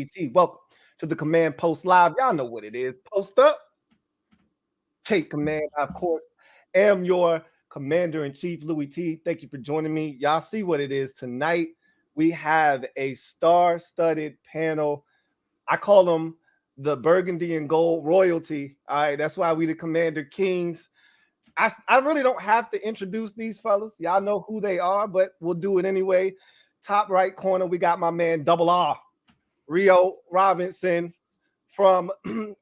Louie Tee. Welcome to the Command Post Live. Y'all know what it is. Post up, take command. I, of course, am your Commander-in-Chief, Louie Tee. Thank you for joining me. Y'all see what it is tonight. We have a star-studded panel. I call them the burgundy and gold royalty. All right, that's why we the Commander Kings. I really don't have to introduce these fellas. Y'all know who they are, but we'll do it anyway. Top right corner, we got my man Double R, Rio Robinson from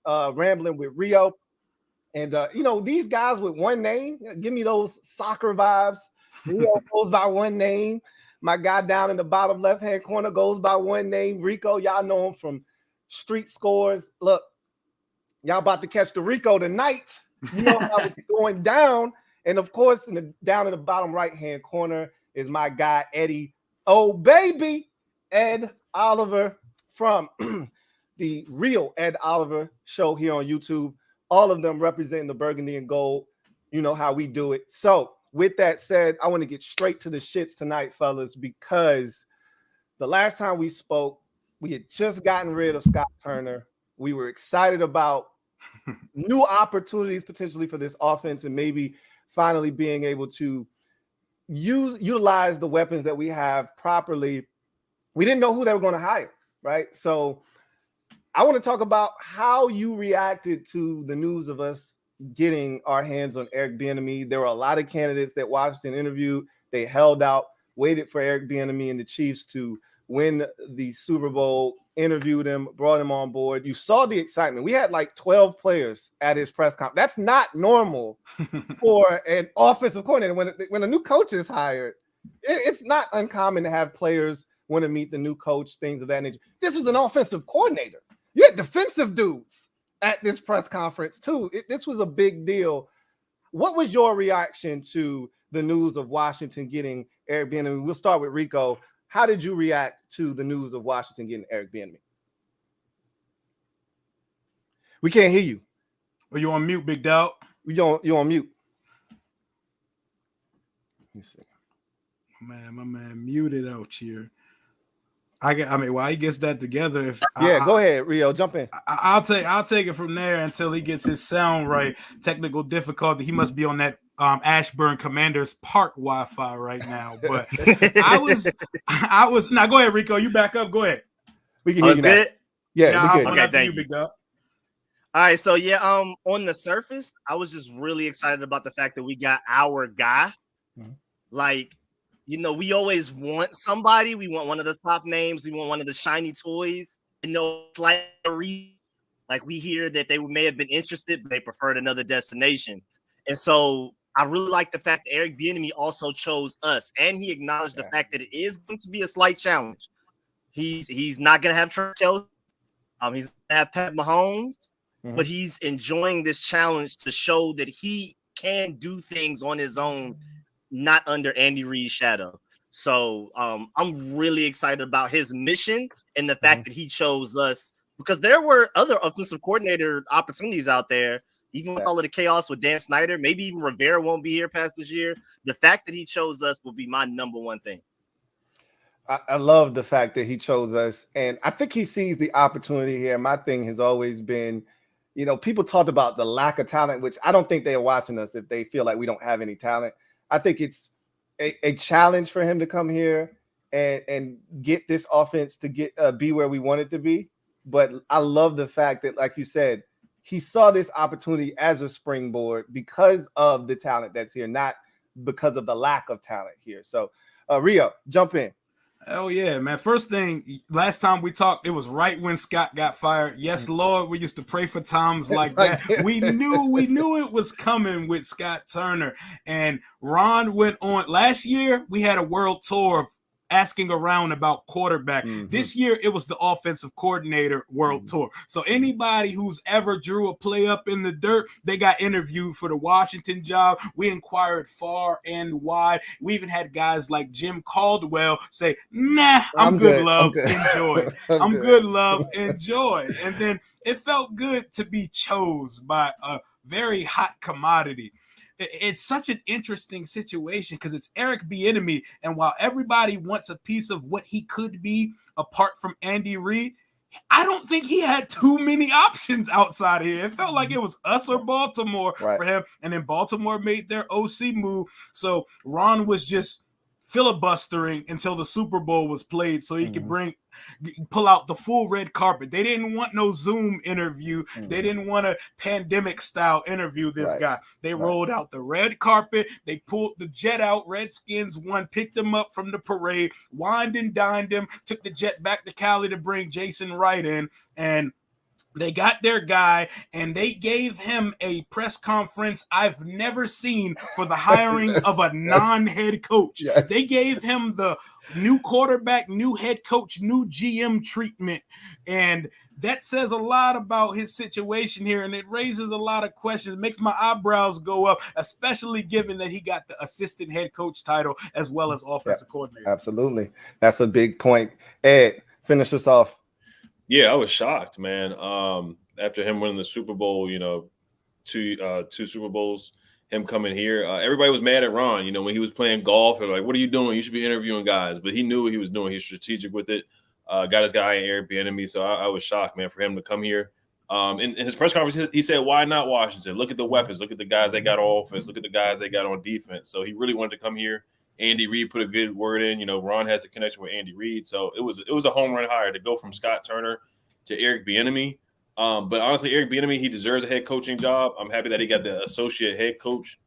Rambling with Rio. And, you know, these guys with one name, give me those soccer vibes. Rio goes by one name. My guy down in the bottom left-hand corner goes by one name, Rico. Y'all know him from Street Scores. Look, y'all about to catch the Rico tonight. You know how it's going down. And, of course, down in the bottom right-hand corner is my guy, Eddie. Oh, baby, Ed Oliver from the Real Ed Oliver show here on YouTube. All of them representing the burgundy and gold. You know how we do it. So, with that said, I want to get straight to the shits tonight, fellas, because the last time we spoke, we had just gotten rid of Scott Turner. We were excited about new opportunities potentially for this offense and maybe finally being able to utilize the weapons that we have properly. We didn't know who they were going to hire, right? So I want to talk about how you reacted to the news of us getting our hands on Eric Bieniemy. There were a lot of candidates that Washington interviewed. They held out, waited for Eric Bieniemy and the Chiefs to win the Super Bowl, interviewed him, brought him on board. You saw the excitement. We had like 12 players at his press conference. That's not normal for an offensive coordinator. When a new coach is hired, it's not uncommon to have players want to meet the new coach, things of that nature. This was an offensive coordinator. You had defensive dudes at this press conference too. This was a big deal. What was your reaction to the news of Washington getting Eric Bieniemy? We'll start with Rico. How did you react to the news of Washington getting Eric Bieniemy? We can't hear you. Are you on mute, big dog? You on mute. Let me see. My man muted out here. While he gets that together, go ahead, Rio, jump in. I'll take it from there until he gets his sound right. Technical difficulty. He must be on that Ashburn Commanders Park Wi-Fi right now. But I was now. Go ahead, Rico. You back up. Go ahead. We can hear you good. Yeah, we good. Okay, thank you, big dog. All right, so yeah, on the surface, I was just really excited about the fact that we got our guy. Mm-hmm. Like, you know, we always want somebody. We want one of the top names. We want one of the shiny toys. You know, like we hear that they may have been interested, but they preferred another destination. And so I really like the fact that Eric Bieniemy also chose us, and he acknowledged the fact that it is going to be a slight challenge. He's not going to have Travis Kelce. He's going to have Pat Mahomes, but he's enjoying this challenge to show that he can do things on his own, not under Andy Reid's shadow. So I'm really excited about his mission and the fact that he chose us, because there were other offensive coordinator opportunities out there, even with all of the chaos with Dan Snyder. Maybe even Rivera won't be here past this year. The fact that he chose us will be my number one thing. I love the fact that he chose us, and I think he sees the opportunity here. My thing has always been, you know, people talked about the lack of talent, which I don't think they're watching us if they feel like we don't have any talent. I think it's a challenge for him to come here and get this offense to be where we want it to be. But I love the fact that, like you said, he saw this opportunity as a springboard because of the talent that's here, not because of the lack of talent here. So, Rio, jump in. Oh yeah, man. First thing, last time we talked, it was right when Scott got fired. Yes, Lord, we used to pray for times like that. We knew it was coming with Scott Turner. And Ron went on. Last year, we had a world tour of asking around about quarterback. This year, it was the offensive coordinator world tour. So anybody who's ever drew a play up in the dirt, they got interviewed for the Washington job. We inquired far and wide. We even had guys like Jim Caldwell say, nah, I'm good, love, enjoy. I'm good, love, enjoy. And then it felt good to be chose by a very hot commodity. It's such an interesting situation because it's Eric Bieniemy, and while everybody wants a piece of what he could be apart from Andy Reid, I don't think he had too many options outside here. It felt like it was us or Baltimore for him. And then Baltimore made their OC move. So Ron was just filibustering until the Super Bowl was played so he could pull out the full red carpet. They didn't want no Zoom interview. They didn't want a pandemic style interview this guy. They rolled out the red carpet. They pulled the jet out. Redskins won, picked him up from the parade, wined and dined him, took the jet back to Cali to bring Jason Wright in, and they got their guy, and they gave him a press conference I've never seen for the hiring of a non-head coach. They gave him the new quarterback, new head coach, new GM treatment, and that says a lot about his situation here, and it raises a lot of questions. It makes my eyebrows go up, especially given that he got the assistant head coach title as well as offensive coordinator. Absolutely. That's a big point. Ed, finish us off. Yeah, I was shocked, man. After him winning the Super Bowl, two Super Bowls, him coming here, everybody was mad at Ron. When he was playing golf, they're like, "What are you doing? You should be interviewing guys." But he knew what he was doing. He's strategic with it. Got his guy Eric Bieniemy, so I was shocked, man, for him to come here. In his press conference, he said, "Why not Washington? Look at the weapons. Look at the guys they got on offense. Look at the guys they got on defense." So he really wanted to come here. Andy Reid put a good word in. Ron has a connection with Andy Reid, so it was a home run hire to go from Scott Turner to Eric Bieniemy. But honestly, Eric Bieniemy, he deserves a head coaching job. I'm happy that he got the associate head coach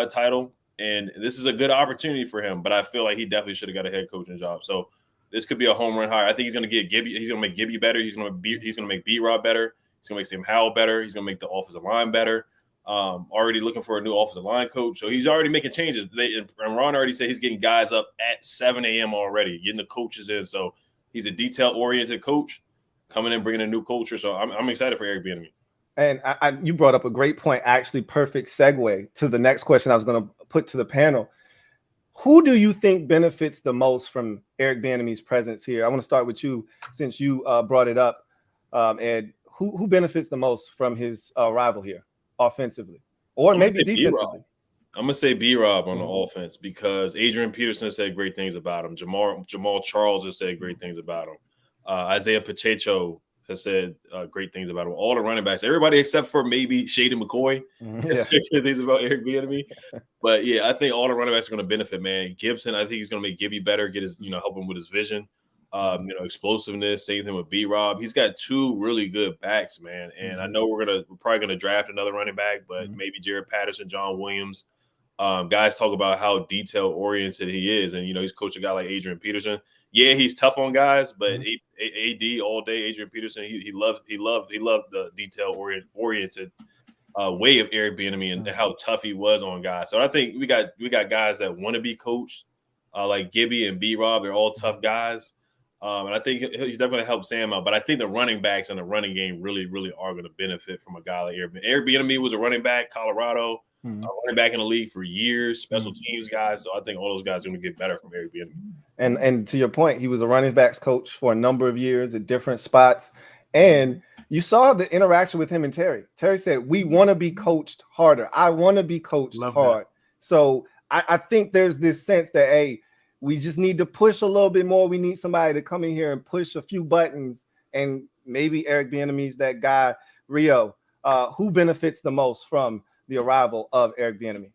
title, and this is a good opportunity for him. But I feel like he definitely should have got a head coaching job. So this could be a home run hire. I think he's going to get Gibby. He's going to make Gibby better. He's going to make B-Rob better. He's going to make Sam Howell better. He's going to make the offensive line better. Already looking for a new offensive line coach. So he's already making changes. And Ron already said he's getting guys up at 7 a.m. already, getting the coaches in. So he's a detail-oriented coach coming in, bringing a new culture. So I'm excited for Eric Bieniemy. And you brought up a great point, actually perfect segue to the next question I was going to put to the panel. Who do you think benefits the most from Eric Bieniemy's presence here? I want to start with you since you brought it up, Ed. Who benefits the most from his arrival here offensively or maybe defensively? I'm going to say B-Rob on the offense because Adrian Peterson said great things about him. Jamal Charles has said great things about him. Isaiah Pacheco has said great things about him. All the running backs, everybody except for maybe Shady McCoy, said good things about Eric Bieniemy. But yeah, I think all the running backs are going to benefit, man. Gibson, I think he's going to make Gibby better, get his, help him with his vision, explosiveness. Same thing with B-Rob. He's got two really good backs, man. And I know we're probably going to draft another running back, but maybe Jared Patterson, John Williams. Guys talk about how detail oriented he is, and he's coached a guy like Adrian Peterson. Yeah, he's tough on guys, but AD all day, Adrian Peterson, he loved the detail oriented way of Eric Bieniemy and how tough he was on guys. So I think we got guys that want to be coached, like Gibby and B-Rob. They're all tough guys, and I think he's definitely going to help Sam out. But I think the running backs and the running game really, really are going to benefit from a guy like Eric. Eric Bieniemy was a running back, Colorado. Running back in the league for years, special teams guys. So I think all those guys are going to get better from Eric Bieniemy. And to your point, he was a running backs coach for a number of years at different spots. And you saw the interaction with him and Terry. Terry said, "We want to be coached harder. I want to be coached hard." So I think there's this sense that, hey, we just need to push a little bit more. We need somebody to come in here and push a few buttons. And maybe Eric Bieniemy's that guy. Rio, who benefits the most from the arrival of Eric Bieniemy?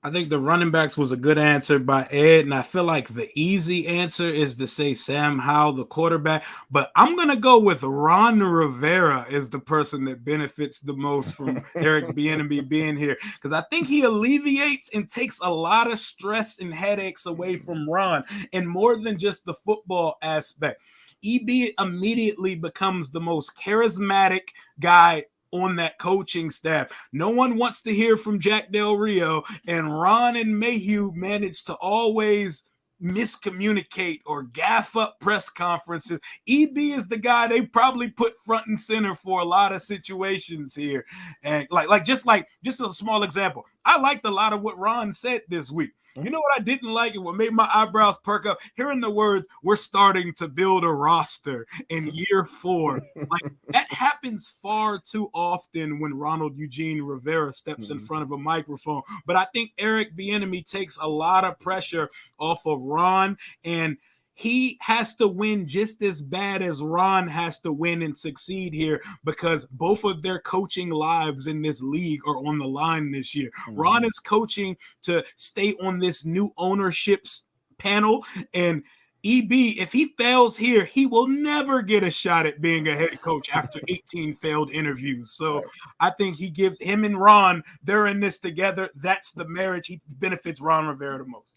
I think the running backs was a good answer by Ed, and I feel like the easy answer is to say Sam Howell, the quarterback, but I'm going to go with Ron Rivera as the person that benefits the most from Eric Bieniemy being here, because I think he alleviates and takes a lot of stress and headaches away from Ron, and more than just the football aspect. EB immediately becomes the most charismatic guy on that coaching staff. No one wants to hear from Jack Del Rio, and Ron and Mayhew managed to always miscommunicate or gaff up press conferences. EB is the guy they probably put front and center for a lot of situations here. And just a small example, I liked a lot of what Ron said this week. You know what I didn't like and what made my eyebrows perk up? Hearing the words, "We're starting to build a roster in year 4." Like, that happens far too often when Ronald Eugene Rivera steps in front of a microphone. But I think Eric Bieniemy takes a lot of pressure off of Ron, and he has to win just as bad as Ron has to win and succeed here, because both of their coaching lives in this league are on the line this year. Ron is coaching to stay on this new ownership's panel, and EB, if he fails here, he will never get a shot at being a head coach after 18 failed interviews. So I think he gives him and Ron, they're in this together. That's the marriage. He benefits Ron Rivera the most.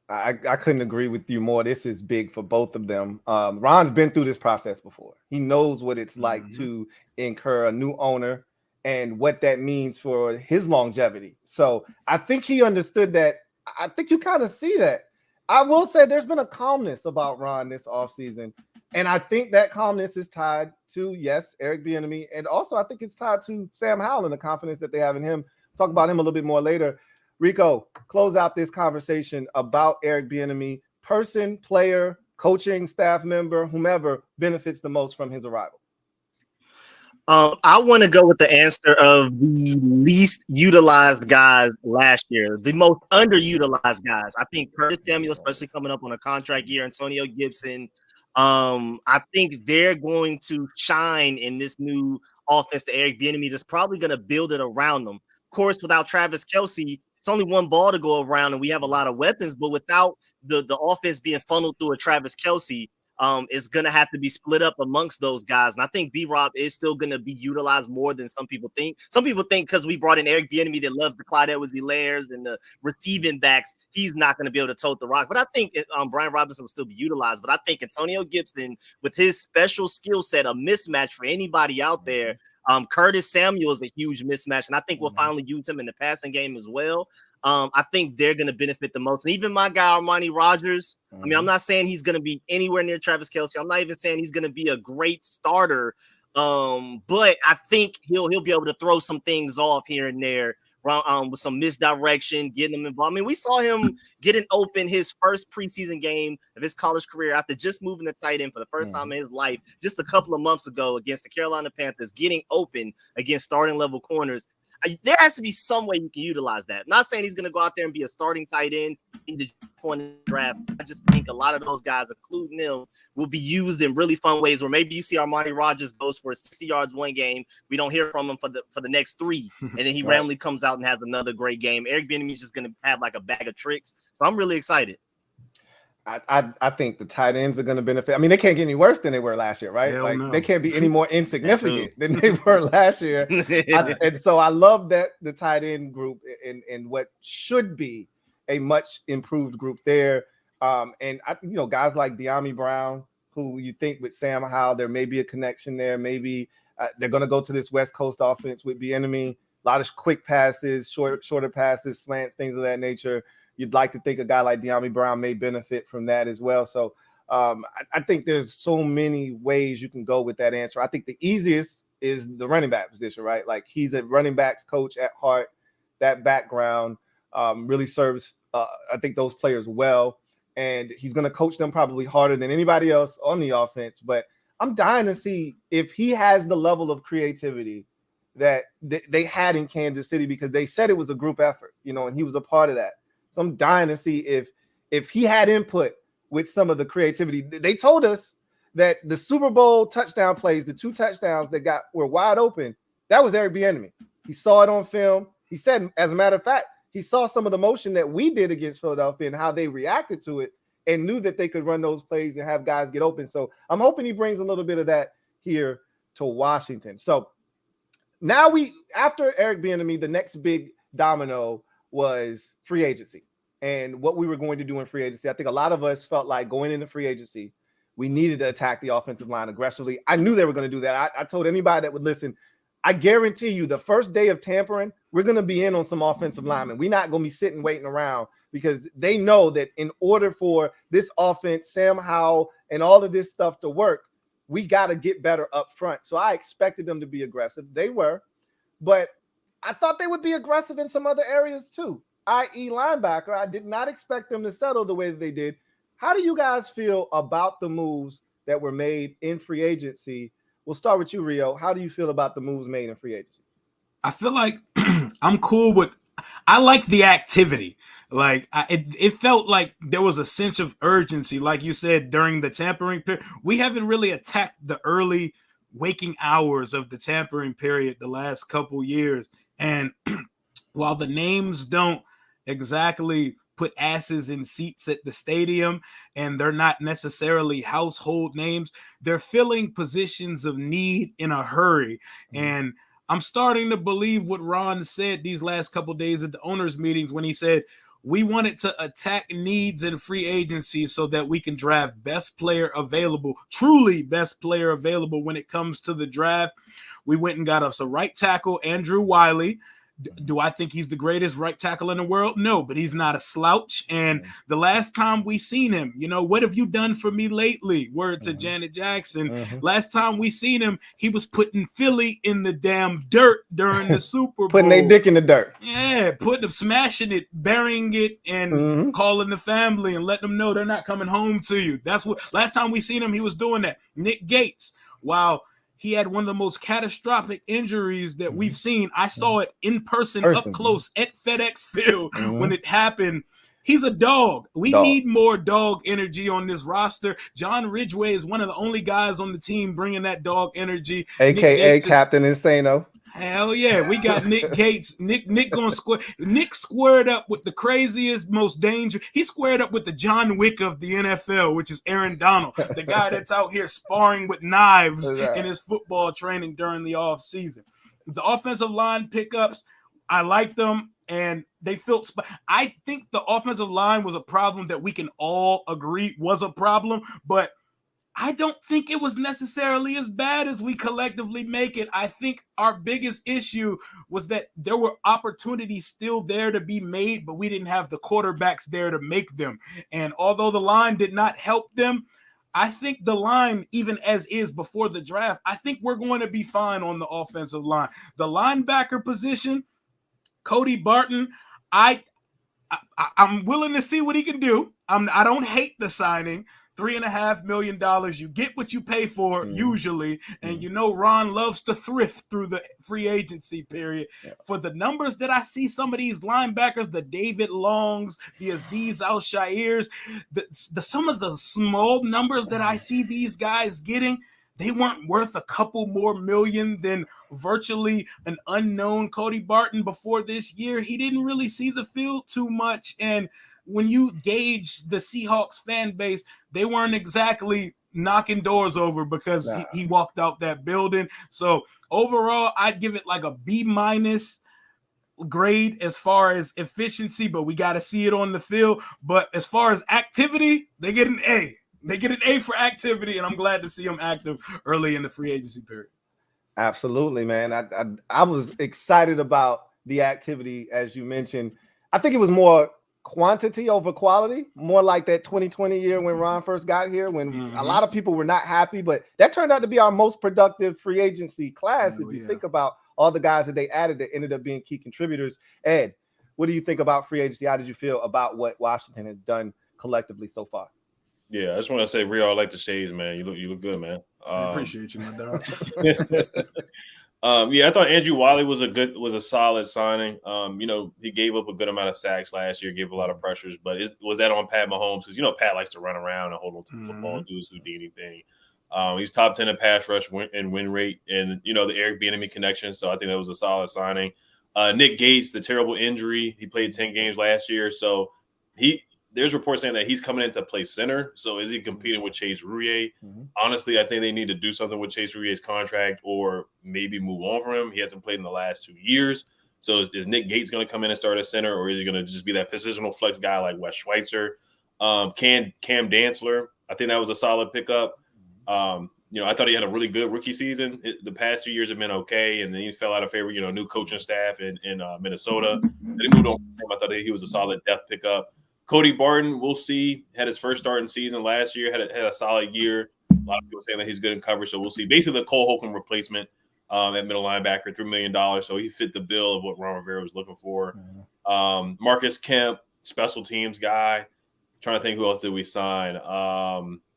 I couldn't agree with you more. This is big for both of them. Ron's been through this process before. He knows what it's like to incur a new owner and what that means for his longevity. So I think he understood that. I think you kind of see that. I will say there's been a calmness about Ron this offseason. And I think that calmness is tied to, yes, Eric Bieniemy. And also I think it's tied to Sam Howell and the confidence that they have in him. Talk about him a little bit more later. Rico, close out this conversation about Eric Bieniemy. Person, player, coaching staff member, whomever benefits the most from his arrival. I want to go with the answer of the least utilized guys last year, the most underutilized guys. I think Curtis Samuel, especially coming up on a contract year, Antonio Gibson. I think they're going to shine in this new offense to Eric Bieniemy that's probably going to build it around them. Of course, without Travis Kelce, it's only one ball to go around, and we have a lot of weapons. But without the offense being funneled through a Travis Kelce, is going to have to be split up amongst those guys. And I think B-Rob is still going to be utilized more than some people think. Some people think because we brought in Eric Bieniemy that loves the Clyde Edwards-Helaire's and the receiving backs, he's not going to be able to tote the rock. But I think Brian Robinson will still be utilized. But I think Antonio Gibson, with his special skill set, a mismatch for anybody out there. Curtis Samuel is a huge mismatch, and I think we'll finally use him in the passing game as well. I think they're going to benefit the most. And even my guy, Armani Rogers, I mean, I'm not saying he's going to be anywhere near Travis Kelce. I'm not even saying he's going to be a great starter. But I think he'll be able to throw some things off here and there with some misdirection, getting him involved. I mean, we saw him getting open his first preseason game of his college career after just moving to tight end for the first time in his life just a couple of months ago against the Carolina Panthers, getting open against starting level corners. There has to be some way you can utilize that. I'm not saying he's going to go out there and be a starting tight end in the draft. I just think a lot of those guys, including him, will be used in really fun ways where maybe you see Armani Rogers goes for 60 yards one game. We don't hear from him for the next 3. And then he randomly comes out and has another great game. Eric Bieniemy is just going to have like a bag of tricks. So I'm really excited. I think the tight ends are going to benefit. I mean, they can't get any worse than they were last year, right? They can't be any more insignificant than they were last year. And so I love that the tight end group and what should be a much improved group there. And guys like Dyami Brown, who you think with Sam Howell, there may be a connection there. Maybe they're going to go to this West Coast offense with Bieniemy. A lot of quick passes, shorter passes, slants, things of that nature. You'd like to think a guy like Dyami Brown may benefit from that as well. So I think there's so many ways you can go with that answer. I think the easiest is the running back position, right? Like he's a running backs coach at heart. That background really serves, I think, those players well. And he's going to coach them probably harder than anybody else on the offense. But I'm dying to see if he has the level of creativity that they had in Kansas City, because they said it was a group effort, and he was a part of that. So I'm dying to see if he had input with some of the creativity. They told us that the Super Bowl touchdown plays, the 2 touchdowns that were wide open, that was Eric Bieniemy. He saw it on film. He said, as a matter of fact, he saw some of the motion that we did against Philadelphia and how they reacted to it and knew that they could run those plays and have guys get open. So I'm hoping he brings a little bit of that here to Washington. So now after Eric Bieniemy, the next big domino was free agency and what we were going to do in free agency. I think a lot of us felt like going into free agency, we needed to attack the offensive line aggressively. I knew they were going to do that. I told anybody that would listen, I guarantee you the first day of tampering, we're going to be in on some offensive linemen. We're not going to be sitting waiting around, because they know that in order for this offense, Sam Howell, and all of this stuff to work, we got to get better up front. So I expected them to be aggressive. They were, but I thought they would be aggressive in some other areas too, i.e. linebacker. I did not expect them to settle the way that they did. How do you guys feel about the moves that were made in free agency? We'll start with you, Rio. How do you feel about the moves made in free agency? I feel like I'm cool with – I like the activity. Like it felt like there was a sense of urgency, like you said, during the tampering period. We haven't really attacked the early waking hours of the tampering period the last couple years. And while the names don't exactly put asses in seats at the stadium and they're not necessarily household names, they're filling positions of need in a hurry. And I'm starting to believe what Ron said these last couple of days at the owners' meetings when he said, we wanted to attack needs in free agency so that we can draft best player available, truly best player available when it comes to the draft. We went and got us a right tackle, Andrew Wiley. Do I think he's the greatest right tackle in the world? No, but he's not a slouch. And the last time we seen him, what have you done for me lately? Word to Janet Jackson. Last time we seen him, he was putting Philly in the damn dirt during the Super Bowl. Putting their dick in the dirt. Yeah, putting them, smashing it, burying it, and calling the family and letting them know they're not coming home to you. That's what last time we seen him, he was doing that. Nick Gates, wow. He had one of the most catastrophic injuries that we've seen. I saw it in person up close at FedEx Field when it happened. He's a dog. We need more dog energy on this roster. John Ridgway is one of the only guys on the team bringing that dog energy. A.k.a. Captain Insano. Hell yeah, we got Nick Gates. Nick gonna square. Nick squared up with the craziest, most dangerous. He squared up with the John Wick of the NFL, which is Aaron Donald, the guy that's out here sparring with knives in his football training during the off season. The offensive line pickups, I like them, and they felt. I think the offensive line was a problem that we can all agree was a problem, but I don't think it was necessarily as bad as we collectively make it. I think our biggest issue was that there were opportunities still there to be made, but we didn't have the quarterbacks there to make them. And although the line did not help them, I think the line, even as is before the draft, I think we're going to be fine on the offensive line. The linebacker position, Cody Barton, I'm willing to see what he can do. I don't hate the signing. $3.5 million. You get what you pay for usually. And Ron loves to thrift through the free agency period. For the numbers that I see some of these linebackers, the David Longs, the Azeez Al-Shairs, some of the small numbers that I see these guys getting, they weren't worth a couple more million than virtually an unknown Cody Barton before this year. He didn't really see the field too much. And when you gauge the Seahawks fan base, they weren't exactly knocking doors over because he walked out that building. So overall, I'd give it like a B- grade as far as efficiency, but we got to see it on the field. But as far as activity, they get an A. They get an A for activity, and I'm glad to see them active early in the free agency period. Absolutely, man. I was excited about the activity, as you mentioned. I think it was more quantity over quality, more like that 2020 year when Ron first got here, when a lot of people were not happy, but that turned out to be our most productive free agency class. If you think about all the guys that they added that ended up being key contributors. Ed, what do you think about free agency? How did you feel about what Washington has done collectively so far? Yeah, I just want to say, Rio, I like the shades, man. You look good, man. I appreciate you, my dog. I thought Andrew Wiley was a solid signing. He gave up a good amount of sacks last year, gave a lot of pressures, but was that on Pat Mahomes? Because Pat likes to run around and hold on to the football and do his Houdini thing. He's top 10 in pass rush and win rate, and the Eric Bieniemy connection. So I think that was a solid signing. Nick Gates, the terrible injury, he played 10 games last year, so there's reports saying that he's coming in to play center. So is he competing with Chase Rouillet? Honestly, I think they need to do something with Chase Rouillet's contract or maybe move on from him. He hasn't played in the last 2 years. So is Nick Gates going to come in and start at center, or is he going to just be that positional flex guy like Wes Schweitzer? Cam Dantzler, I think that was a solid pickup. I thought he had a really good rookie season. The past 2 years have been okay, and then he fell out of favor, new coaching staff in Minnesota. Then he moved on from him. I thought he was a solid depth pickup. Cody Barton, we'll see. Had his first starting season last year. Had a solid year. A lot of people saying that he's good in coverage, so we'll see. Basically, the Cole Holcomb replacement at middle linebacker, $3 million. So he fit the bill of what Ron Rivera was looking for. Marcus Kemp, special teams guy. Trying to think who else did we sign.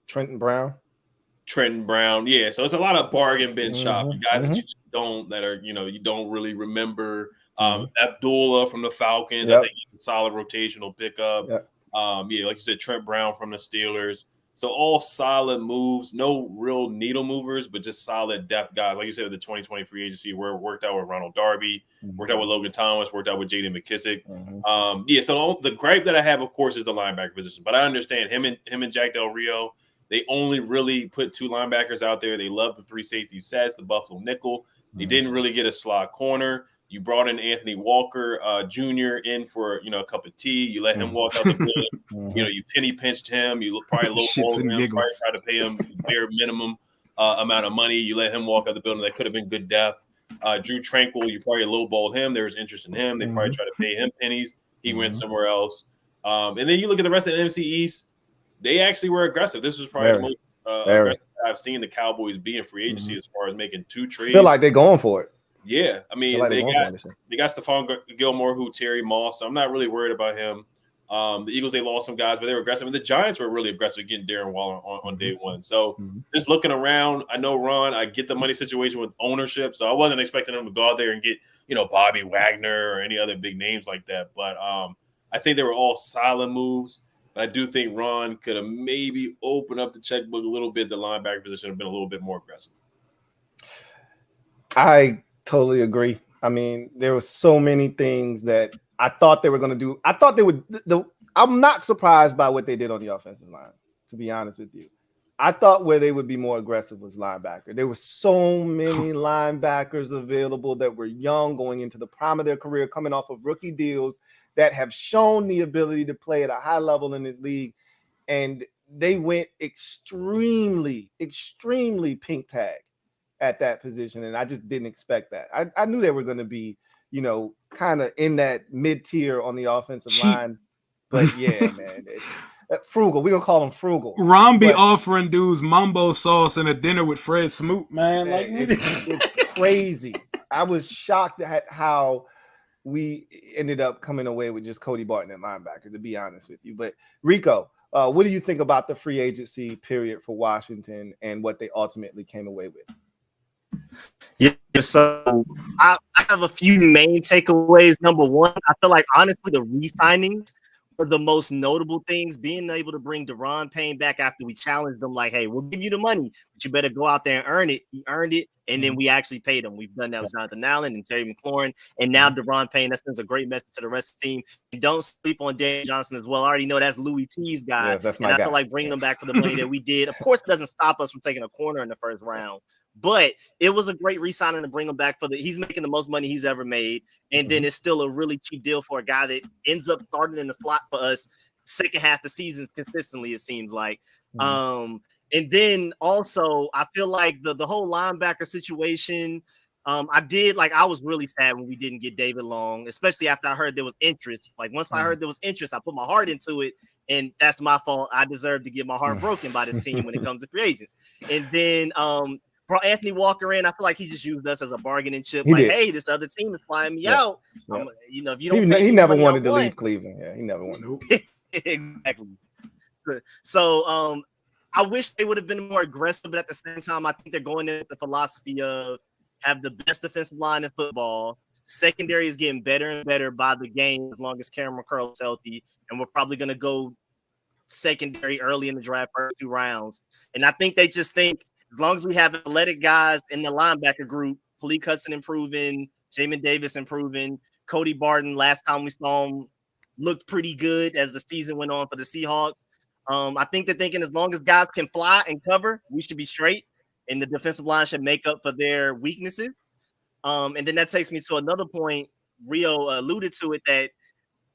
Trenton Brown. Yeah. So it's a lot of bargain bin shop. You guys that you you don't really remember. Abdullah from the Falcons, I think he's a solid rotational pickup. Like you said, Trent Brown from the Steelers. So all solid moves, no real needle movers, but just solid depth guys. Like you said, the 2020 free agency, where it worked out with Ronald Darby, worked out with Logan Thomas, worked out with Jaden McKissick. So the gripe that I have, of course, is the linebacker position. But I understand him and Jack Del Rio, they only really put 2 linebackers out there. They love the 3 safety sets, the Buffalo nickel. They didn't really get a slot corner. You brought in Anthony Walker Jr. in for a cup of tea. You let him walk out the building. You penny pinched him. You probably lowballed him. Probably tried to pay him bare minimum amount of money. You let him walk out the building. That could have been good depth. Drew Tranquil, you probably lowballed him. There was interest in him. They probably tried to pay him pennies. He went somewhere else. And then you look at the rest of the NFC East. They actually were aggressive. This was probably the most aggressive I've seen the Cowboys be in free agency as far as making 2 trades. I feel like they're going for it. Yeah, I mean, they got Stephon Gilmore, who Terry Moss. So I'm not really worried about him. The Eagles, they lost some guys, but they were aggressive. And the Giants were really aggressive getting Darren Waller on day one. So just looking around, I know, Ron, I get the money situation with ownership. So I wasn't expecting them to go out there and get, Bobby Wagner or any other big names like that. But I think they were all solid moves. But I do think Ron could have maybe opened up the checkbook a little bit. The linebacker position have been a little bit more aggressive. I totally agree. I mean, there were so many things that I thought they were going to do. I thought they would. I'm not surprised by what they did on the offensive line, to be honest with you. I thought where they would be more aggressive was linebacker. There were so many linebackers available that were young, going into the prime of their career, coming off of rookie deals that have shown the ability to play at a high level in this league. And they went extremely, extremely pink tag at that position. And I just didn't expect that. I knew they were going to be, kind of in that mid-tier on the offensive line. But yeah, man, frugal. We're going to call them frugal. Ron be offering dudes mambo sauce and a dinner with Fred Smoot, man. It's crazy. I was shocked at how we ended up coming away with just Cody Barton at linebacker, to be honest with you. But Rico, what do you think about the free agency period for Washington and what they ultimately came away with? Yeah, so I have a few main takeaways. Number one, I feel like honestly the re-signings were the most notable things. Being able to bring Deron Payne back after we challenged them, like, hey, we'll give you the money, but you better go out there and earn it. He earned it, and then we actually paid him. We've done that with Jonathan Allen and Terry McLaurin, and now Deron Payne. That sends a great message to the rest of the team. And don't sleep on Dan Johnson as well. I already know that's Louie Tee's guy, that's my guy. I feel like bringing him back for the money that we did. Of course, it doesn't stop us from taking a corner in the first round. But it was a great re-signing to bring him back he's making the most money he's ever made. And then it's still a really cheap deal for a guy that ends up starting in the slot for us second half of seasons consistently, it seems like. And then also I feel like the whole linebacker situation, I was really sad when we didn't get David Long, especially after I heard there was interest. Like once I heard there was interest, I put my heart into it, and that's my fault. I deserve to get my heart broken by this team when it comes to free agents. And then brought Anthony Walker in. I feel like he just used us as a bargaining chip. Hey, this other team is flying me out. If you don't, he never wanted to leave Cleveland. Yeah, he never wanted to. Exactly. So I wish they would have been more aggressive, but at the same time, I think they're going in with the philosophy of have the best defensive line in football. Secondary is getting better and better by the game as long as Cameron McCurl is healthy, and we're probably going to go secondary early in the draft, first 2 rounds. And I think they just think, as long as we have athletic guys in the linebacker group, Malik Hudson improving, Jamin Davis improving, Cody Barton, last time we saw him, looked pretty good as the season went on for the Seahawks. I think they're thinking as long as guys can fly and cover, we should be straight, and the defensive line should make up for their weaknesses. And then that takes me to another point. Rio alluded to it, that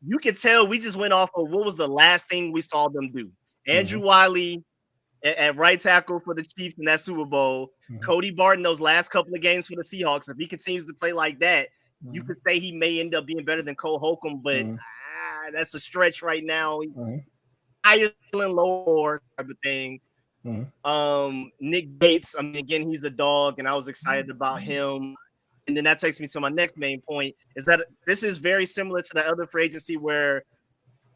you could tell we just went off of what was the last thing we saw them do. Andrew Wiley at right tackle for the Chiefs in that Super Bowl. Cody Barton, those last couple of games for the Seahawks, if he continues to play like that, you could say he may end up being better than Cole Holcomb, but that's a stretch right now. Higher than lower type of thing. Nick Gates, I mean, again, he's the dog, and I was excited about him. And then that takes me to my next main point, is that this is very similar to the other free agency where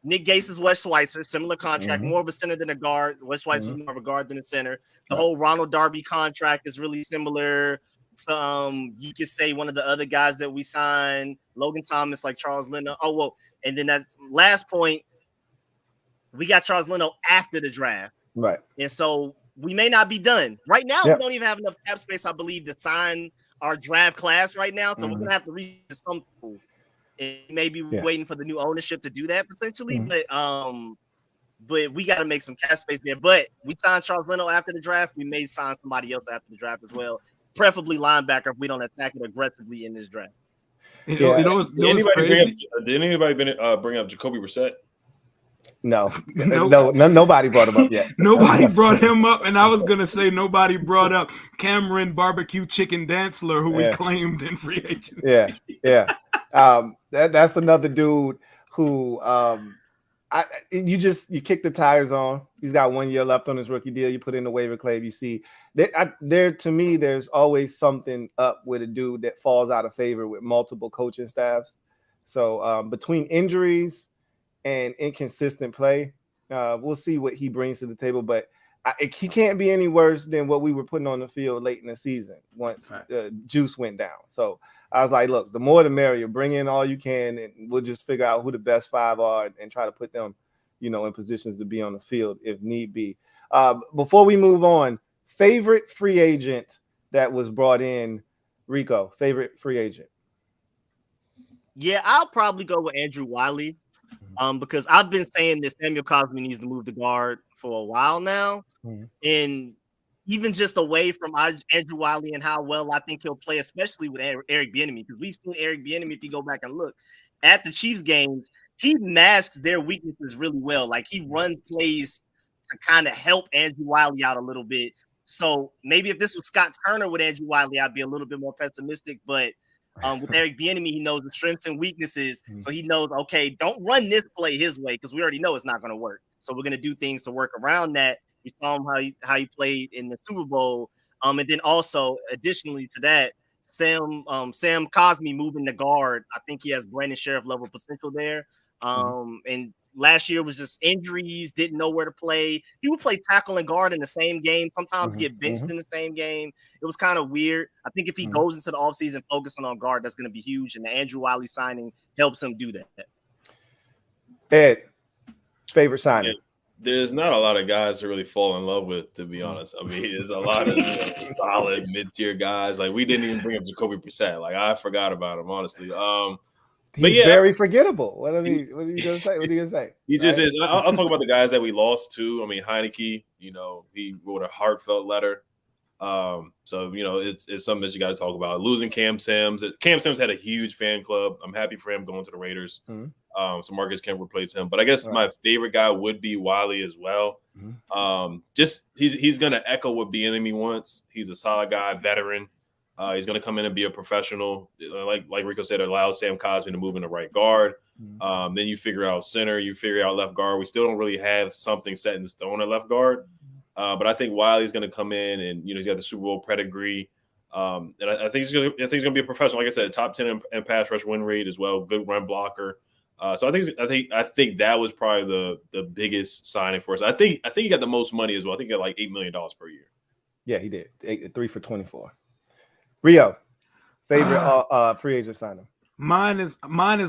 Nick Gates is Wes Schweitzer, similar contract, more of a center than a guard. Wes Schweitzer is more of a guard than a center. The whole Ronald Darby contract is really similar. to you could say one of the other guys that we signed, Logan Thomas, like Charles Leno. Oh well, and then that's last point. We got Charles Leno after the draft, right? And so we may not be done right now. Yep. We don't even have enough cap space, I believe, to sign our draft class right now. So we're gonna have to reach some people, and maybe waiting for the new ownership to do that potentially. But we got to make some cap space there. But we signed Charles Leno after the draft. We may sign somebody else after the draft as well, preferably linebacker if we don't attack it aggressively in this draft. Did anybody bring up Jacoby Brissett? No, nobody brought him up yet. Nobody brought him up, and I was gonna say nobody brought up Cameron Barbecue Chicken Dantzler, who we claimed in free agency. That's another dude who you kick the tires on. He's got 1 year left on his rookie deal. You put in the waiver claim. You see there to me, there's always something up with a dude that falls out of favor with multiple coaching staffs. So between injuries and inconsistent play, we'll see what he brings to the table. But he can't be any worse than what we were putting on the field late in the season once juice went down. So I was like, look, the more the merrier. Bring in all you can, and we'll just figure out who the best 5 are and try to put them, in positions to be on the field if need be. Before we move on, favorite free agent that was brought in, Rico, favorite free agent? Yeah, I'll probably go with Andrew Wiley. Because I've been saying that Samuel Cosmi needs to move the guard for a while now. And even just away from Andrew Wiley and how well I think he'll play, especially with Eric Bieniemy, because we've seen Eric Bieniemy, if you go back and look at the Chiefs games, he masks their weaknesses really well. Like he runs plays to kind of help Andrew Wiley out a little bit. So maybe if this was Scott Turner with Andrew Wiley, I'd be a little bit more pessimistic, but with Eric Bieniemy, he knows the strengths and weaknesses. So he knows, okay, don't run this play his way because we already know it's not going to work. So we're going to do things to work around that. We saw him how he played in the Super Bowl. And then also, additionally to that, Sam Cosmi moving the guard. I think he has Brandon Sheriff level potential there. And last year was just injuries, didn't know where to play. He would play tackle and guard in the same game, sometimes get benched in the same game. It was kind of weird. I think if he goes into the offseason focusing on guard, that's going to be huge. And the Andrew Wiley signing helps him do that. Ed, favorite signing? Yeah, there's not a lot of guys to really fall in love with, to be honest. I mean, there's a lot of solid mid-tier guys. Like, we didn't even bring up Jacoby Brissett. Like, I forgot about him, honestly. He's very forgettable. What are you going to say? What are you going to say? He just is. I'll talk about the guys that we lost to. I mean, Heineke, he wrote a heartfelt letter. So, it's something that you got to talk about. Losing Cam Sims. Cam Sims had a huge fan club. I'm happy for him going to the Raiders. So Marcus Kemp replaced him. But I guess my favorite guy would be Wiley as well. Just he's going to echo what Bieniemy wants. He's a solid guy, veteran. He's going to come in and be a professional. Like Rico said, allow Sam Cosmi to move in the right guard. Then you figure out center, you figure out left guard. We still don't really have something set in stone at left guard. But I think Wiley's going to come in and, he's got the Super Bowl pedigree. And I think he's going to be a professional. Like I said, top 10 in pass rush win rate as well. Good run blocker. So I think that was probably the biggest signing for us. I think he got the most money as well. I think he got like $8 million per year. Yeah, he did. 3 for 24. Rio, favorite free agent signing? Mine is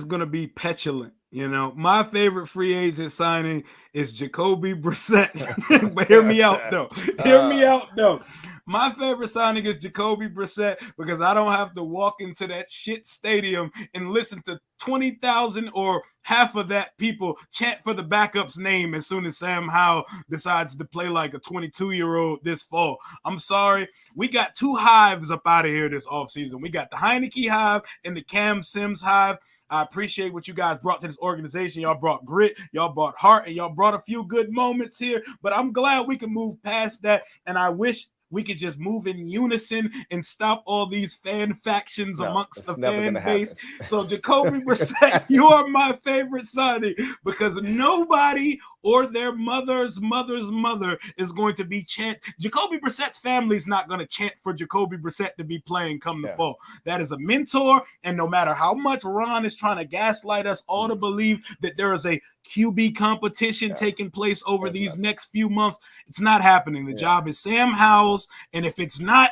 going to be petulant. My favorite free agent signing is Jacoby Brissett. But hear me out, though. My favorite signing is Jacoby Brissett because I don't have to walk into that shit stadium and listen to 20,000 or half of that people chant for the backup's name as soon as Sam Howell decides to play like a 22-year-old this fall. I'm sorry. We got 2 hives up out of here this offseason. We got the Heineke hive and the Cam Sims hive. I appreciate what you guys brought to this organization. Y'all brought grit, y'all brought heart, and y'all brought a few good moments here. But I'm glad we can move past that, and I wish we could just move in unison and stop all these fan factions amongst the fan base. So Jacoby Brissett, you are my favorite signing because nobody or their mother's mother is going to be chant. Jacoby Brissett's family is not going to chant for Jacoby Brissett to be playing come the fall. That is a mentor, and no matter how much Ron is trying to gaslight us all to believe that there is a QB competition taking place over these next few months, it's not happening. The job is Sam Howell's, and if it's not,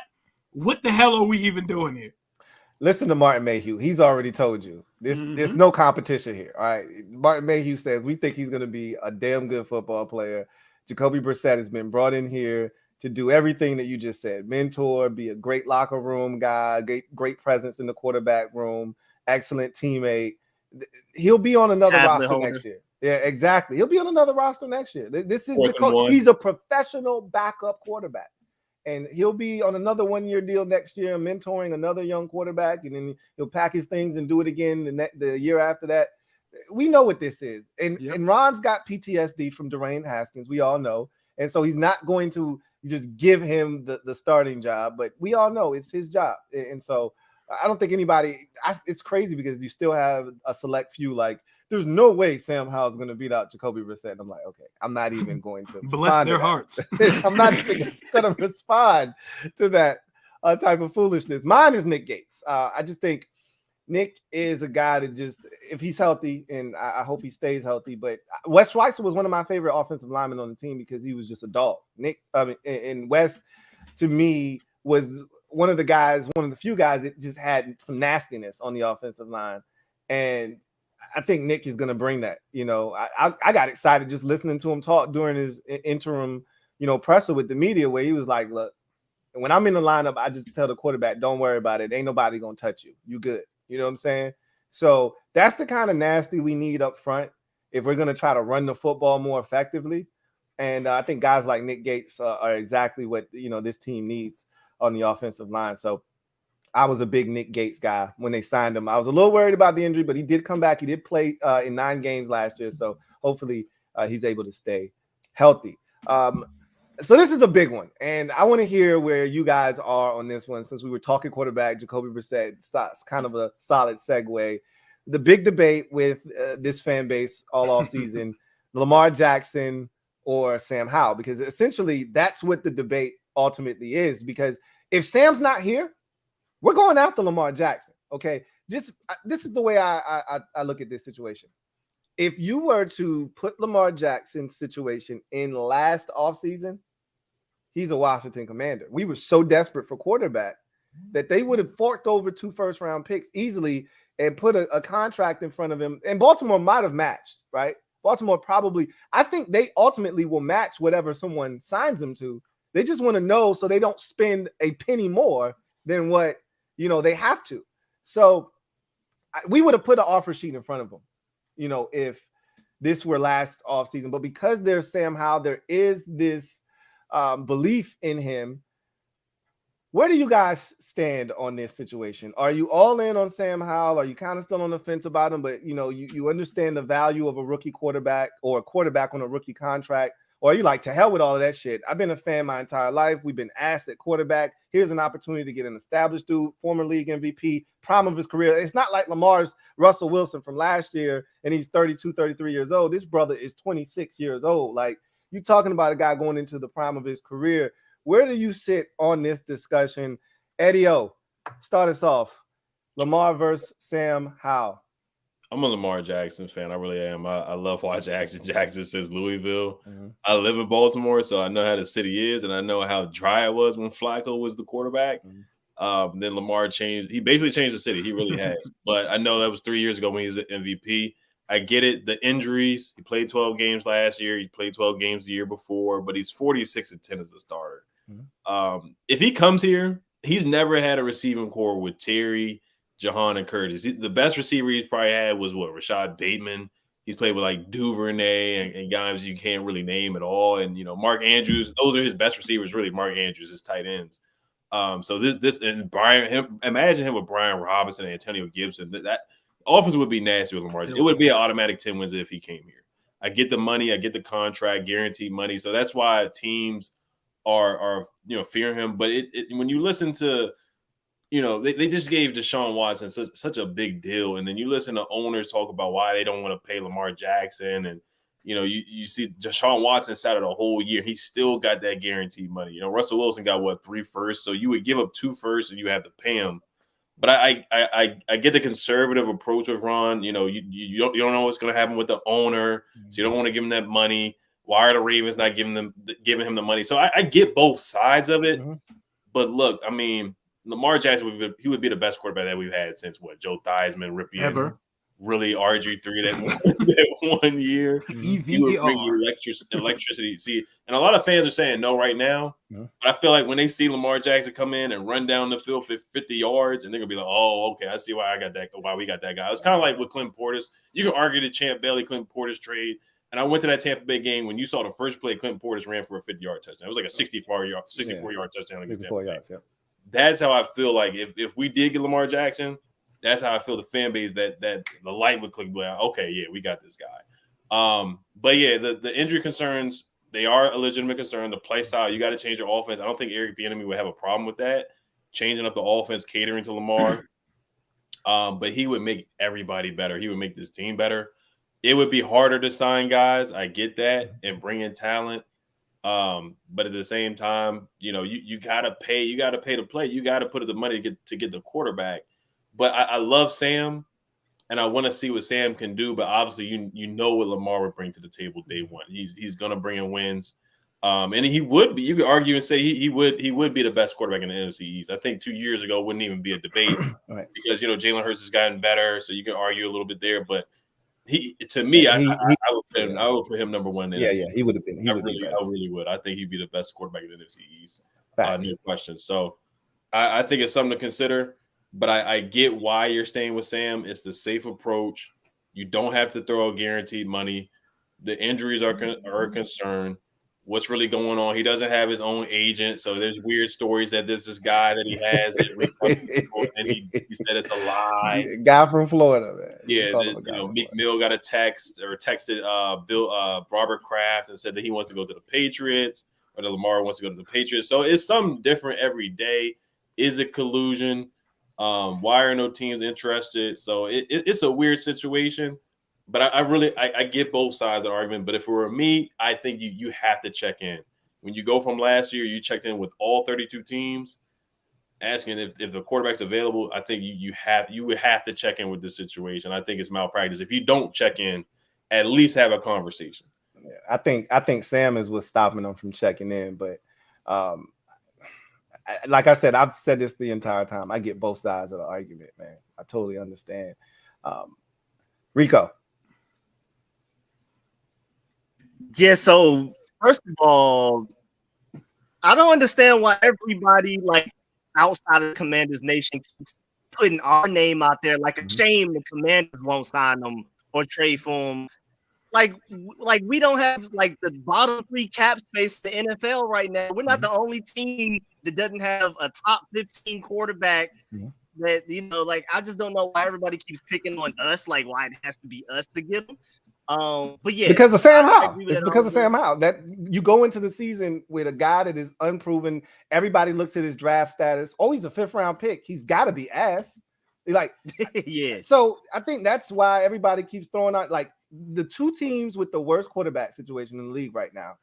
What the hell are we even doing here? Listen to Martin Mayhew. He's already told you there's no competition here. All right. Martin Mayhew says we think he's going to be a damn good football player. Jacoby Brissett has been brought in here to do everything that you just said. Mentor, be a great locker room guy, great presence in the quarterback room, excellent teammate. He'll be on another roster next year. Yeah, exactly. He'll be on another roster next year. This is Jacoby. He's a professional backup quarterback. And he'll be on another one-year deal next year, mentoring another young quarterback, and then he'll pack his things and do it again the year after that. We know what this is. And Ron's got PTSD from Dwayne Haskins. We all know. And so he's not going to just give him the starting job, but we all know it's his job. And so I don't think anybody – it's crazy because you still have a select few like – there's no way Sam Howell's going to beat out Jacoby Brissett. And I'm like, okay, I'm not even going to bless their hearts. I'm not even going to respond to that type of foolishness. Mine is Nick Gates. I just think Nick is a guy that just, if he's healthy, and I hope he stays healthy, but Wes Schweitzer was one of my favorite offensive linemen on the team because he was just a dog. And Wes, to me, was one of the few guys that just had some nastiness on the offensive line. And I think Nick is going to bring that. I got excited just listening to him talk during his interim, presser with the media where he was like, look, when I'm in the lineup, I just tell the quarterback, don't worry about it. Ain't nobody going to touch you. You good. You know what I'm saying? So that's the kind of nasty we need up front if we're going to try to run the football more effectively. And I think guys like Nick Gates are exactly what, this team needs on the offensive line. So I was a big Nick Gates guy when they signed him. I was a little worried about the injury, but he did come back. He did play in 9 games last year. So hopefully he's able to stay healthy. So this is a big one. And I want to hear where you guys are on this one. Since we were talking quarterback, Jacoby Brissett, it's kind of a solid segue. The big debate with this fan base all season, Lamar Jackson or Sam Howell, because essentially that's what the debate ultimately is. Because if Sam's not here, we're going after Lamar Jackson, okay? This is the way I look at this situation. If you were to put Lamar Jackson's situation in last offseason, he's a Washington Commander. We were so desperate for quarterback that they would have forked over 2 first-round picks easily and put a contract in front of him. And Baltimore might have matched, right? Baltimore probably – I think they ultimately will match whatever someone signs them to. They just want to know so they don't spend a penny more than what – they have to. So we would have put an offer sheet in front of them, if this were last offseason. But because there's Sam Howell, there is this belief in him. Where do you guys stand on this situation? Are you all in on Sam Howell? Are you kind of still on the fence about him, but, you understand the value of a rookie quarterback or a quarterback on a rookie contract? Or are you like, to hell with all of that shit? I've been a fan my entire life. We've been asked at quarterback. Here's an opportunity to get an established dude, former league MVP, prime of his career. It's not like Lamar's Russell Wilson from last year, and he's 32, 33 years old. This brother is 26 years old. Like, you're talking about a guy going into the prime of his career. Where do you sit on this discussion? Eddie O, start us off. Lamar versus Sam Howell. I'm a Lamar Jackson fan. I really am. I love watching Jackson since Louisville. I live in Baltimore, so I know how the city is, and I know how dry it was when Flacco was the quarterback. Then Lamar changed. He basically changed the city. He really has. But I know that was 3 years ago when he was an MVP. I get it. The injuries. He played 12 games last year. He played 12 games the year before, but he's 46-10 as a starter. If he comes here, he's never had a receiving core with Terry, Jahan, and Curtis. The best receiver he's probably had was Rashad Bateman. He's played with like Duvernay and guys you can't really name at all. And, Mark Andrews, those are his best receivers, really. Mark Andrews, his tight ends. So this and imagine him with Brian Robinson and Antonio Gibson. That offense would be nasty with Lamar. It would be an automatic 10 wins if he came here. I get the money, I get the contract, guaranteed money. So that's why teams are fearing him. But when you listen to they just gave Deshaun Watson such a big deal. And then you listen to owners talk about why they don't want to pay Lamar Jackson. And, you see Deshaun Watson sat out a whole year. He still got that guaranteed money. Russell Wilson got, 3 firsts? So you would give up 2 firsts and you have to pay him. But I get the conservative approach with Ron. You don't know what's going to happen with the owner. So you don't want to give him that money. Why are the Ravens not giving him the money? So I get both sides of it. But look, I mean, Lamar Jackson would be the best quarterback that we've had since Joe Theismann, Ripien, Ever. really RG3 that one year. He would bring electricity. See, and a lot of fans are saying no right now. But I feel like when they see Lamar Jackson come in and run down the field for 50 yards, and they're gonna be like, "Oh, okay, I see why we got that guy." It's kind of like with Clinton Portis. You can argue the Champ Bailey Clinton Portis trade. And I went to that Tampa Bay game when you saw the first play, Clinton Portis ran for a 50-yard touchdown. It was like a 64-yard touchdown against 64 yards. Yeah. That's how I feel like if we did get Lamar Jackson, that's how I feel the fan base that the light would click. Like, okay, yeah, we got this guy. But yeah, the injury concerns, they are a legitimate concern. The play style, you got to change your offense. I don't think Eric Bieniemy would have a problem with that, changing up the offense, catering to Lamar. But he would make everybody better. He would make this team better. It would be harder to sign guys. I get that, and bring in talent. But at the same time, you gotta pay. You gotta pay to play. You gotta put the money to get the quarterback. But I love Sam, and I want to see what Sam can do. But obviously, you know what Lamar would bring to the table day one. He's gonna bring in wins, and he would be. You could argue and say he would be the best quarterback in the NFC East. I think 2 years ago wouldn't even be a debate right. Because Jalen Hurts has gotten better, so you can argue a little bit there, but. I would put him number one. Yeah, he would have been. I really would. I think he'd be the best quarterback in the NFC East. No question. So I think it's something to consider. But I get why you're staying with Sam. It's the safe approach. You don't have to throw out guaranteed money. The injuries are a concern. What's really going on? He doesn't have his own agent, so there's weird stories that there's this guy that he has, and he said it's a lie. Guy from Florida, man. Yeah, Meek Mill got a text or texted Robert Kraft and said that he wants to go to the Patriots, or that Lamar wants to go to the Patriots. So it's something different every day. Is it collusion? Why are no teams interested? So it's a weird situation. But I get both sides of the argument. But if it were me, I think you have to check in. When you go from last year, you checked in with all 32 teams, asking if the quarterback's available. I think you would have to check in with this situation. I think it's malpractice. If you don't check in, at least have a conversation. Yeah, I think Sam is what's stopping them from checking in. But like I said, I've said this the entire time. I get both sides of the argument, man. I totally understand. Rico. Yeah, so first of all, I don't understand why everybody outside of the Commanders Nation keeps putting our name out there. Like a shame the Commanders won't sign them or trade for them. Like we don't have the bottom 3 cap space in the NFL right now. We're not the only team that doesn't have a top 15 quarterback. That I just don't know why everybody keeps picking on us. Like why it has to be us to get them. But yeah, because of Sam Howell. It's because of Sam Howell that you go into the season with a guy that is unproven. Everybody looks at his draft status. Oh, he's a 5th round pick. He's got to be ass. Yeah. So I think that's why everybody keeps throwing out the 2 teams with the worst quarterback situation in the league right now,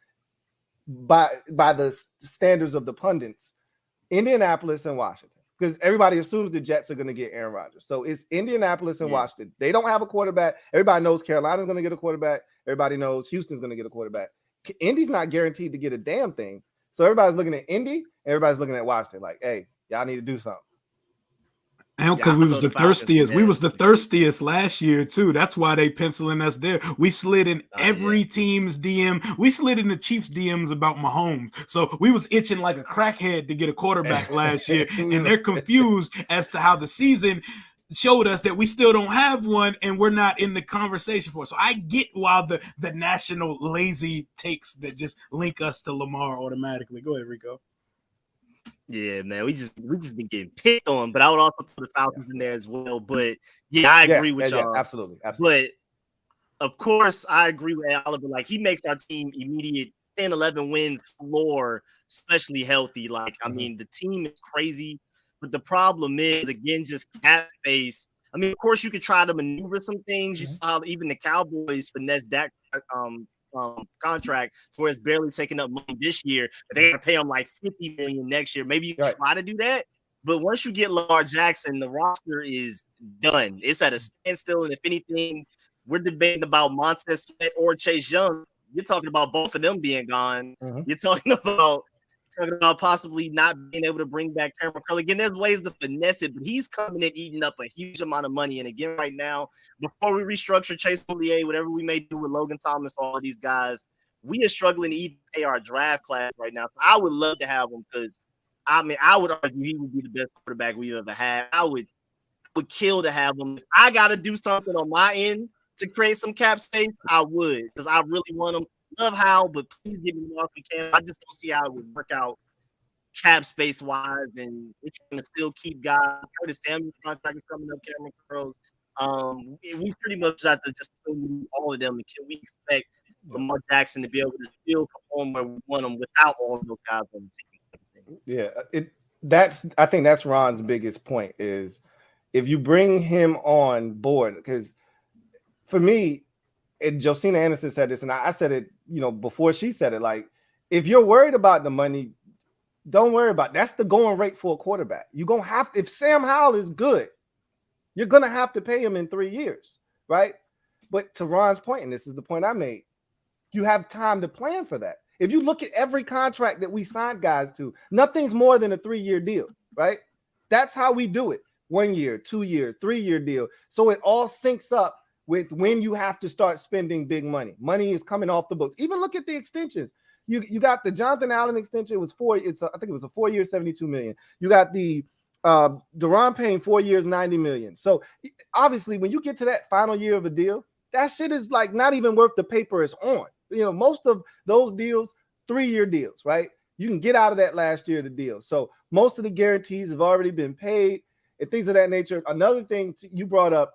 by the standards of the pundits, Indianapolis and Washington. Because everybody assumes the Jets are going to get Aaron Rodgers. So it's Indianapolis and Washington. They don't have a quarterback. Everybody knows Carolina's going to get a quarterback. Everybody knows Houston's going to get a quarterback. Indy's not guaranteed to get a damn thing. So everybody's looking at Indy. Everybody's looking at Washington like, hey, y'all need to do something. And because we was the thirstiest. We was the thirstiest last year, too. That's why they penciling us there. We slid in every team's DM. We slid in the Chiefs' DMs about Mahomes. So we was itching like a crackhead to get a quarterback last year. And they're confused as to how the season showed us that we still don't have one and we're not in the conversation for it. So I get why the national lazy takes that just link us to Lamar automatically. Go ahead, Rico. Yeah, man, we just been getting picked on, but I would also put the Falcons in there as well. But yeah, I agree with y'all. Yeah, absolutely. But of course, I agree with Oliver. He makes our team immediate 10-11 wins floor, especially healthy. I mean, the team is crazy, but the problem is again just cap space. I mean, of course, you could try to maneuver some things. You saw even the Cowboys finesse Dak contract to where it's barely taking up money this year, but they're gonna pay him $50 million next year. Maybe you can try to do that, but once you get Lamar Jackson, the roster is done. It's at a standstill, and if anything, we're debating about Montez Sweat or Chase Young. You're talking about both of them being gone. You're talking about talking about possibly not being able to bring back Cameron Curl. Again, there's ways to finesse it, but he's coming in eating up a huge amount of money. And again, right now, before we restructure Chase Ollier, whatever we may do with Logan Thomas, all of these guys, we are struggling to even pay our draft class right now. So I would love to have him because, I mean, I would argue he would be the best quarterback we've ever had. I would kill to have him. If I got to do something on my end to create some cap space, I would, because I really want him. Love Howell, but please give me more if you can. I just don't see how it would work out cap space wise, and we're trying to still keep guys. Curtis Samuel's contract is coming up, Cameron Curls. We pretty much have to just lose all of them. And can we expect Lamar Jackson to be able to still perform where we want him without all of those guys on the team? Yeah, I think that's Ron's biggest point is if you bring him on board, because for me, and Josina Anderson said this, and I said it, before she said it, like, if you're worried about the money, don't worry about it. That's the going rate for a quarterback. You're going to have, if Sam Howell is good, you're going to have to pay him in 3 years, right? But to Ron's point, and this is the point I made, you have time to plan for that. If you look at every contract that we signed guys to, nothing's more than a 3-year deal, right? That's how we do it. 1 year, 2 year, 3-year deal. So it all syncs up with when you have to start spending big money. Money is coming off the books. Even look at the extensions. You got the Jonathan Allen extension. It was I think it was a 4 year, $72 million. You got the Deron Payne 4 years, $90 million. So obviously, when you get to that final year of a deal, that shit is like not even worth the paper it's on. Most of those deals, 3-year deals, right? You can get out of that last year of the deal. So most of the guarantees have already been paid and things of that nature. Another thing you brought up,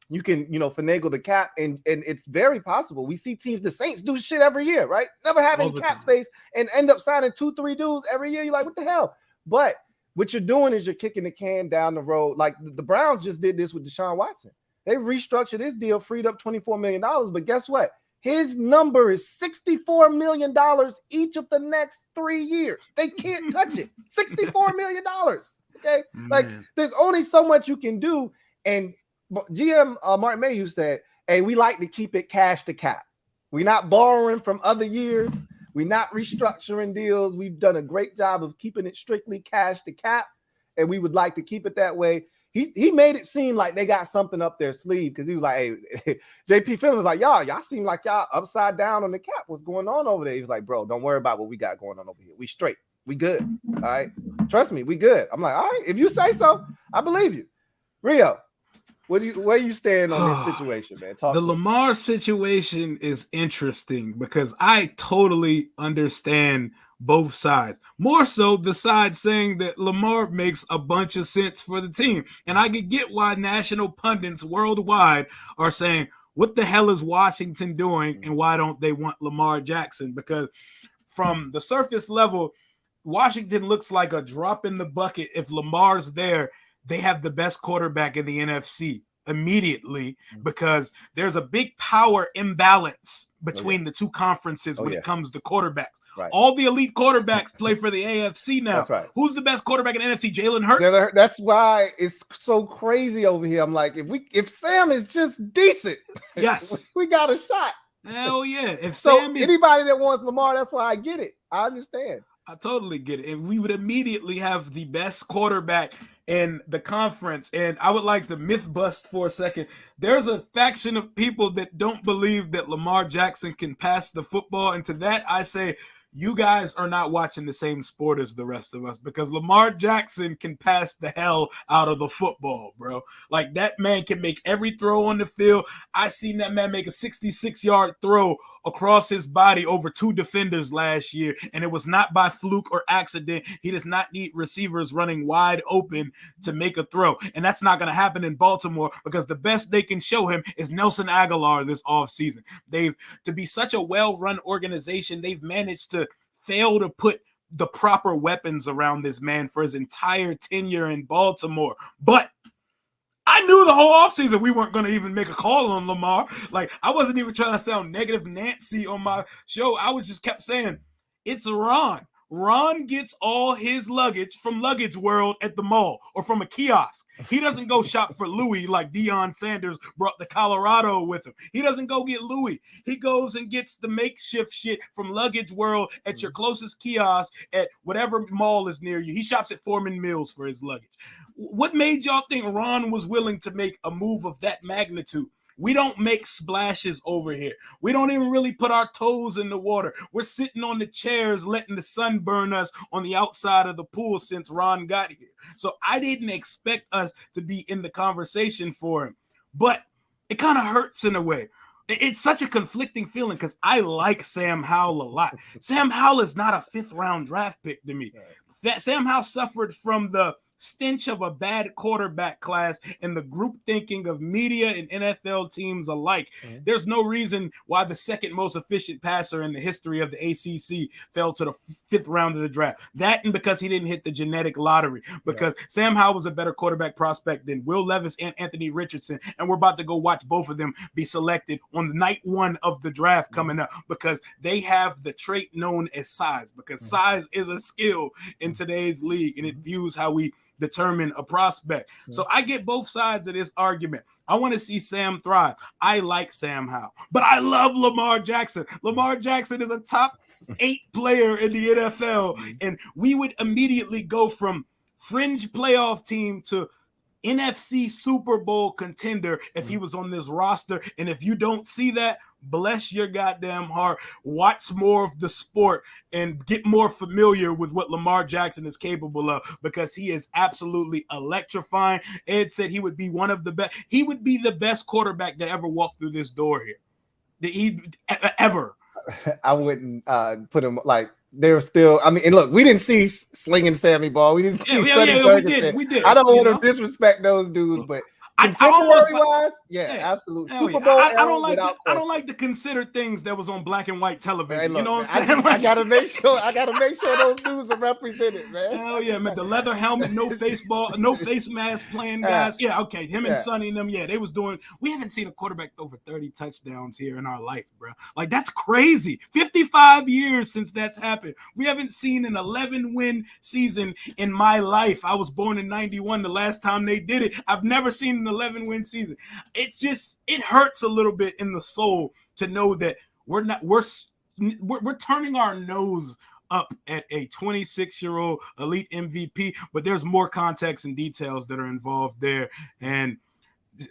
you can, finagle the cap, and it's very possible. We see teams, the Saints do shit every year, right? Never have any cap space and end up signing 2-3 dudes every year. You're like, what the hell? But what you're doing is you're kicking the can down the road. Like the Browns just did this with Deshaun Watson. They restructured his deal, freed up $24 million. But guess what? His number is $64 million each of the next 3 years. They can't touch it. $64 million. Okay. Man. Like there's only so much you can do. And GM Martin Mayhew said, hey, we like to keep it cash to cap. We're not borrowing from other years. We're not restructuring deals. We've done a great job of keeping it strictly cash to cap, and we would like to keep it that way. He made it seem like they got something up their sleeve because he was like, hey, JP Phillips was like, y'all seem like y'all upside down on the cap. What's going on over there? He was like, bro, don't worry about what we got going on over here. We straight. We good. All right. Trust me, we good. I'm like, all right, if you say so, I believe you. Rio, where you stand on this situation, man? The Lamar situation is interesting because I totally understand both sides. More so the side saying that Lamar makes a bunch of sense for the team. And I could get why national pundits worldwide are saying, what the hell is Washington doing and why don't they want Lamar Jackson? Because from the surface level, Washington looks like a drop in the bucket. If Lamar's there, they have the best quarterback in the NFC immediately because there's a big power imbalance between the two conferences when it comes to quarterbacks. Right. All the elite quarterbacks play for the AFC now. That's right. Who's the best quarterback in the NFC? Jalen Hurts. That's why it's so crazy over here. I'm like, if Sam is just decent, yes, we got a shot. Hell yeah! Anybody that wants Lamar, that's why I get it. I understand. I totally get it. And we would immediately have the best quarterback in the conference. And I would like to myth bust for a second. There's a faction of people that don't believe that Lamar Jackson can pass the football. And to that, I say, you guys are not watching the same sport as the rest of us because Lamar Jackson can pass the hell out of the football, bro. Like that man can make every throw on the field. I seen that man make a 66-yard throw across his body over 2 defenders last year, and it was not by fluke or accident. He does not need receivers running wide open to make a throw, and that's not going to happen in Baltimore because the best they can show him is Nelson Aguilar this offseason. To be such a well-run organization, they've managed to fail to put the proper weapons around this man for his entire tenure in Baltimore. But I knew the whole offseason we weren't going to even make a call on Lamar. Like, I wasn't even trying to sound negative Nancy on my show. I was just kept saying, it's Ron. Ron gets all his luggage from Luggage World at the mall or from a kiosk. He doesn't go shop for Louie like Deion Sanders brought the Colorado with him. He doesn't go get Louie. He goes and gets the makeshift shit from Luggage World at your closest kiosk at whatever mall is near you. He shops at Foreman Mills for his luggage. What made y'all think Ron was willing to make a move of that magnitude? We don't make splashes over here. We don't even really put our toes in the water. We're sitting on the chairs letting the sun burn us on the outside of the pool since Ron got here. So I didn't expect us to be in the conversation for him. But it kind of hurts in a way. It's such a conflicting feeling because I like Sam Howell a lot. Sam Howell is not a 5th-round draft pick to me. That Sam Howell suffered from the stench of a bad quarterback class and the group thinking of media and NFL teams alike. There's no reason why the second most efficient passer in the history of the ACC fell to the 5th round of the draft. That and because he didn't hit the genetic lottery, because Sam Howell was a better quarterback prospect than Will Levis and Anthony Richardson. And we're about to go watch both of them be selected on the night 1 of the draft coming up because they have the trait known as size, because size is a skill in today's league and it views how we determine a prospect. So I get both sides of this argument. I want to see Sam thrive. I like Sam Howell, but I love Lamar Jackson. Lamar Jackson is a top 8 player in the NFL, and we would immediately go from fringe playoff team to NFC Super Bowl contender if he was on this roster. And if you don't see that, bless your goddamn heart. Watch more of the sport and get more familiar with what Lamar Jackson is capable of, because he is absolutely electrifying. Ed said he would be one of the best. He would be the best quarterback that ever walked through this door here. Ever. I wouldn't put him like they're still. I mean, and look, we didn't see Slinging Sammy Ball. We didn't see we did. I don't want to disrespect those dudes, but contemporary-wise, absolutely. Super Bowl. I don't like to consider things that was on black and white television. Hey, look, you know what I'm saying? I gotta make sure. Those dudes are represented, man. Hell yeah, man! The leather helmet, no face mask playing guys. Yeah, okay. Him and Sonny and them. Yeah, they was doing. We haven't seen a quarterback throw for 30 touchdowns here in our life, bro. Like that's crazy. 55 years since that's happened. We haven't seen an 11-win season in my life. I was born in '91. The last time they did it, I've never seen an 11-win season. It hurts a little bit in the soul to know that we're turning our nose up at a 26-year-old elite MVP, but there's more context and details that are involved there. And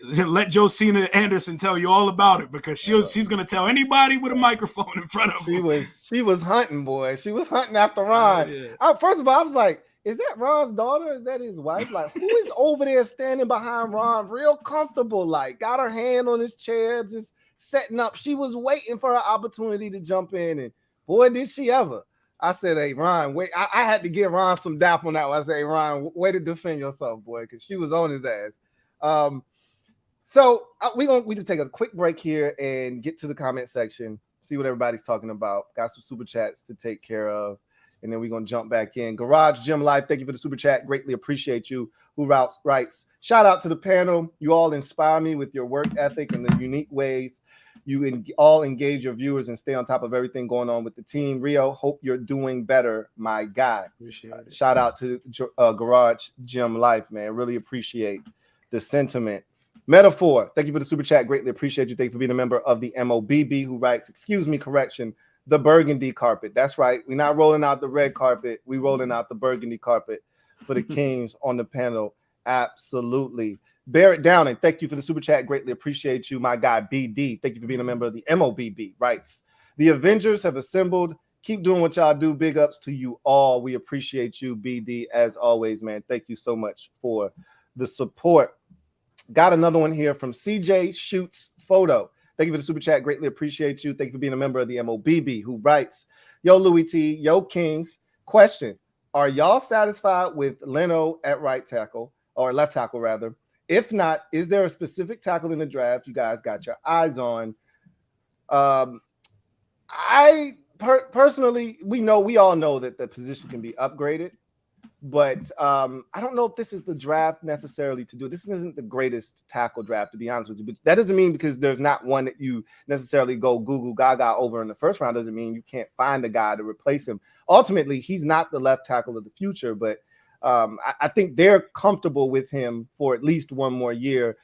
let Josina Anderson tell you all about it, because she's going to tell anybody with a microphone in front of her. She was hunting, boy. She was hunting after Ron. First of all, I was like, is that Ron's daughter? Is that his wife? Like, who is over there standing behind Ron, real comfortable, like got her hand on his chair, just setting up. She was waiting for her opportunity to jump in, and boy, did she ever. I said, hey, Ron, wait. I had to give Ron some dap on that one. I said, hey, Ron, way to defend yourself, boy, because she was on his ass. So we just take a quick break here and get to the comment section, see what everybody's talking about. Got some super chats to take care of. And then we're going to jump back in. Garage Gym Life, thank you for the super chat. Greatly appreciate you. Who writes, shout out to the panel. You all inspire me with your work ethic and the unique ways you all engage your viewers and stay on top of everything going on with the team. Rio, hope you're doing better, my guy. Appreciate it. Shout out to Garage Gym Life, man. Really appreciate the sentiment. Metaphor, thank you for the super chat. Greatly appreciate you. Thank you for being a member of the MOBB, who writes, the burgundy carpet. That's right. We're not rolling out the red carpet. We're rolling out the burgundy carpet for the Kings on the panel. Absolutely. Barrett Downing, thank you for the super chat. Greatly appreciate you. My guy, BD, thank you for being a member of the MOBB. Writes, the Avengers have assembled. Keep doing what y'all do. Big ups to you all. We appreciate you, BD, as always, man. Thank you so much for the support. Got another one here from CJ Shoots Photo. Thank you for the super chat. Greatly appreciate you. Thank you for being a member of the MOBB, who writes, yo, Louie Tee, yo, Kings. Question, are y'all satisfied with Leno at right tackle, or left tackle, rather? If not, is there a specific tackle in the draft you guys got your eyes on? Personally, we all know that the position can be upgraded. But I don't know if this is the draft necessarily to do. This isn't the greatest tackle draft, to be honest with you. But that doesn't mean because there's not one that you necessarily go Google Gaga over in the first round doesn't mean you can't find a guy to replace him. Ultimately, he's not the left tackle of the future, but I think they're comfortable with him for at least one more year.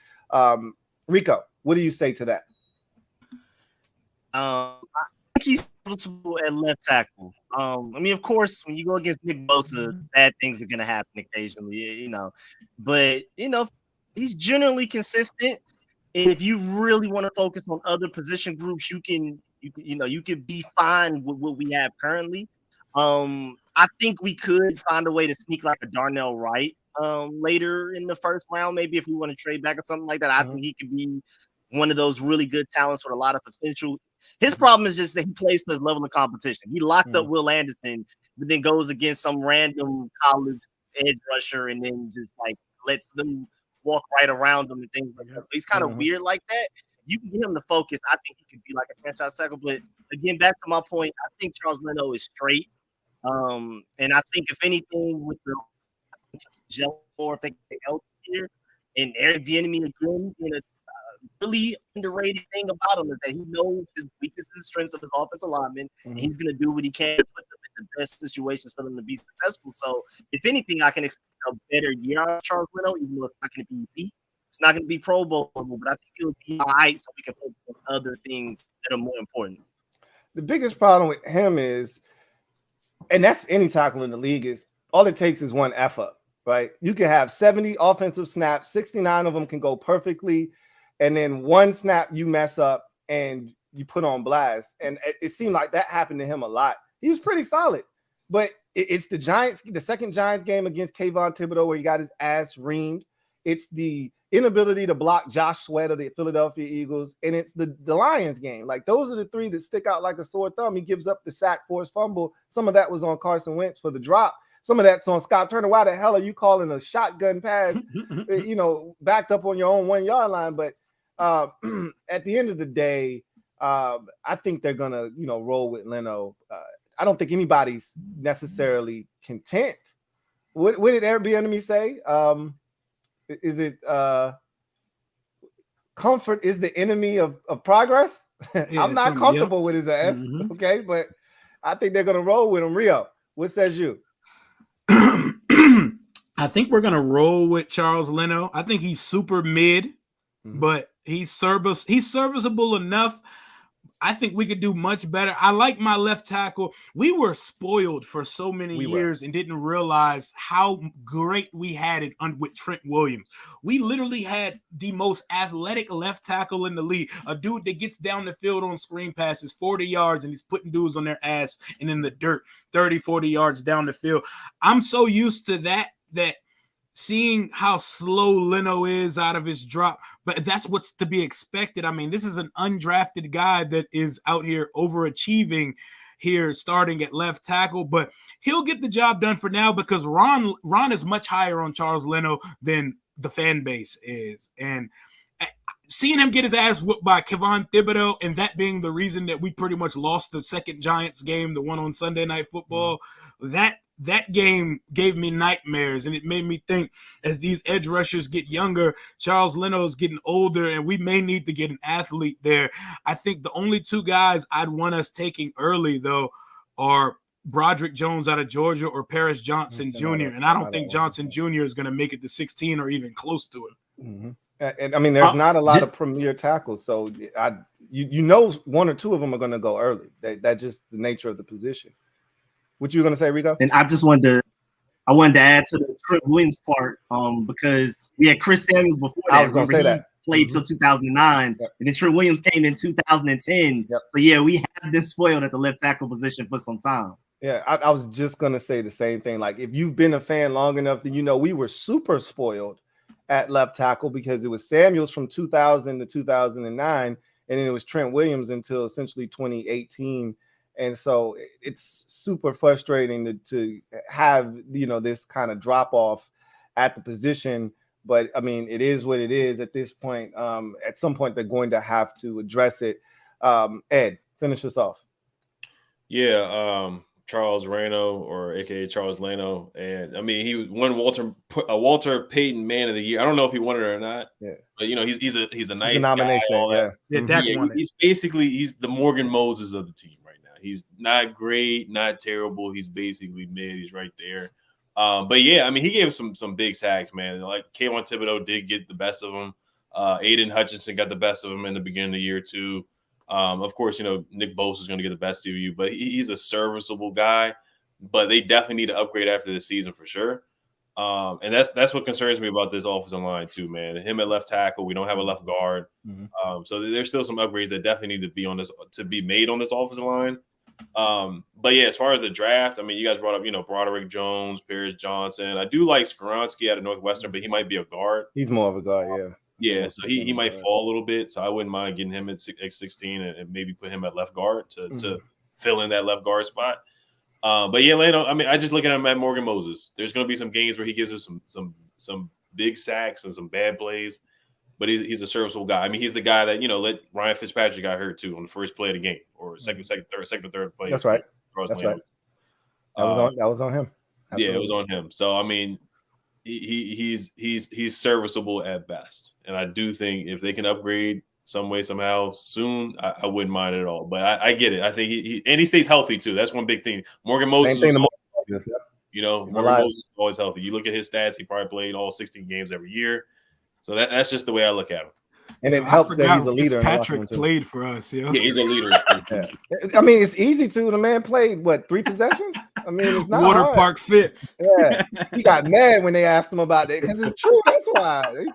Rico, what do you say to that? I think he's comfortable at left tackle. I mean, of course, when you go against Nick Bosa, bad things are going to happen occasionally, you know. But, you know, he's generally consistent. And if you really want to focus on other position groups, you can be fine with what we have currently. I think we could find a way to sneak like a Darnell Wright later in the first round, maybe if we want to trade back or something like that. I think he could be one of those really good talents with a lot of potential. His problem is just that he plays to his level of competition. He locked up Will Anderson, but then goes against some random college edge rusher and then just like lets them walk right around him and things like that. So he's kind of weird like that. You can get him to focus. I think he could be like a franchise tackle. But again, back to my point, I think Charles Leno is straight. And I think if anything with the gel for if they get healthy here and Eric Bieniemy again, you know, really underrated thing about him is that he knows his weaknesses and strengths of his offensive linemen, and he's going to do what he can to put them in the best situations for them to be successful. So, if anything, I can expect a better year out of Charles Leno, even though it's not going to be elite. It's not going to be Pro Bowl, but I think it'll be all right so we can focus on other things that are more important. The biggest problem with him is, and that's any tackle in the league, is all it takes is one F up, right? You can have 70 offensive snaps, 69 of them can go perfectly, and then one snap you mess up and you put on blast. And it seemed like that happened to him a lot. He was pretty solid, but it's the Giants, the second Giants game against Kayvon Thibodeau where he got his ass reamed. It's the inability to block Josh Sweat of the Philadelphia Eagles, and it's the Lions game. Like, those are the three that stick out like a sore thumb. He gives up the sack for his fumble. Some of that was on Carson Wentz for the drop. Some of that's on Scott Turner. Why the hell are you calling a shotgun pass, you know, backed up on your own 1 yard line? But at the end of the day, I think they're going to, you know, roll with Leno. I don't think anybody's necessarily content. What did Eric Bieniemy say? Is it comfort is the enemy of progress? Yeah, I'm not comfortable with his ass, okay? But I think they're going to roll with him. Rio, what says you? I think we're going to roll with Charles Leno. I think he's super mid, but he's serviceable enough. I think we could do much better. I like my left tackle. We were spoiled for so many years and didn't realize how great we had it with Trent Williams. We literally had the most athletic left tackle in the league, a dude that gets down the field on screen passes 40 yards and he's putting dudes on their ass and in the dirt 30, 40 yards down the field. I'm so used to that seeing how slow Leno is out of his drop, but that's what's to be expected. I mean, this is an undrafted guy that is out here overachieving here starting at left tackle, but he'll get the job done for now because Ron is much higher on Charles Leno than the fan base is. And seeing him get his ass whooped by Kayvon Thibodeau and that being the reason that we pretty much lost the second Giants game, the one on Sunday Night Football, that game gave me nightmares, and it made me think as these edge rushers get younger, Charles Leno is getting older, and we may need to get an athlete there. I think the only two guys I'd want us taking early, though, are Broderick Jones out of Georgia or Paris Johnson Jr., and I don't think Johnson Jr. is going to make it to 16 or even close to it. And I mean, there's not a lot of premier tackles, so you know one or two of them are going to go early. That's just the nature of the position. What you going to say, Rico? And I wanted to add to the Trent Williams part because we had Chris Samuels before that. I was going to say that. Played till 2009, and then Trent Williams came in 2010. So, yeah, we have been spoiled at the left tackle position for some time. Yeah, I was just going to say the same thing. Like, if you've been a fan long enough, then you know we were super spoiled at left tackle because it was Samuels from 2000 to 2009, and then it was Trent Williams until essentially 2018. And so it's super frustrating to have, you know, this kind of drop off at the position. But I mean, it is what it is at this point. At some point, they're going to have to address it. Ed, finish us off. Yeah. Charles Reno, or a.k.a. Charles Leno, and I mean he won Walter Payton Man of the Year. I don't know if he won it or not. Yeah, but he's a nice the nomination. guy, all that. Yeah, Dak won it. He's basically the Morgan Moses of the team right now. He's not great, not terrible. He's basically mid. He's right there. But yeah, I mean he gave some big sacks, man. Like Kayvon Thibodeau did get the best of him. Aiden Hutchinson got the best of him in the beginning of the year too. Of course, Nick Bosa is going to get the best of you, but he's a serviceable guy. But they definitely need to upgrade after the season for sure. And that's what concerns me about this offensive line too, man. Him at left tackle, we don't have a left guard. So there's still some upgrades that definitely need to be made on this offensive line. But yeah, as far as the draft, I mean, you guys brought up, Broderick Jones, Paris Johnson. I do like Skoronski out of Northwestern, but he might be a guard. He's more of a guard, yeah. Yeah, so he might fall a little bit. So I wouldn't mind getting him at 16 and maybe put him at left guard to fill in that left guard spot. But yeah, Leno, I mean, I just look at him at Morgan Moses. There's going to be some games where he gives us some big sacks and some bad plays, but he's a serviceable guy. I mean, he's the guy that let Ryan Fitzpatrick got hurt too on the first play of the game, or second or third play. That's right. That's right. That was on him. Absolutely. Yeah, it was on him. So I mean, he's serviceable at best, and I do think if they can upgrade some way somehow soon, I wouldn't mind it at all. But I get it. I think he stays healthy too. That's one big thing. Morgan Moses, Morgan Moses is always healthy. You look at his stats; he probably played all 16 games every year. So that's just the way I look at him. And it helps that he's a leader. Patrick played for us, yeah, he's a leader. Yeah. I mean, it's easy to. The man played 3 possessions. I mean, it's not Water hard. Park Fitz. Yeah, he got mad when they asked him about that because it's true. That's why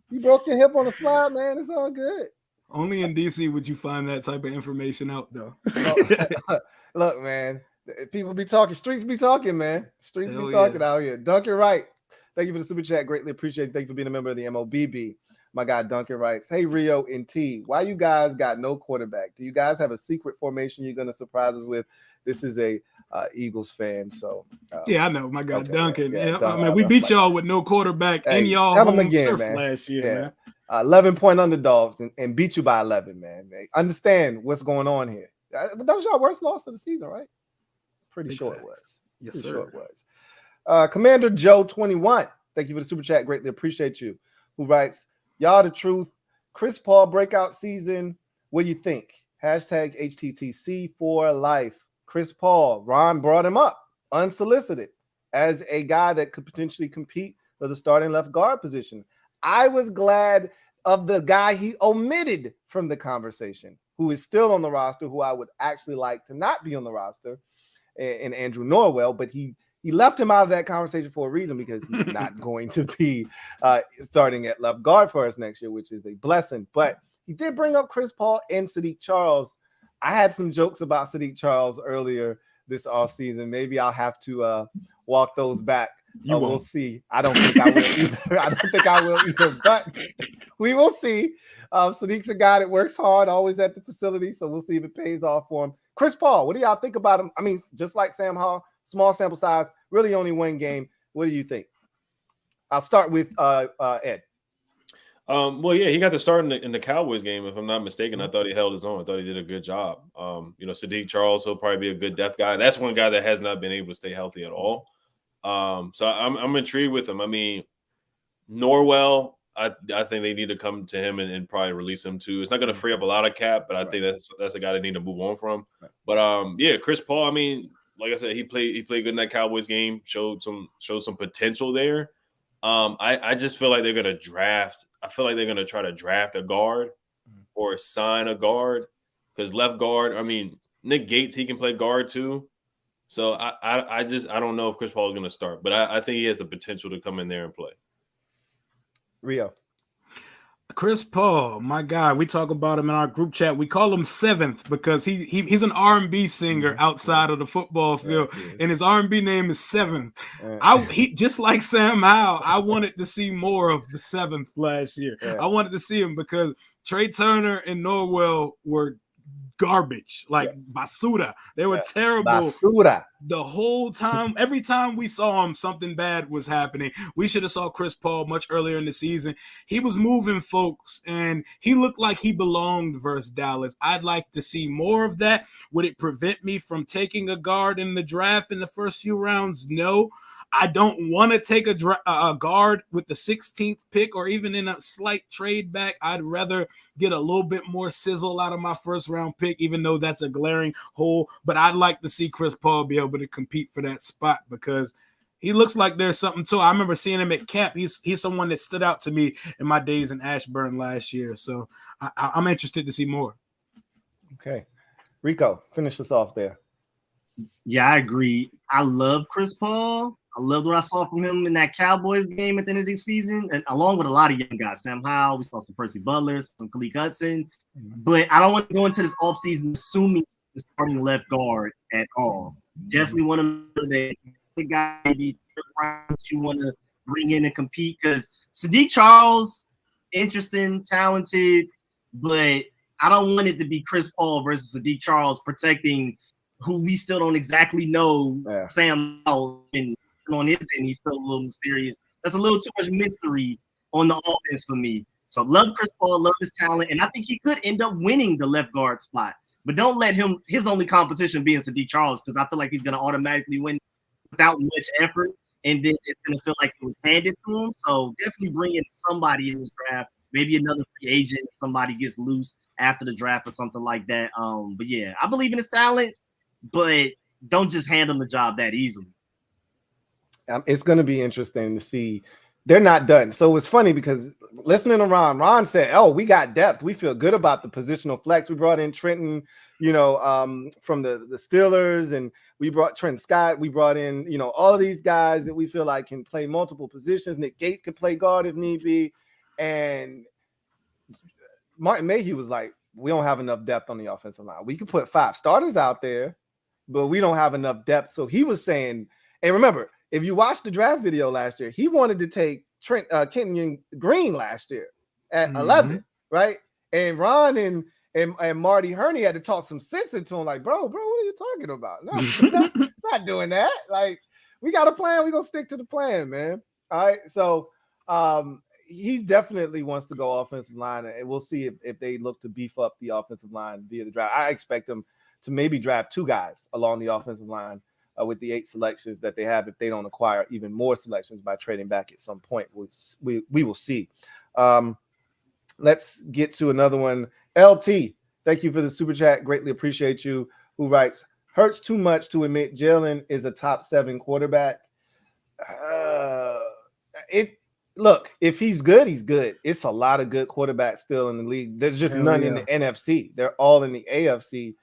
you broke your hip on a slide, man. It's all good. Only in DC would you find that type of information out, though. Look, man, people be talking. Streets be talking, man. Streets Hell be talking out here. Duncan Wright, thank you for the super chat. Greatly appreciate it. Thank you for being a member of the MOBB. My guy Duncan writes, hey, Rio and T, why you guys got no quarterback? Do you guys have a secret formation you're going to surprise us with? This is a Eagles fan, so. Yeah, I know. My guy Duncan. Yeah, I mean, we beat y'all with no quarterback in y'all home turf last year, man. 11-point underdogs and beat you by 11, man. Understand what's going on here. That was your worst loss of the season, right? Pretty sure it was. Yes, Pretty sir. sure it was. Commander Joe 21, thank you for the super chat. Greatly appreciate you. Who writes, y'all the truth. Chris Paul breakout season. What do you think? Hashtag HTTC for life. Chris Paul. Ron brought him up unsolicited as a guy that could potentially compete for the starting left guard position. I was glad of the guy he omitted from the conversation, who is still on the roster, who I would actually like to not be on the roster, and Andrew Norwell, but he left him out of that conversation for a reason, because he's not going to be starting at left guard for us next year, which is a blessing. But he did bring up Chris Paul and Sadiq Charles. I had some jokes about Sadiq Charles earlier this offseason. Maybe I'll have to walk those back. We'll see. I don't think I will either. I don't think I will either, but we will see. Sadiq's a guy that works hard, always at the facility, so we'll see if it pays off for him. Chris Paul, what do y'all think about him? I mean, just like Sam Hall, small sample size, really only one game. What do you think? I'll start with Ed. Well, yeah, he got the start in the Cowboys game, if I'm not mistaken. I thought he held his own. I thought he did a good job. Sadiq Charles will probably be a good depth guy. That's one guy that has not been able to stay healthy at all. So I'm intrigued with him. I mean, Norwell, I think they need to come to him and probably release him too. It's not going to free up a lot of cap, but I think that's a guy they need to move on from. Right. But yeah, Chris Paul, I mean, like I said, he played good in that Cowboys game, showed some potential there. I just feel like they're going to draft. I feel like they're going to try to draft a guard or sign a guard, because left guard, I mean, Nick Gates, he can play guard too. So I don't know if Chris Paul is going to start, but I think he has the potential to come in there and play. Rio. Chris Paul, my guy, we talk about him in our group chat. We call him Seventh because he's an R&B singer outside of the football field, and his R&B name is Seventh. He just like Sam Howell, I wanted to see more of the Seventh last year. I wanted to see him because Trey Turner and Norwell were garbage, like basura. They were terrible. Basura. The whole time, every time we saw him, something bad was happening. We should have saw Chris Paul much earlier in the season. He was moving folks, and he looked like he belonged versus Dallas. I'd like to see more of that. Would it prevent me from taking a guard in the draft in the first few rounds? No. I don't want to take a guard with the 16th pick or even in a slight trade back. I'd rather get a little bit more sizzle out of my first round pick, even though that's a glaring hole. But I'd like to see Chris Paul be able to compete for that spot because he looks like there's something to it. I remember seeing him at camp. He's someone that stood out to me in my days in Ashburn last year. So I'm interested to see more. Okay. Rico, finish us off there. Yeah, I agree. I love Chris Paul. I loved what I saw from him in that Cowboys game at the end of the season, and along with a lot of young guys. Sam Howell, we saw some Percy Butler, some Khalid Hudson. But I don't want to go into this offseason assuming the starting left guard at all. Definitely one of the guys you want to bring in and compete because Sadiq Charles, interesting, talented, but I don't want it to be Chris Paul versus Sadiq Charles protecting who we still don't exactly know. Sam Howell and on his end, he's still a little mysterious. That's a little too much mystery on the offense for me. So love Chris Paul, love his talent, and I think he could end up winning the left guard spot. But don't let his only competition be in Sadiq Charles because I feel like he's going to automatically win without much effort, and then it's going to feel like it was handed to him. So definitely bring in somebody in this draft, maybe another free agent if somebody gets loose after the draft or something like that. But yeah, I believe in his talent, but don't just hand him the job that easily. It's going to be interesting to see. They're not done. So it's funny because listening to Ron said, oh, we got depth. We feel good about the positional flex. We brought in Trenton, from the Steelers, and we brought Trent Scott. We brought in, all of these guys that we feel like can play multiple positions. Nick Gates can play guard if need be. And Martin Mayhew was like, we don't have enough depth on the offensive line. We could put 5 starters out there, but we don't have enough depth. So he was saying, and remember, if you watched the draft video last year, he wanted to take Kenyon Green last year at 11, right? And Ron and Marty Herney had to talk some sense into him, like, bro, what are you talking about? No, not doing that. Like, we got a plan. We're going to stick to the plan, man. All right. So he definitely wants to go offensive line, and we'll see if they look to beef up the offensive line via the draft. I expect them to maybe draft 2 guys along the offensive line with the 8 selections that they have if they don't acquire even more selections by trading back at some point. We will see. Let's get to another one. LT, thank you for the super chat. Greatly appreciate you. Who writes, hurts too much to admit Jalen is a top 7 quarterback. Look, if he's good, he's good. It's a lot of good quarterbacks still in the league. There's just none in the NFC. They're all in the AFC.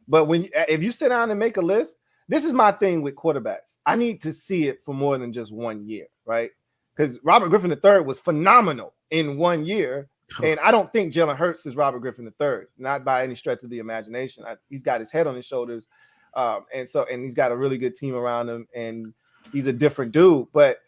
But if you sit down and make a list, this is my thing with quarterbacks. I need to see it for more than just 1 year, right? Because Robert Griffin III was phenomenal in 1 year, and I don't think Jalen Hurts is Robert Griffin III, not by any stretch of the imagination. He's got his head on his shoulders, and he's got a really good team around him, and he's a different dude. But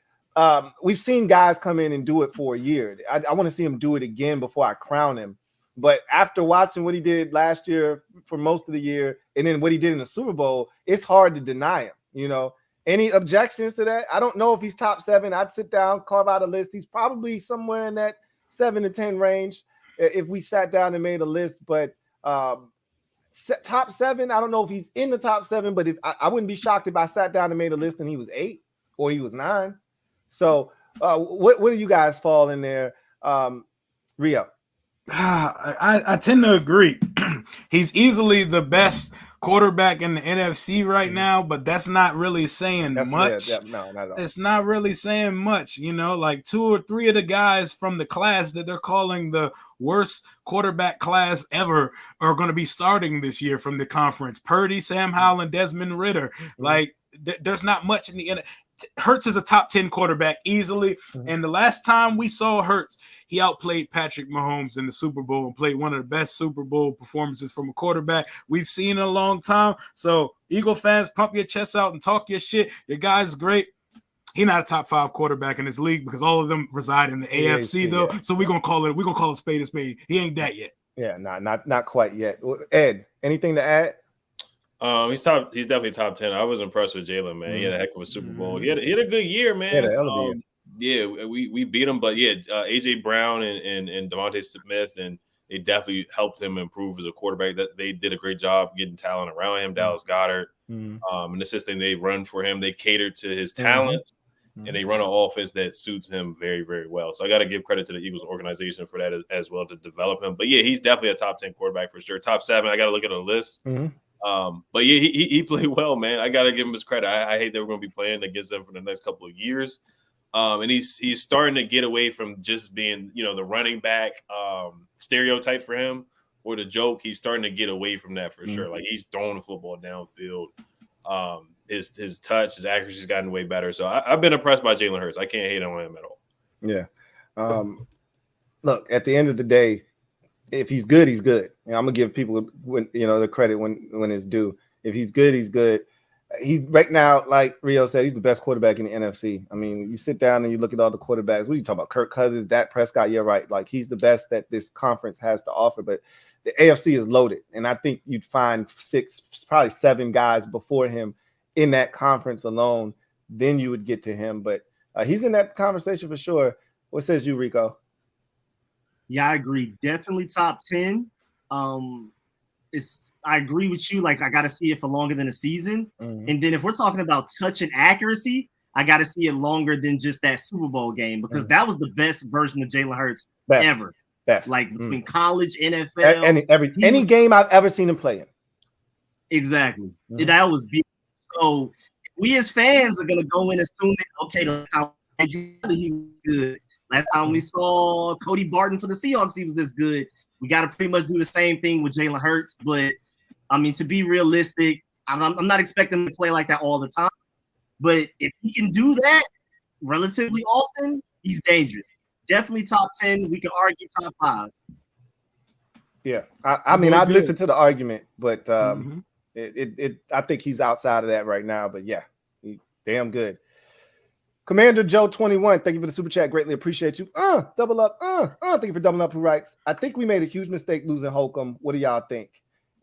we've seen guys come in and do it for a year. I want to see him do it again before I crown him. But after watching what he did last year for most of the year, and then what he did in the Super Bowl, it's hard to deny him. Any objections to that? I don't know if he's top 7. I'd sit down, carve out a list. He's probably somewhere in that 7 to 10 range if we sat down and made a list. But top 7, I don't know if he's in the top 7, but if I wouldn't be shocked if I sat down and made a list and he was 8 or he was 9. So where do you guys fall in there? Rio? I tend to agree. He's easily the best quarterback in the NFC right now, but that's not really saying much. No, not at all. It's not really saying much, like 2 or 3 of the guys from the class that they're calling the worst quarterback class ever are going to be starting this year from the conference. Purdy, Sam Howell, and Desmond Ridder. Like, there's not much in the NFL. Hurts is a top 10 quarterback easily. And the last time we saw Hurts, he outplayed Patrick Mahomes in the Super Bowl and played one of the best Super Bowl performances from a quarterback we've seen in a long time. So Eagle fans, pump your chest out and talk your shit. Your guy's great. He's not a top 5 quarterback in this league because all of them reside in the AFC though. So we're gonna call a spade a spade. He ain't that yet. Yeah, not quite yet. Ed, anything to add? He's definitely top 10. I was impressed with Jalen, man. He had a heck of a Super Bowl. He had a good year, man. Yeah, we beat him, but yeah, AJ Brown and Devontae Smith, and they definitely helped him improve as a quarterback. That they did a great job getting talent around him. Dallas Goedert, and the system they run for him, they cater to his talent, and they run an offense that suits him very, very well. So I got to give credit to the Eagles organization for that as well to develop him. But yeah, he's definitely a top 10 quarterback for sure. Top 7. I got to look at a list. But yeah, he played well, man. I got to give him his credit. I hate that we're going to be playing against them for the next couple of years. And he's starting to get away from just being, the running back stereotype for him or the joke. He's starting to get away from that for sure. Like he's throwing the football downfield. His touch, his accuracy's gotten way better. So I've been impressed by Jalen Hurts. I can't hate on him at all. Yeah. Look, at the end of the day, if he's good, he's good. And I'm gonna give people the credit when it's due. If he's good, he's good. He's right now, like Rio said, he's the best quarterback in the NFC. I mean, you sit down and you look at all the quarterbacks. What are you talking about? Kirk Cousins, Dak Prescott. Yeah, right. Like he's the best that this conference has to offer. But the AFC is loaded, and I think you'd find 6, probably 7 guys before him in that conference alone. Then you would get to him. But he's in that conversation for sure. What says you, Rico? Yeah, I agree. Definitely top 10. I agree with you. Like, I got to see it for longer than a season. And then if we're talking about touch and accuracy, I got to see it longer than just that Super Bowl game because that was the best version of Jalen Hurts ever. Best. Like between college, NFL, any game I've ever seen him play in. Exactly. That was beautiful. So we as fans are gonna go in assuming, okay, last time he was good. Last time we saw Cody Barton for the Seahawks, he was this good. We got to pretty much do the same thing with Jalen Hurts. But, I mean, to be realistic, I'm not expecting him to play like that all the time. But if he can do that relatively often, he's dangerous. Definitely top 10. We can argue top 5. Yeah. I mean, I'd listen to the argument, but I think he's outside of that right now. But, yeah, damn good. Commander Joe 21, thank you for the super chat. Greatly appreciate you. Double up. Thank you for doubling up. Who writes? I think we made a huge mistake losing Holcomb. What do y'all think?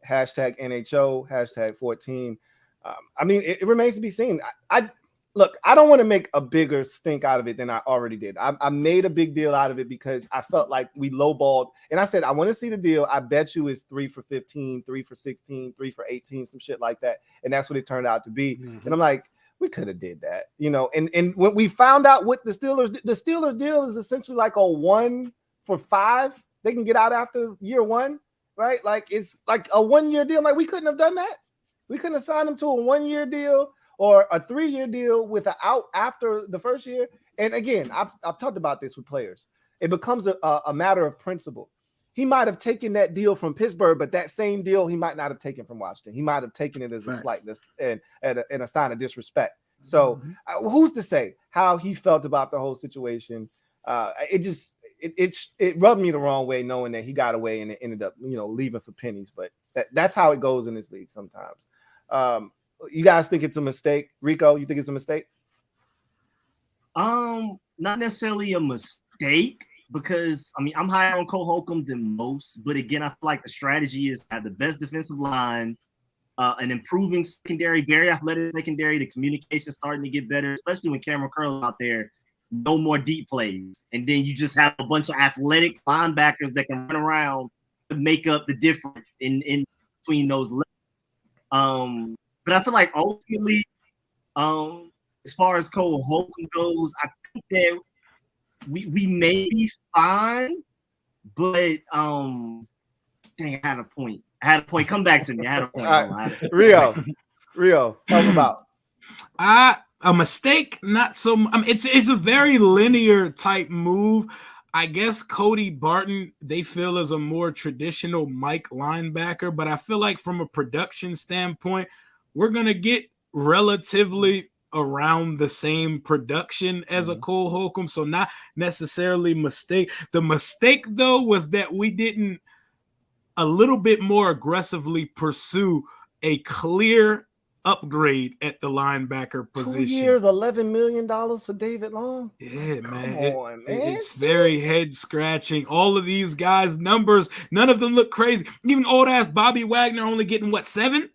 Hashtag NHO, hashtag 14. I mean, it remains to be seen. I don't want to make a bigger stink out of it than I already did. I made a big deal out of it because I felt like we lowballed. And I said, I want to see the deal. I bet you it's 3 for 15, 3 for 16, 3 for 18, some shit like that. And that's what it turned out to be. And I'm like, we could have did that, and when we found out what the Steelers deal is essentially like a 1 for 5. They can get out after year 1, right? Like it's like a 1-year deal. Like we couldn't have done that. We couldn't have signed them to a 1-year deal or a 3-year deal with an out after the first year. And again, I've talked about this with players. It becomes a matter of principle. He might have taken that deal from Pittsburgh, but that same deal he might not have taken from Washington. He might have taken it as a slightness and a sign of disrespect. So who's to say how he felt about the whole situation? It rubbed me the wrong way knowing that he got away and it ended up leaving for pennies. But that's how it goes in this league sometimes. You guys think it's a mistake? Rico, you think it's a mistake? Not necessarily a mistake. Because, I mean, I'm higher on Cole Holcomb than most. But again, I feel like the strategy is to have the best defensive line, an improving secondary, very athletic secondary. The communication starting to get better, especially when Cameron Curl's out there. No more deep plays. And then you just have a bunch of athletic linebackers that can run around to make up the difference in between those levels. But I feel like ultimately, as far as Cole Holcomb goes, I think that we may be fine, but dang, I had a point. Come back to me. I had a point. Right. Rio, talk about a mistake. Not so. It's a very linear type move. I guess Cody Barton they feel is a more traditional Mike linebacker, but I feel like from a production standpoint, we're gonna get relatively around the same production as a Cole Holcomb, so not necessarily mistake. The mistake though was that we didn't a little bit more aggressively pursue a clear upgrade at the linebacker 2 position. years, $11 million for David Long. Yeah, Come man. on, man. It's very head scratching. All of these guys' numbers, none of them look crazy. Even old ass Bobby Wagner only getting what, 7?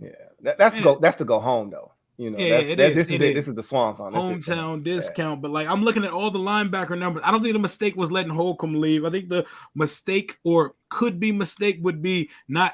Yeah, that's to go home though. You know, this is the swan song. Hometown discount. But like, I'm looking at all the linebacker numbers. I don't think the mistake was letting Holcomb leave. I think the mistake, or could be mistake, would be not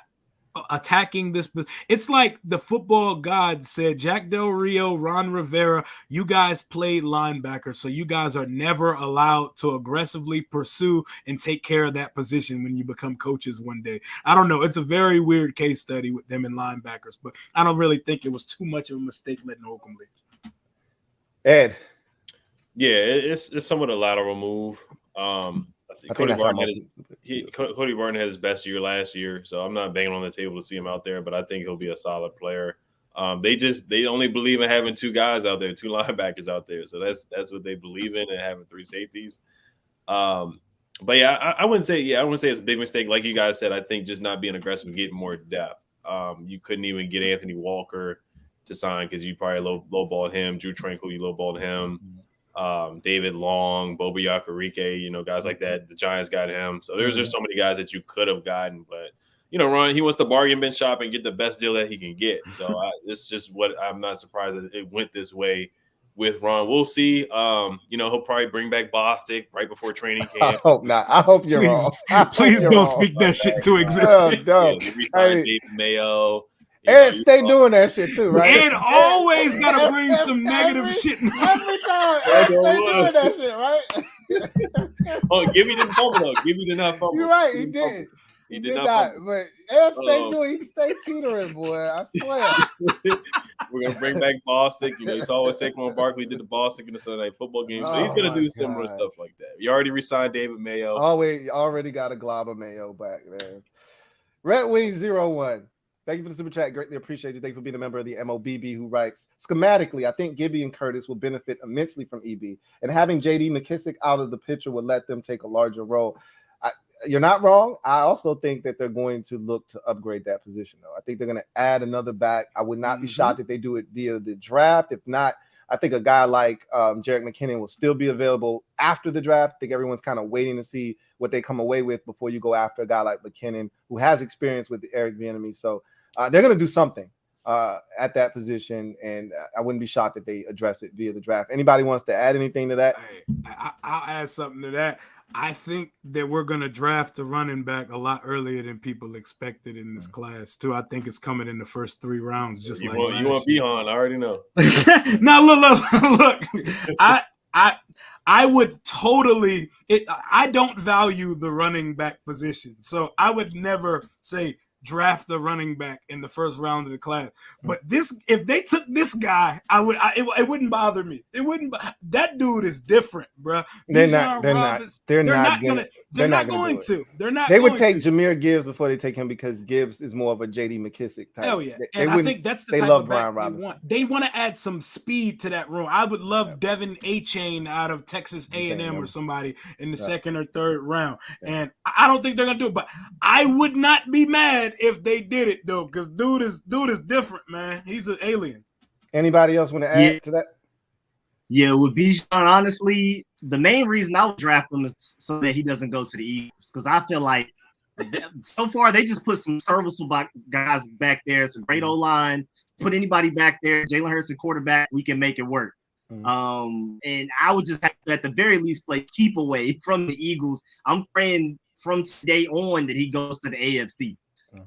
attacking this. It's like the football god said, Jack Del Rio, Ron Rivera, you guys played linebacker, so you guys are never allowed to aggressively pursue and take care of that position when you become coaches one day. I don't know. It's a very weird case study with them in linebackers, but I don't really think it was too much of a mistake letting Holcomb leave. Ed. Yeah, it's somewhat a lateral move. Cody Barton had his best year last year, so I'm not banging on the table to see him out there, but I think he'll be a solid player. They only believe in having 2 guys out there, 2 linebackers out there, so that's what they believe in, and having 3 safeties. But yeah, I wouldn't say it's a big mistake. Like you guys said, I think just not being aggressive, getting more depth. You couldn't even get Anthony Walker to sign because you probably lowballed him. Drew Tranquil, you lowballed him. David Long, Boba Yakarike, guys like that. The Giants got him. So there's just so many guys that you could have gotten, but Ron, he wants to bargain bin shop and get the best deal that he can get. So it's just what I'm not surprised that it went this way with Ron. We'll see. He'll probably bring back Bostic right before training camp. I hope not. I hope you're wrong. Please don't speak that shit to existence. No. David Mayo. Ed stay doing that shit too, right? Ed always gotta bring some negative shit. Every time, Ed stay doing that shit, right? Oh, give me the fumble though. Give me the not fumble. You're right. He did. He did not. But Ed stay teetering, boy. I swear. We're gonna bring back Bostic. You saw what Saquon Barkley did to Bostic in the Sunday Night Football game, so he's gonna do similar stuff like that. You already re-signed David Mayo. Already got a glob of Mayo back there. Red Wing 01. Thank you for the super chat. Greatly appreciate it. Thank you for being a member of the MOBB, who writes, schematically, I think Gibby and Curtis will benefit immensely from EB, and having JD McKissick out of the picture will let them take a larger role. You're not wrong. I also think that they're going to look to upgrade that position, though. I think they're going to add another back. I would not be shocked if they do it via the draft. If not, I think a guy like Jerick McKinnon will still be available after the draft. I think everyone's kind of waiting to see what they come away with before you go after a guy like McKinnon, who has experience with Eric Bieniemy. So they're going to do something at that position, and I wouldn't be shocked if they address it via the draft. Anybody wants to add anything to that? I'll add something to that. I think that we're going to draft the running back a lot earlier than people expected in this class, too. I think it's coming in the first 3 rounds, just like you want Beyond. I already know. Now, look. I would totally I don't value the running back position, so I would never say draft a running back in the first round of the class. But if they took this guy, it wouldn't bother me. It wouldn't. That dude is different, bro. They're not going to. They would take Jahmyr Gibbs before they take him, because Gibbs is more of a JD McKissick type. Hell yeah. I think that's the type of back they want. They want to add some speed to that room. I would love Devin A-Chain out of Texas A&M or somebody in the second or third round. And I don't think they're going to do it, but I would not be mad if they did it, though, because dude is different, man. He's an alien. Anybody else want to add to that? Yeah, with Bijan, honestly, the main reason I would draft him is so that he doesn't go to the Eagles, because I feel like so far they just put some serviceable guys back there, some great O-line. Put anybody back there, Jalen Hurts and quarterback, we can make it work. And I would just have to, at the very least, play keep away from the Eagles. I'm praying from today on that he goes to the AFC.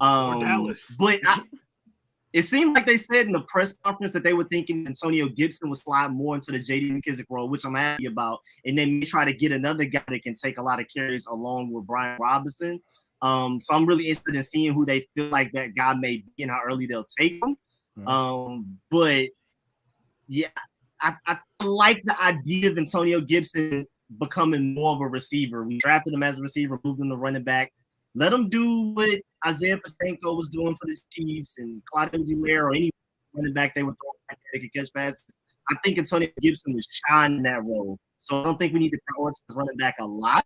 Or Dallas. But it seemed like they said in the press conference that they were thinking Antonio Gibson would slide more into the J.D. McKissick role, which I'm happy about, and then try to get another guy that can take a lot of carries along with Brian Robinson. So I'm really interested in seeing who they feel like that guy may be and how early they'll take him. But yeah, I like the idea of Antonio Gibson becoming more of a receiver. We drafted him as a receiver, moved him to running back. Let him do what Isaiah Pacheco was doing for the Chiefs and Clyde Edwards-Helaire or any running back they were throwing back there that could catch passes. I think Antonio Gibson was shine in that role. So I don't think we need to prioritize running back a lot.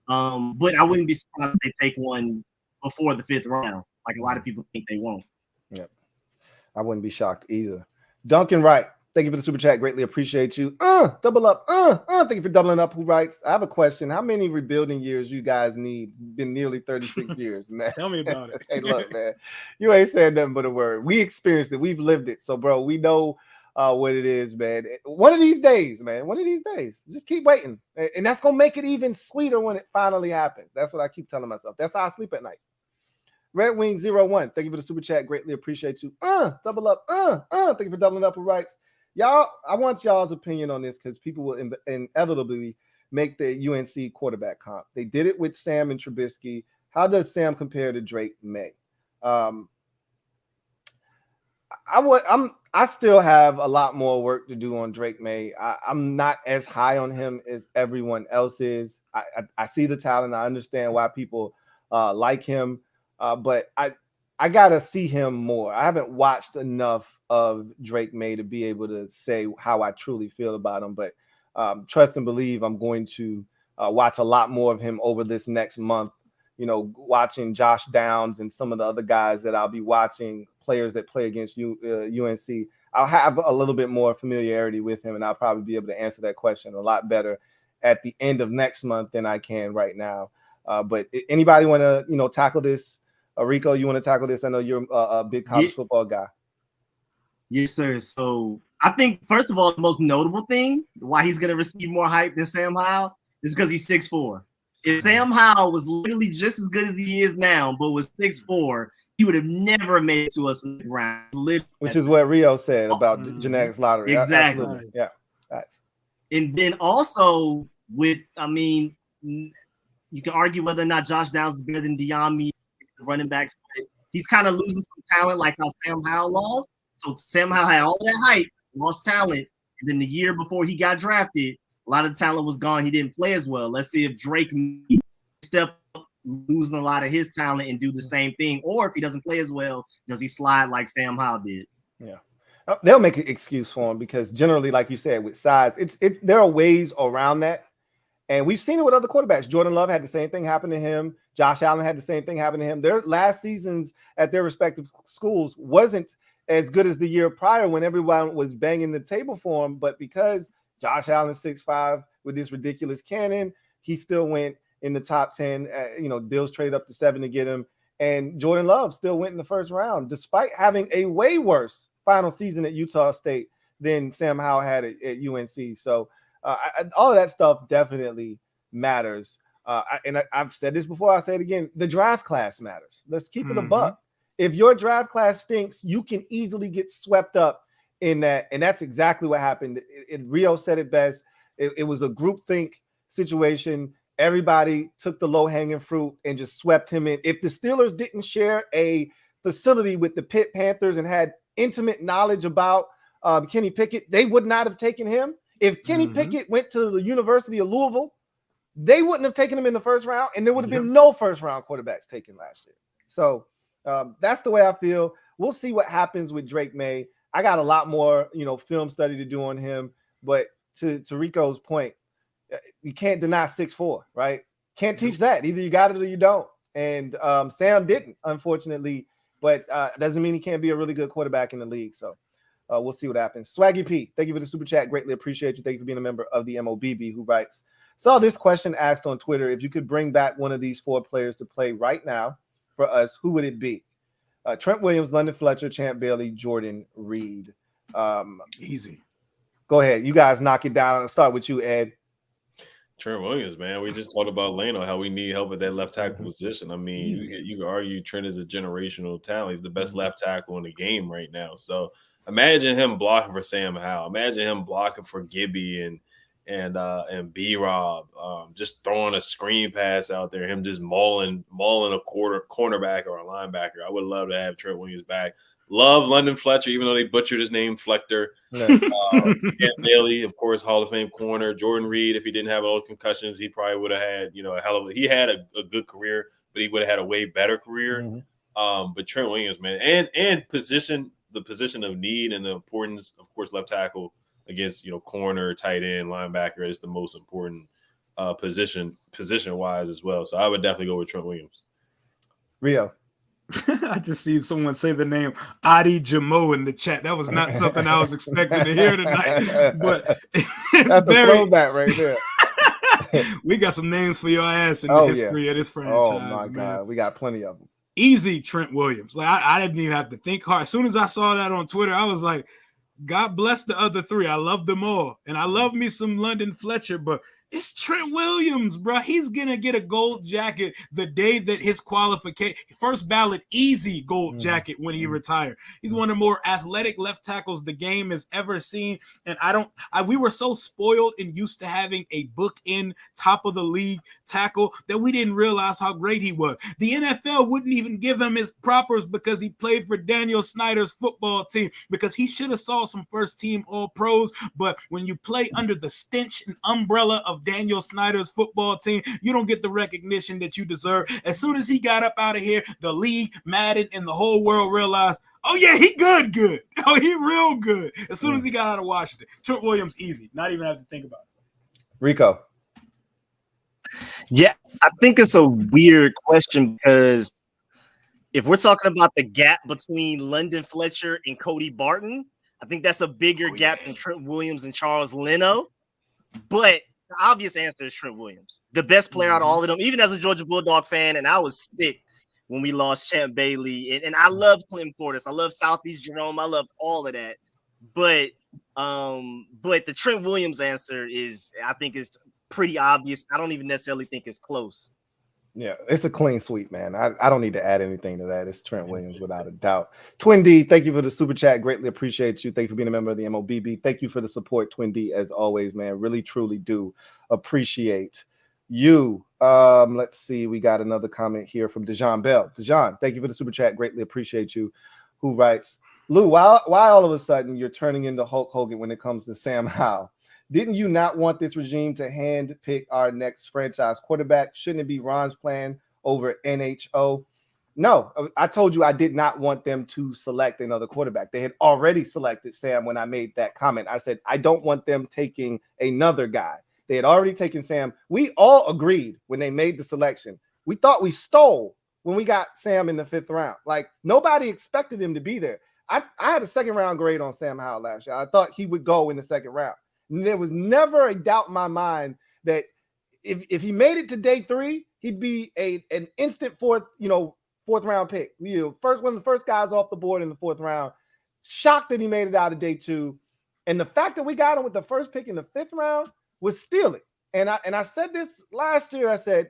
But I wouldn't be surprised if they take one before the 5th round, like a lot of people think they won't. Yep. I wouldn't be shocked either. Duncan Wright, thank you for the super chat. Greatly appreciate you. Double up. Thank you for doubling up. Who writes? I have a question. How many rebuilding years you guys need? It's been nearly 36 years, man. Tell me about it. Hey, look, man, you ain't said nothing but a word. We experienced it. We've lived it. So, bro, we know what it is, man. One of these days, man. One of these days. Just keep waiting. And that's going to make it even sweeter when it finally happens. That's what I keep telling myself. That's how I sleep at night. Red Wing 01, thank you for the super chat. Greatly appreciate you. Double up. Thank you for doubling up. Who writes? Y'all, I want y'all's opinion on this because people will inevitably make the UNC quarterback comp. They did it with Sam and Trubisky. How does Sam compare to Drake May? I still have a lot more work to do on Drake May. I'm not as high on him as everyone else is. I see the talent. I understand why people like him. But I gotta see him more. I haven't watched enough of Drake May to be able to say how I truly feel about him. But trust and believe I'm going to watch a lot more of him over this next month. You know, watching Josh Downs and some of the other guys that I'll be watching, players that play against UNC. I'll have a little bit more familiarity with him, and I'll probably be able to answer that question a lot better at the end of next month than I can right now. But anybody want to, tackle this? Rico, you want to tackle this? I know you're a big college football guy. Yes, sir. So I think, first of all, the most notable thing why he's going to receive more hype than Sam Howell is because he's 6'4". If Sam Howell was literally just as good as he is now, but was 6'4", he would have never made it to us in the round. Which is what Rio said about genetics lottery. Exactly. Absolutely. Yeah. That's... And then also you can argue whether or not Josh Downs is better than Diami, running backs. He's kind of losing some talent like how Sam Howell lost. So Sam Howell had all that hype, lost talent, and then the year before he got drafted, a lot of the talent was gone. He didn't play as well. Let's see if Drake step up, losing a lot of his talent and do the same thing, or if he doesn't play as well, does he slide like Sam Howell did? Yeah, they'll make an excuse for him because generally, like you said, with size, it's there are ways around that. And we've seen it with other quarterbacks. Jordan Love had the same thing happen to him. Josh Allen had the same thing happen to him. Their last seasons at their respective schools wasn't as good as the year prior when everyone was banging the table for him. But because Josh Allen's 6'5" with this ridiculous cannon, he still went in the top 10. Bills traded up to 7 to get him. And Jordan Love still went in the first round, despite having a way worse final season at Utah State than Sam Howell had at UNC. So, all of that stuff definitely matters. I've said this before. I'll say it again. The draft class matters. Let's keep it a buck. If your draft class stinks, you can easily get swept up in that. And that's exactly what happened. Rio said it best. It was a groupthink situation. Everybody took the low-hanging fruit and just swept him in. If the Steelers didn't share a facility with the Pitt Panthers and had intimate knowledge about Kenny Pickett, they would not have taken him. If Kenny Pickett went to the University of Louisville, they wouldn't have taken him in the first round, and there would have been no first-round quarterbacks taken last year. So that's the way I feel. We'll see what happens with Drake May. I got a lot more, film study to do on him. But to Rico's point, you can't deny 6'4", right? Can't teach that. Either you got it or you don't. And Sam didn't, unfortunately. But doesn't mean he can't be a really good quarterback in the league. So we'll see what happens. Swaggy P, thank you for the super chat. Greatly appreciate you. Thank you for being a member of the MOBB, who writes, saw this question asked on Twitter. If you could bring back one of these 4 players to play right now for us, who would it be? Trent Williams, London Fletcher, Champ Bailey, Jordan Reed. Easy. Go ahead. You guys knock it down. I'll start with you, Ed. Trent Williams, man. We just talked about Lano, how we need help at that left tackle position. I mean, you could argue Trent is a generational talent. He's the best left tackle in the game right now. So imagine him blocking for Sam Howell. Imagine him blocking for Gibby and B-Rob, just throwing a screen pass out there, him just mauling a cornerback or a linebacker. I would love to have Trent Williams back. Love London Fletcher, even though they butchered his name, Flechter. Champ Bailey, of course, Hall of Fame corner. Jordan Reed, if he didn't have all the concussions, he probably would have had, a hell of he had a good career, but he would have had a way better career. But Trent Williams, man, and the position of need and the importance, of course, left tackle against, corner, tight end, linebacker is the most important position-wise as well. So I would definitely go with Trent Williams. Rio. I just seen someone say the name Adi Jamo in the chat. That was not something I was expecting to hear tonight, but that's a throwback right there. We got some names for your ass in the history of this franchise. Oh my God, we got plenty of them. Easy, Trent Williams. Like I didn't even have to think hard. As soon as I saw that on Twitter, I was like, God bless the other three. I love them all, and I love me some London Fletcher, but it's Trent Williams, bro. He's going to get a gold jacket the day that his qualification, first ballot, easy gold jacket when he retired. He's one of the more athletic left tackles the game has ever seen. And we were so spoiled and used to having a bookend top of the league tackle that we didn't realize how great he was. The NFL wouldn't even give him his propers because he played for Daniel Snyder's football team, because he should have saw some first team all pros. But when you play under the stench and umbrella of Daniel Snyder's football team, you don't get the recognition that you deserve. As soon as he got up out of here, the league, Madden, and the whole world realized, oh yeah, he good. Oh, he real good. As soon as he got out of Washington, Trent Williams, easy. Not even have to think about it. Rico. Yeah, I think it's a weird question because if we're talking about the gap between London Fletcher and Cody Barton, I think that's a bigger gap than Trent Williams and Charles Leno. But the obvious answer is Trent Williams, the best player out of all of them, even as a Georgia Bulldog fan. And I was sick when we lost Champ Bailey. And I love Clinton Portis. I love Southeast Jerome. I love all of that. But the Trent Williams answer I think is pretty obvious. I don't even necessarily think it's close. Yeah, it's a clean sweep, man. I don't need to add anything to that. It's Trent Williams without a doubt. Twin D, thank you for the super chat. Greatly appreciate you. Thank you for being a member of the MOBB. Thank you for the support, Twin D, as always, man. Really, truly do appreciate you. Let's see. We got another comment here from Dejan Bell. Dejan, thank you for the super chat. Greatly appreciate you. Who writes, Lou, why all of a sudden you're turning into Hulk Hogan when it comes to Sam Howell? Didn't you not want this regime to hand pick our next franchise quarterback? Shouldn't it be Ron's plan over NHO? No, I told you I did not want them to select another quarterback. They had already selected Sam when I made that comment. I said, I don't want them taking another guy. They had already taken Sam. We all agreed when they made the selection. We thought we stole when we got Sam in the 5th round. Like, nobody expected him to be there. I had a 2nd round grade on Sam Howell last year. I thought he would go in the 2nd round. There was never a doubt in my mind that if he made it to day 3, he'd be an instant 4th round pick. One of the first guys off the board in the 4th round. Shocked that he made it out of day 2. And the fact that we got him with the first pick in the 5th round was stealing. And I said this last year. I said,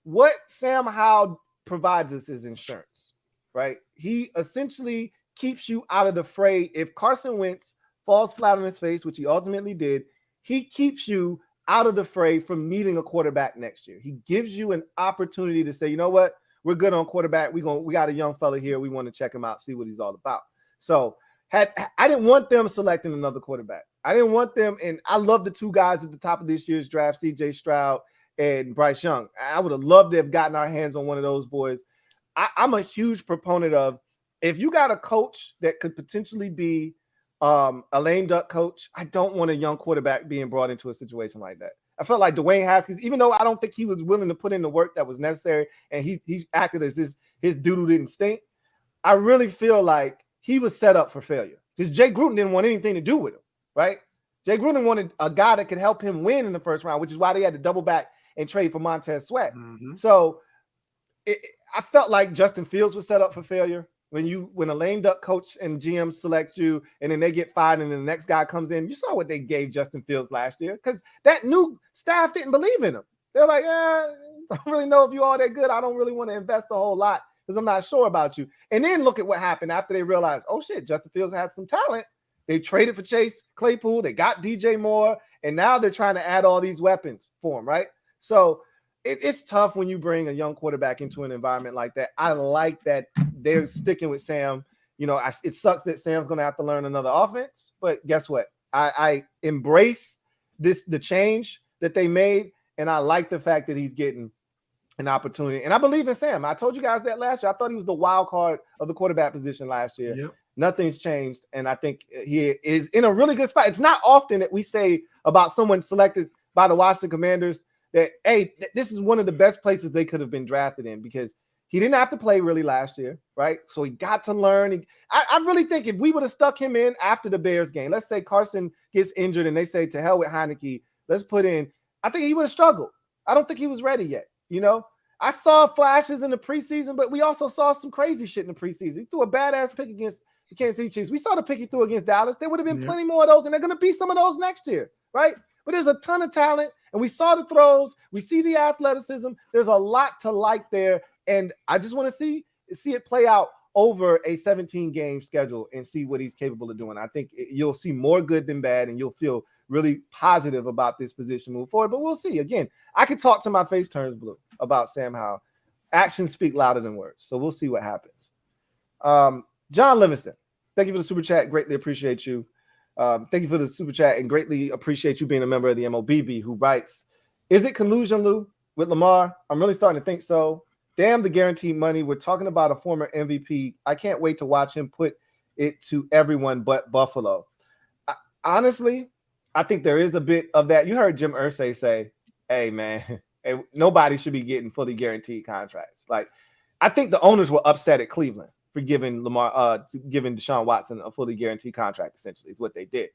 what Sam Howell provides us is insurance, right? He essentially keeps you out of the fray. If Carson Wentz falls flat on his face, which he ultimately did, he keeps you out of the fray from meeting a quarterback next year. He gives you an opportunity to say, you know what, we're good on quarterback. We got a young fella here. We want to check him out, see what he's all about. So I didn't want them selecting another quarterback. I didn't want them, and I love the 2 guys at the top of this year's draft, CJ Stroud and Bryce Young. I would have loved to have gotten our hands on one of those boys. I'm a huge proponent of, if you got a coach that could potentially be a lame duck coach, I don't want a young quarterback being brought into a situation like that. I felt like Dwayne Haskins, even though I don't think he was willing to put in the work that was necessary, and he acted as if his doodle didn't stink, I really feel like he was set up for failure. Because Jay Gruden didn't want anything to do with him, right? Jay Gruden wanted a guy that could help him win in the 1st round, which is why they had to double back and trade for Montez Sweat. So I felt like Justin Fields was set up for failure. When a lame duck coach and GM select you and then they get fired and then the next guy comes in, you saw what they gave Justin Fields last year, because that new staff didn't believe in him. They're like, I don't really know if you're all that good. I don't really want to invest a whole lot because I'm not sure about you. And then look at what happened after they realized, oh shit, Justin Fields has some talent. They traded for Chase Claypool. They got DJ Moore, and now they're trying to add all these weapons for him, right? So it's tough when you bring a young quarterback into an environment like that. I like that they're sticking with Sam. It sucks that Sam's going to have to learn another offense, but guess what? I embrace the change that they made, and I like the fact that he's getting an opportunity. And I believe in Sam. I told you guys that last year. I thought he was the wild card of the quarterback position last year. Yep. Nothing's changed, and I think he is in a really good spot. It's not often that we say about someone selected by the Washington Commanders that, hey, this is one of the best places they could have been drafted in, because He didn't have to play really last year, right? So he got to learn. I really think if we would have stuck him in after the Bears game, let's say Carson gets injured and they say to hell with Heineke, let's put in, I think he would have struggled. I don't think he was ready yet. I saw flashes in the preseason, but we also saw some crazy shit in the preseason. He threw a badass pick against the Kansas City Chiefs. We saw the pick he threw against Dallas. There would have been plenty more of those, and they're going to be some of those next year, right? But there's a ton of talent, and we saw the throws. We see the athleticism. There's a lot to like there, and I just want to see it play out over a 17-game schedule and see what he's capable of doing. I think you'll see more good than bad, and you'll feel really positive about this position moving forward. But we'll see. Again, I could talk till my face turns blue about Sam Howell. Actions speak louder than words, so we'll see what happens. John Livingston, thank you for the super chat. Greatly appreciate you. Thank you for the super chat and greatly appreciate you being a member of the MOBB, who writes, is it collusion, Lou, with Lamar? I'm really starting to think so. Damn the guaranteed money. We're talking about a former MVP. I can't wait to watch him put it to everyone but Buffalo. Honestly, I think there is a bit of that. You heard Jim Irsay say, hey, man, nobody should be getting fully guaranteed contracts. Like, I think the owners were upset at Cleveland for giving giving Deshaun Watson a fully guaranteed contract, essentially, is what they did.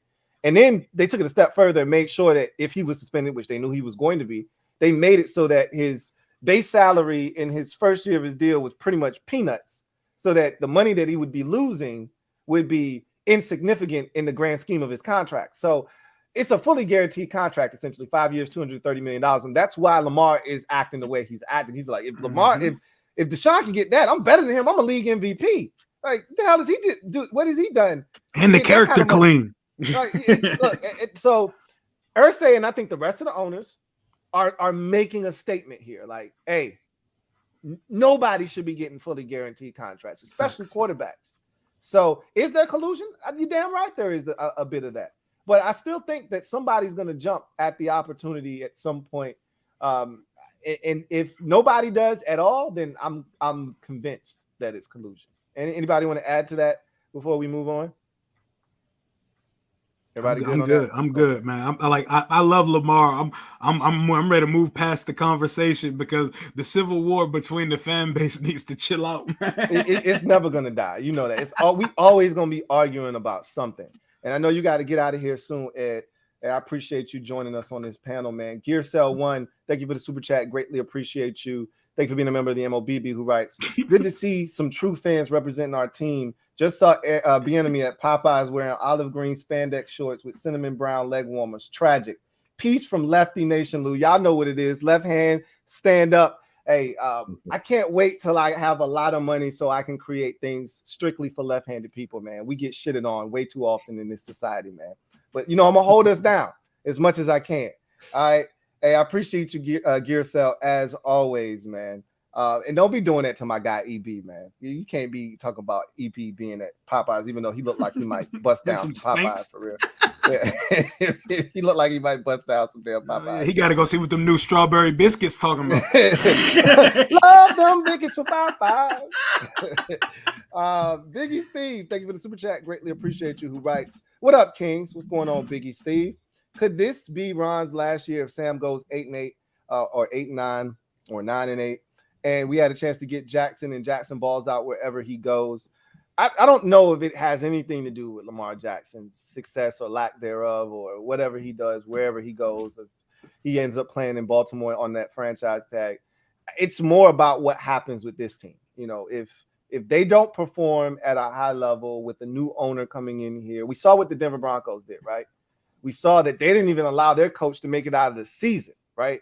And then they took it a step further and made sure that if he was suspended, which they knew he was going to be, they made it so that his base salary in his first year of his deal was pretty much peanuts, so that the money that he would be losing would be insignificant in the grand scheme of his contract. So it's a fully guaranteed contract, essentially 5 years, $230 million. And that's why Lamar is acting the way he's acting. He's like, if Lamar, if Deshaun can get that, I'm better than him. I'm a league MVP. Like, the hell does he do? What has he done? And the character clean. Look, so Irsay and I think the rest of the owners are making a statement here. Like, hey, nobody should be getting fully guaranteed contracts, especially quarterbacks. So is there collusion? You're damn right there is a bit of that. But I still think that somebody's going to jump at the opportunity at some point. And if nobody does at all, then I'm convinced that it's collusion. Anybody want to add to that before we move on? Everybody I'm good. I'm good, man. I love Lamar. I'm ready to move past the conversation because the civil war between the fan base needs to chill out, man. It's never gonna die. You know that. We always gonna be arguing about something. And I know you got to get out of here soon, Ed. And I appreciate you joining us on this panel, man. GearCell1, thank you for the super chat. Greatly appreciate you. Thank you for being a member of the MOBB, who writes, good to see some true fans representing our team. Just saw Bieniemy at Popeyes wearing olive green spandex shorts with cinnamon brown leg warmers. Tragic. Peace from Lefty Nation, Lou. Y'all know what it is. Left hand, stand up. Hey, I can't wait till I have a lot of money so I can create things strictly for left-handed people, man. We get shitted on way too often in this society, man. But, I'm going to hold us down as much as I can. All right. Hey, I appreciate you, GearCell, as always, man. And don't be doing that to my guy, EB, man. You can't be talking about EP being at Popeyes, even though he looked like he might bust down some Popeyes for real. Yeah. He looked like he might bust down some damn Popeyes. He got to go see what them new strawberry biscuits talking about. Love them biscuits from Popeyes. Biggie Steve, thank you for the super chat. Greatly appreciate you. Who writes, what up, Kings? What's going on, Biggie Steve? Could this be Ron's last year if Sam goes 8-8 or 8-9 or 9-8? And we had a chance to get Jackson and Jackson balls out wherever he goes. I don't know if it has anything to do with Lamar Jackson's success or lack thereof or whatever he does, wherever he goes. If he ends up playing in Baltimore on that franchise tag. It's more about what happens with this team. If they don't perform at a high level with a new owner coming in here, we saw what the Denver Broncos did, right? We saw that they didn't even allow their coach to make it out of the season, right?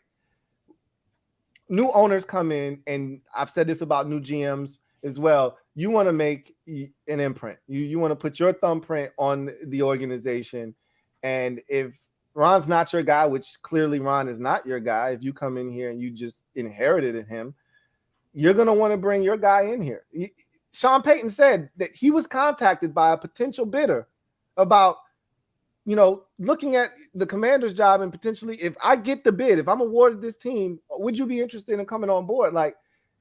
New owners come in, and I've said this about new GMs as well. You want to make an imprint. You want to put your thumbprint on the organization. And if Ron's not your guy, which clearly Ron is not your guy, if you come in here and you just inherited him, you're going to want to bring your guy in here. Sean Payton said that he was contacted by a potential bidder about, looking at the Commanders' job and potentially, if I get the bid, if I'm awarded this team, would you be interested in coming on board? Like,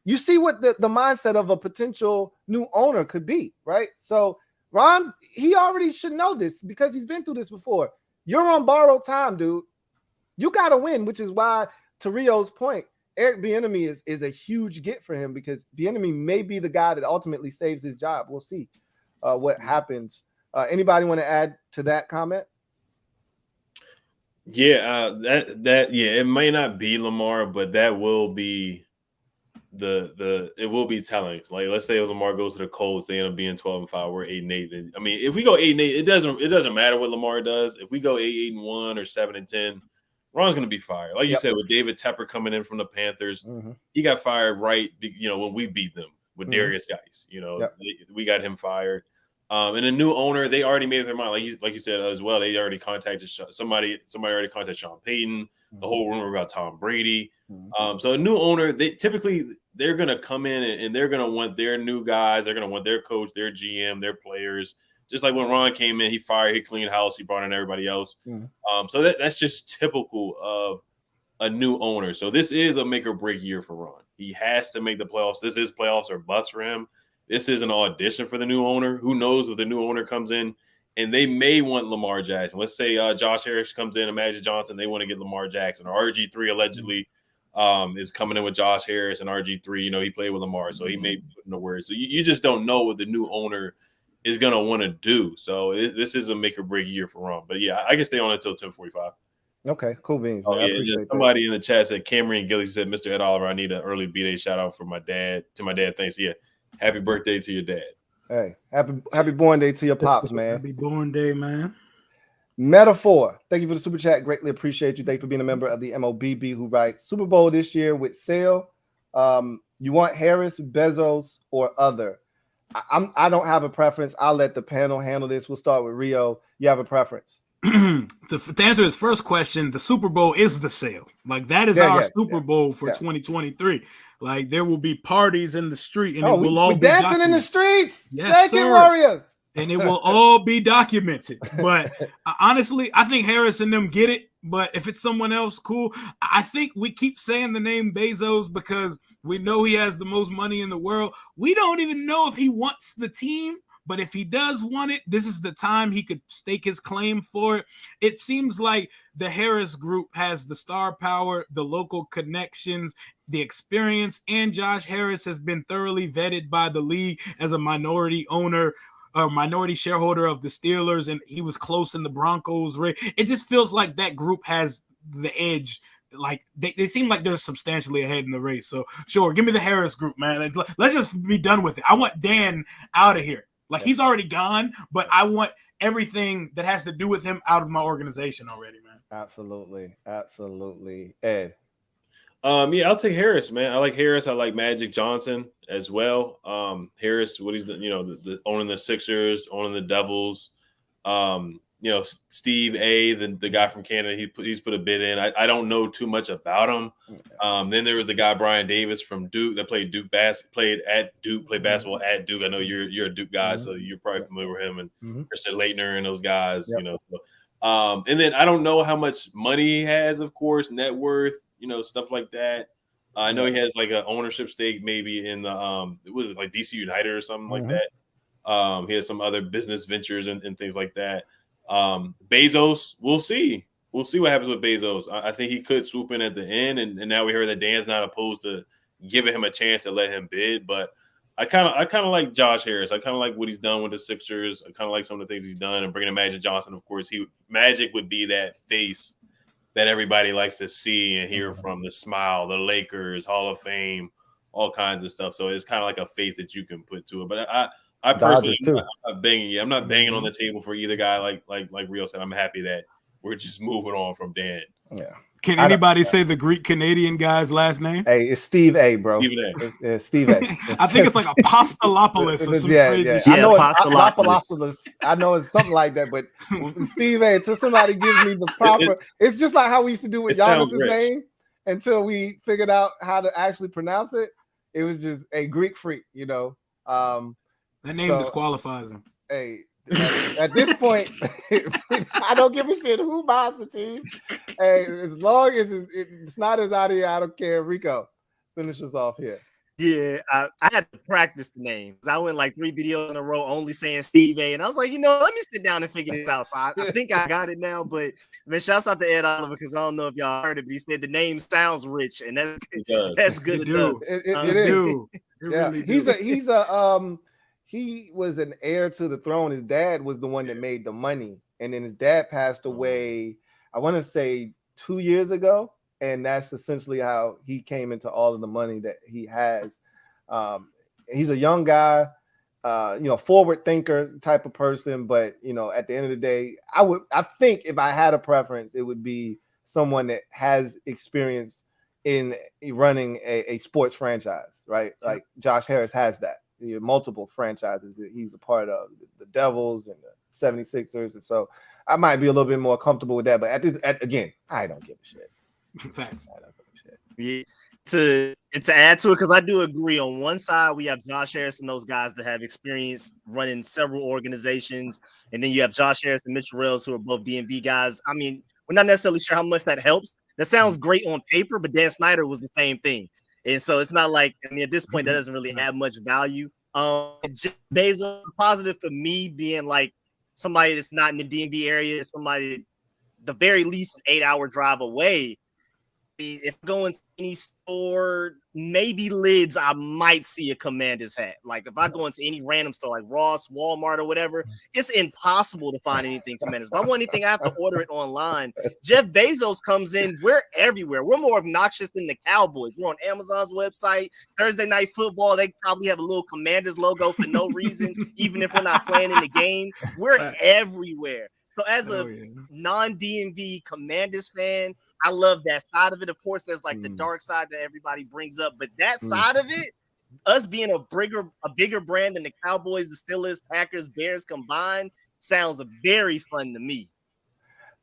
you see what the mindset of a potential new owner could be, right? So Ron, he already should know this because he's been through this before. You're on borrowed time, dude. You got to win, which is why, to Rio's point, Eric Bieniemy is a huge get for him because Bieniemy may be the guy that ultimately saves his job. We'll see what happens. Anybody want to add to that comment? Yeah, it may not be Lamar, but that will be it will be telling. Like, let's say if Lamar goes to the Colts, they end up being 12-5, we're 8-8. Then, I mean, if we go 8-8, it doesn't matter what Lamar does. If we go 8-1 or 7-10, Ron's going to be fired. Like you said, with David Tepper coming in from the Panthers, he got fired when we beat them with Darius Geis. We got him fired. And a new owner, they already made up their mind. Like you said as well, they already contacted somebody already contacted Sean Payton. The whole rumor about Tom Brady. So a new owner, they're going to come in and they're going to want their new guys. They're going to want their coach, their GM, their players. Just like when Ron came in, he cleaned house, he brought in everybody else. So that's just typical of a new owner. So this is a make or break year for Ron. He has to make the playoffs. This is playoffs or bust for him. This is an audition for the new owner. Who knows if the new owner comes in and they may want Lamar Jackson. Let's say Josh Harris comes in and Magic Johnson. They want to get Lamar Jackson, or RG3 allegedly is coming in with Josh Harris, and RG3, he played with Lamar, so he may be putting the word. So you just don't know what the new owner is going to want to do. So this is a make or break year for Ron. But yeah, I can stay on until 10:45. Okay, cool beans. Oh, yeah, somebody in the chat said, Cameron Gilly said, Mr. Ed Oliver, I need an early B-Day shout out for my dad. To my dad, thanks. Yeah, happy birthday to your dad. Hey, happy born day to your pops, man. Happy born day, man. Metaphor, thank you for the super chat. Greatly appreciate you. Thank you for being a member of the MOBB, who writes Super Bowl this year with Sale. You want Harris, Bezos, or other? I don't have a preference. I'll let the panel handle this. We'll start with Rio. You have a preference? To answer his first question, the Super Bowl is the Sale. Like, that is our Super Bowl for 2023. Like, there will be parties in the street, and it will all be dancing documented. in the streets. Yes, Shaking Warriors. And it will all be documented. But honestly, I think Harris and them get it. But if it's someone else, cool. I think we keep saying the name Bezos because we know he has the most money in the world. We don't even know if he wants the team. But if he does want it, this is the time he could stake his claim for it. It seems like the Harris group has the star power, the local connections, the experience, and Josh Harris has been thoroughly vetted by the league as a minority owner, a minority shareholder of the Steelers, and he was close in the Broncos. It just feels like that group has the edge. Like they seem like they're substantially ahead in the race. So sure, give me the Harris group, man. Let's just be done with it. I want Dan out of here. Like, he's already gone, but I want everything that has to do with him out of my organization already, man. Absolutely. Ed. Yeah, I'll take Harris, man. I like Harris. I like Magic Johnson as well. Harris, what he's done, the owning the Sixers, owning the Devils. Steve A, the guy from Canada, he's put a bid in. I don't know too much about him. Then there was the guy Brian Davis from Duke that played played basketball at Duke. I know you're a Duke guy, so you're probably familiar with him and Christian Laettner and those guys. So, and then I don't know how much money he has, of course, net worth, stuff like that. I know he has like an ownership stake maybe in the it was like DC United or something like that. He has some other business ventures and things like that. Bezos, we'll see what happens with Bezos. I think he could swoop in at the end, and now we heard that Dan's not opposed to giving him a chance to let him bid. But I kind of like Josh Harris. I kind of like what he's done with the Sixers. I kind of like some of the things he's done, and bringing in Magic Johnson. Of course, Magic would be that face that everybody likes to see and hear from. The smile, the Lakers, Hall of Fame, all kinds of stuff. So it's kind of like a face that you can put to it. But I personally, I'm not banging on the table for either guy. Like Rio said, I'm happy that we're just moving on from Dan. Yeah. Can anybody say the Greek Canadian guy's last name? Hey, it's Steve A, bro. It's Steve A. I think it's like Apostolopoulos or some crazy shit. I know it's Apostolopoulos. I know it's something like that, but Steve A, until somebody gives me the proper, it's just like how we used to do with Giannis's name until we figured out how to actually pronounce it. It was just a Greek freak, That name disqualifies him. Hey, at this point, I don't give a shit who buys the team. Hey, as long as it's not out here, I don't care. Rico, finish us off here. Yeah, I had to practice the names. I went like 3 videos in a row only saying Steve A. And I was like, let me sit down and figure this out. So I think I got it now. But man, shouts out to Ed Oliver because I don't know if y'all heard it, but he said the name sounds rich, and that's good It enough. do. It It is. do. It Yeah, really do. he was an heir to the throne. His dad was the one that made the money, and then his dad passed away, I want to say 2 years ago, and that's essentially how he came into all of the money that he has. He's a young guy, forward thinker type of person, but at the end of the day, I think if I had a preference, it would be someone that has experience in running a sports franchise, right? Like Josh Harris has that. Multiple franchises that he's a part of, the Devils and the 76ers. And so I might be a little bit more comfortable with that. But again, I don't give a shit. Facts. I don't give a shit. Yeah. To add to it, because I do agree. On one side, we have Josh Harris and those guys that have experience running several organizations, and then you have Josh Harris and Mitchell Rails, who are both DMV guys. I mean, we're not necessarily sure how much that helps. That sounds great on paper, but Dan Snyder was the same thing, and so it's not like, I mean, at this point that doesn't really add much value. Jeff Bezos, positive for me being like somebody that's not in the DMV area, somebody the very least an 8-hour drive away. If going to any store, maybe Lids, I might see a Commanders hat. Like if I go into any random store like Ross, Walmart, or whatever, it's impossible to find anything Commanders. If I want anything, I have to order it online. Jeff Bezos comes in, we're everywhere. We're more obnoxious than the Cowboys. We're on Amazon's website. Thursday Night Football, they probably have a little Commanders logo for no reason, even if we're not playing in the game. We're everywhere. So as a non-DMV Commanders fan, I love that side of it. Of course, there's like the dark side that everybody brings up, but that side of it, us being a bigger brand than the Cowboys, the Steelers, Packers, Bears combined, sounds very fun to me.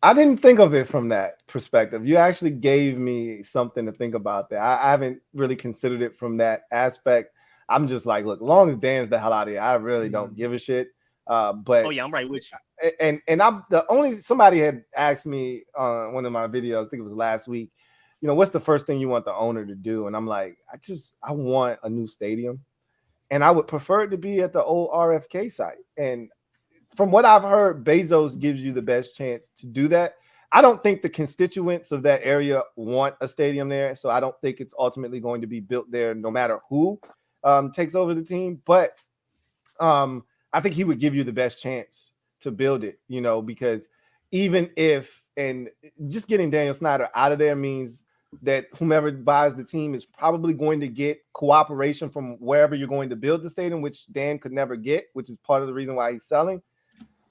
I didn't think of it from that perspective. You actually gave me something to think about there. I haven't really considered it from that aspect. I'm just like, look, as long as Dan's the hell out of here, I really don't give a shit. But oh yeah, I'm right with you. And I'm the only somebody had asked me on one of my videos, I think it was last week, what's the first thing you want the owner to do? And I'm like, I want a new stadium, and I would prefer it to be at the old RFK site. And from what I've heard, Bezos gives you the best chance to do that. I don't think the constituents of that area want a stadium there, so I don't think it's ultimately going to be built there, no matter who takes over the team. But I think he would give you the best chance to build it, because even if, and just getting Daniel Snyder out of there means that whomever buys the team is probably going to get cooperation from wherever you're going to build the stadium, which Dan could never get, which is part of the reason why he's selling.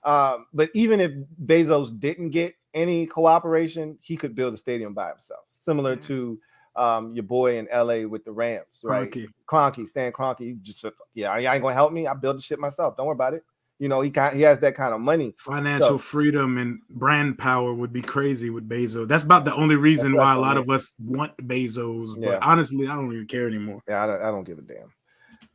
But even if Bezos didn't get any cooperation, he could build a stadium by himself, similar to your boy in LA with the Rams, right? Stan Kroenke, just you ain't gonna help me. I build the shit myself. Don't worry about it. He has that kind of money. Financial freedom and brand power would be crazy with Bezos. That's about the only reason why a lot of us want Bezos. Yeah. But honestly, I don't even care anymore. Yeah, I don't give a damn.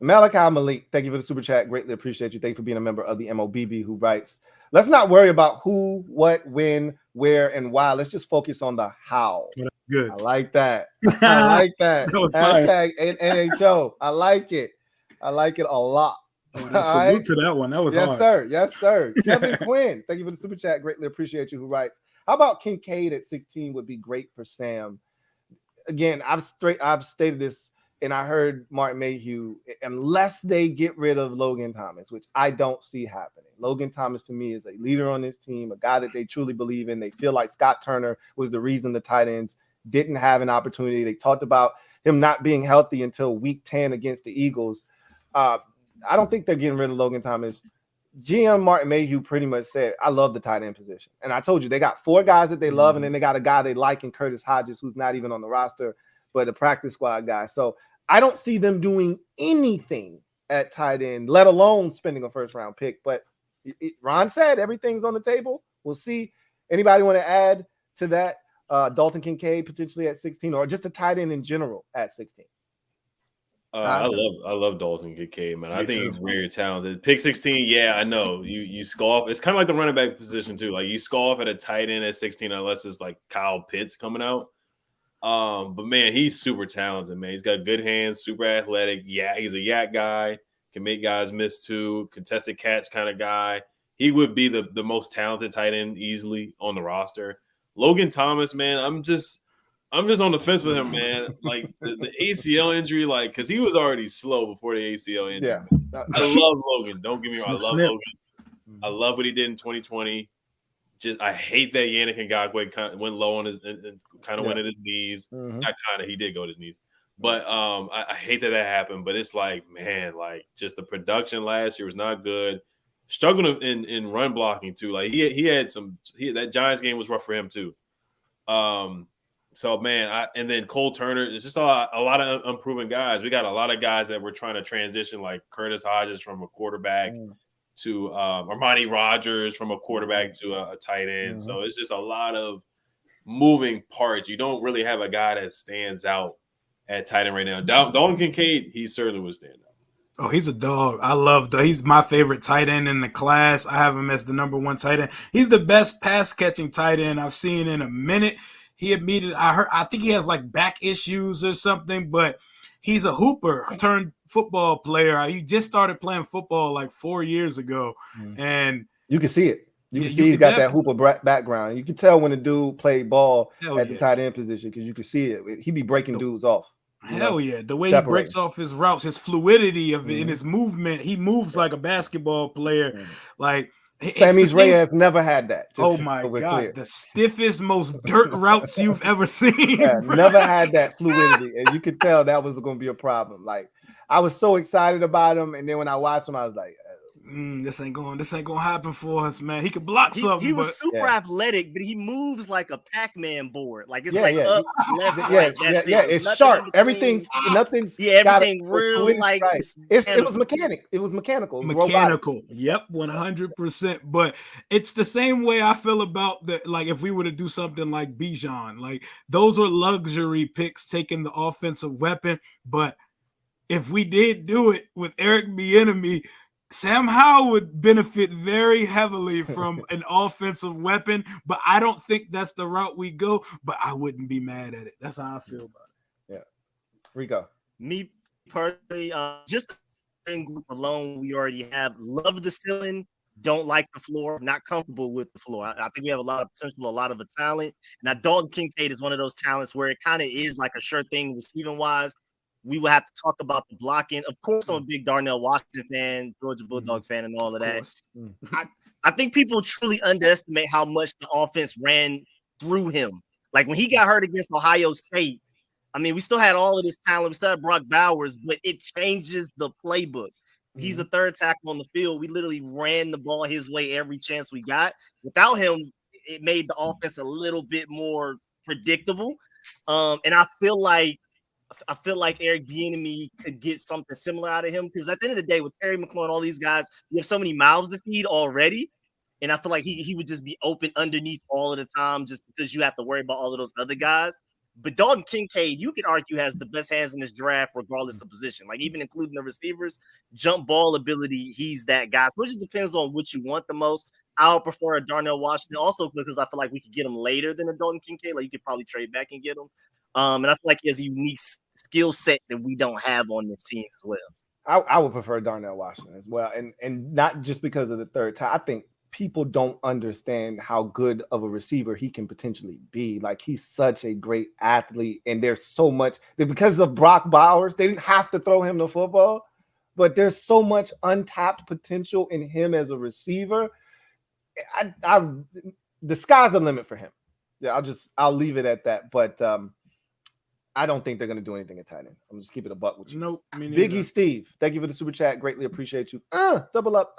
Malachi Malik, thank you for the super chat. Greatly appreciate you. Thank you for being a member of the MOBB, who writes, let's not worry about who, what, when, where, and why. Let's just focus on the how. That's good. I like that. I like that. Hashtag NHO. I like it. I like it a lot. Salute to that one. That was hard. Sir. Yes, sir. Kevin Quinn, thank you for the super chat. Greatly appreciate you. Who writes, how about Kincaid at 16 would be great for Sam? Again, I've stated this, and I heard Martin Mayhew, unless they get rid of Logan Thomas, which I don't see happening. Logan Thomas, to me, is a leader on this team, a guy that they truly believe in. They feel like Scott Turner was the reason the tight ends didn't have an opportunity. They talked about him not being healthy until week 10 against the Eagles. I don't think they're getting rid of Logan Thomas. GM Martin Mayhew pretty much said, I love the tight end position. And I told you, they got 4 guys that they love, and then they got a guy they like in Curtis Hodges, who's not even on the roster, but a practice squad guy. So I don't see them doing anything at tight end, let alone spending a first-round pick. But Ron said everything's on the table. We'll see. Anybody want to add to that? Dalton Kincaid potentially at 16, or just a tight end in general at 16? I love Dalton Kincaid, man. I think he's very talented. Pick 16, yeah, I know. You scoff. It's kind of like the running back position too. Like you scoff at a tight end at 16 unless it's like Kyle Pitts coming out. But man, he's super talented, man. He's got good hands, super athletic. Yeah, he's a yak guy, can make guys miss too, contested catch kind of guy. He would be the most talented tight end easily on the roster. Logan Thomas, man, I'm just on the fence with him, man. Like the ACL injury, like because he was already slow before the ACL injury. Yeah, I love Logan. Don't get me wrong, I love Snip. Logan. I love what he did in 2020. Just I hate that Yannick Ngakoue kind of went low on his and kind of went at his knees. Not kind of, he did go to his knees. But I hate that happened. But it's like, man, like just the production last year was not good. Struggling in run blocking too. Like he had that Giants game was rough for him too. So man, and then Cole Turner. It's just a lot of unproven guys. We got a lot of guys that we're trying to transition, like Curtis Hodges from a quarterback to Armani Rogers from a quarterback to a tight end. So it's just a lot of moving parts. You don't really have a guy that stands out at tight end right now. Dalton Kincaid, he certainly would stand out. Oh, he's a dog. I love that. He's my favorite tight end in the class. I have him as the #1 tight end. He's the best pass catching tight end I've seen in a minute. I think he has like back issues or something, but he's a hooper turned football player. He just started playing football like 4 years ago, and you can see it. You can see he's got that hooper background. You can tell when the dude played ball at the tight end position because you can see it. He be breaking dudes off. Hell yeah. The way he breaks off his routes, his fluidity of it in his movement, he moves like a basketball player. Like Sammy Reyes never had that. Oh my God. The stiffest, most dirt routes you've ever seen. Yeah, never had that fluidity. And you could tell that was going to be a problem. Like I was so excited about him. And then when I watched him, I was like, this ain't gonna happen for us, man. He could block something. He was super athletic, but he moves like a Pac-Man board. Like it's up, left, right. That's it. It's sharp. Nothing's everything real. Like it was mechanic. It was mechanical. It was mechanical. Yep, 100%. But it's the same way I feel about like if we were to do something like Bijan, like those are luxury picks taking the offensive weapon. But if we did do it with Eric Bieniemy, Sam Howell would benefit very heavily from an offensive weapon, but I don't think that's the route we go, but I wouldn't be mad at it. That's how I feel about it. Yeah. Rico. Me personally, just the group alone we already have. Love the ceiling, don't like the floor, not comfortable with the floor. I think we have a lot of potential, a lot of a talent. Now, Dalton Kincaid is one of those talents where it kind of is like a sure thing receiving-wise. We will have to talk about the blocking. Of course, I'm a big Darnell Washington fan, Georgia Bulldog fan, and all of that. I think people truly underestimate how much the offense ran through him. Like when he got hurt against Ohio State, I mean, we still had all of this talent. We still had Brock Bowers, but it changes the playbook. He's a third tackle on the field. We literally ran the ball his way every chance we got. Without him, it made the offense a little bit more predictable. And I feel like Eric Bieniemy could get something similar out of him because at the end of the day, with Terry McLaurin, all these guys, we have so many mouths to feed already. And I feel like he would just be open underneath all of the time just because you have to worry about all of those other guys. But Dalton Kincaid, you could argue, has the best hands in this draft regardless of position. Like even including the receivers, jump ball ability, he's that guy. So it just depends on what you want the most. I would prefer a Darnell Washington also because I feel like we could get him later than a Dalton Kincaid. Like you could probably trade back and get him. And I feel like he has a unique skill set that we don't have on this team as well. I would prefer Darnell Washington as well. And not just because of the third time. I think people don't understand how good of a receiver he can potentially be. Like he's such a great athlete. And there's so much because of Brock Bowers, they didn't have to throw him the football, but there's so much untapped potential in him as a receiver. The sky's the limit for him. Yeah, I'll leave it at that. But I don't think they're going to do anything at tight end. I'm just keep it a buck with you. Nope. Biggie Steve, thank you for the super chat. Greatly appreciate you. Double up.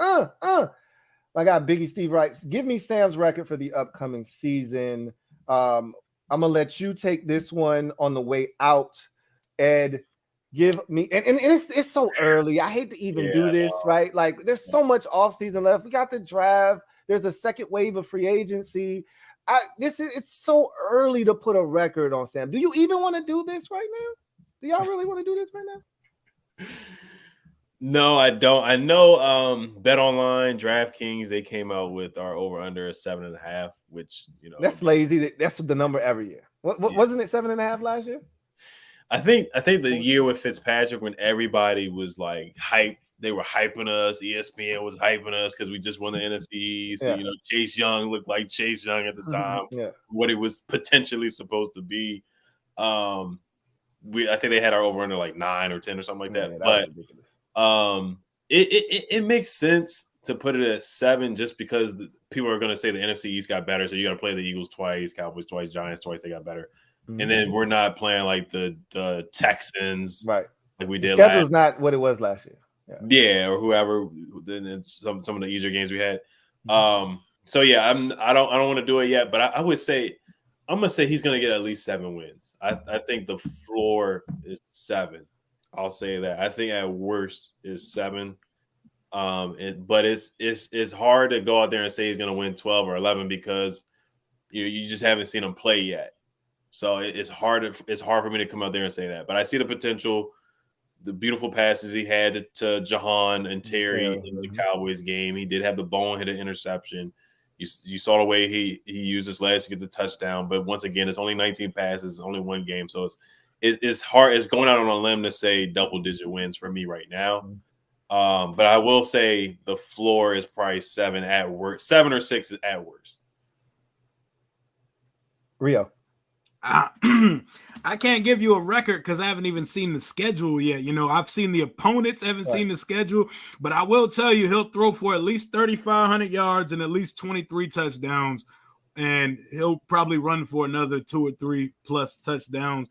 My guy Biggie Steve writes, give me Sam's record for the upcoming season. I'm going to let you take this one on the way out. Ed, give me, and it's so early. I hate to even do this, right? Like there's so much offseason left. We got the draft. There's a second wave of free agency. It's so early to put a record on Sam. Do you even want to do this right now? Do y'all really want to do this right now? No, I don't. I know Bet Online, DraftKings, they came out with our over under 7.5, which that's lazy. That's the number every year. Wasn't it 7.5 last year? I think the year with Fitzpatrick, when everybody was like hyped, they were hyping us. ESPN was hyping us because we just won the NFC East. Yeah. You know, Chase Young looked like Chase Young at the time. Yeah. What it was potentially supposed to be. I think they had our over under like 9 or 10 or something like that. Yeah, but it makes sense to put it at 7 just because people are going to say the NFC East got better. So you got to play the Eagles twice, Cowboys twice, Giants twice. They got better. Mm-hmm. And then we're not playing like the Texans, right? Like we did. The schedule's not what it was last year. Yeah, or whoever. Then some of the easier games we had. So yeah, I don't want to do it yet, but I would say I'm gonna say he's gonna get at least 7 wins. I think the floor is 7. I'll say that. I think at worst is 7. But it's hard to go out there and say he's gonna win 12 or 11 because you just haven't seen him play yet. So it's hard for me to come out there and say that. But I see the potential. The beautiful passes he had to Jahan and Terry in the Cowboys game. He did have the boneheaded interception. You saw the way he used his legs to get the touchdown. But once again, it's only 19 passes. It's only 1 game. So it's hard. It's going out on a limb to say double-digit wins for me right now. But I will say the floor is probably 7 at worst. 7 or 6 at worst. Rio. I can't give you a record because I haven't even seen the schedule yet. I've seen the opponents, haven't seen the schedule, but I will tell you he'll throw for at least 3,500 yards and at least 23 touchdowns, and he'll probably run for another 2 or 3 plus touchdowns.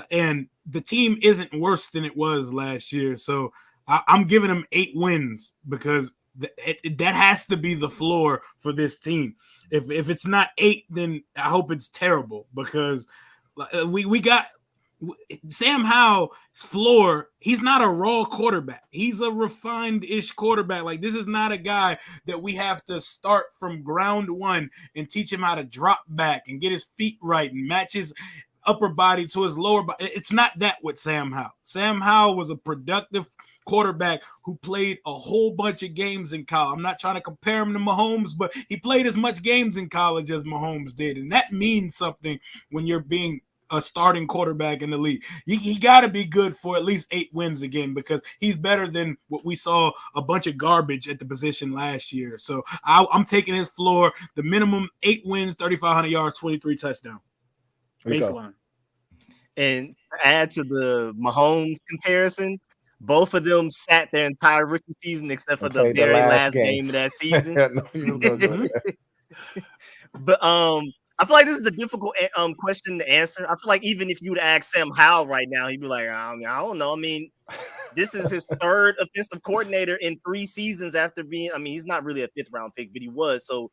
And the team isn't worse than it was last year, so I'm giving him 8 wins because that has to be the floor for this team. If it's not 8, then I hope it's terrible because we got Sam Howell's floor. He's not a raw quarterback. He's a refined-ish quarterback. Like, this is not a guy that we have to start from ground one and teach him how to drop back and get his feet right and match his upper body to his lower body. It's not that with Sam Howell. Sam Howell was a productive quarterback who played a whole bunch of games in college. I'm not trying to compare him to Mahomes, but he played as much games in college as Mahomes did. And that means something when you're being a starting quarterback in the league. He got to be good for at least 8 wins again because he's better than what we saw a bunch of garbage at the position last year. So I'm taking his floor, the minimum 8 wins, 3,500 yards, 23 touchdowns. Baseline. And to add to the Mahomes comparison, both of them sat their entire rookie season except for the very last game of that season. But I feel like this is a difficult question to answer. I feel like even if you would ask Sam Howell right now, he'd be like, I don't know. I mean, this is his 3rd offensive coordinator in 3 seasons after being, he's not really a 5th round pick, but he was. So,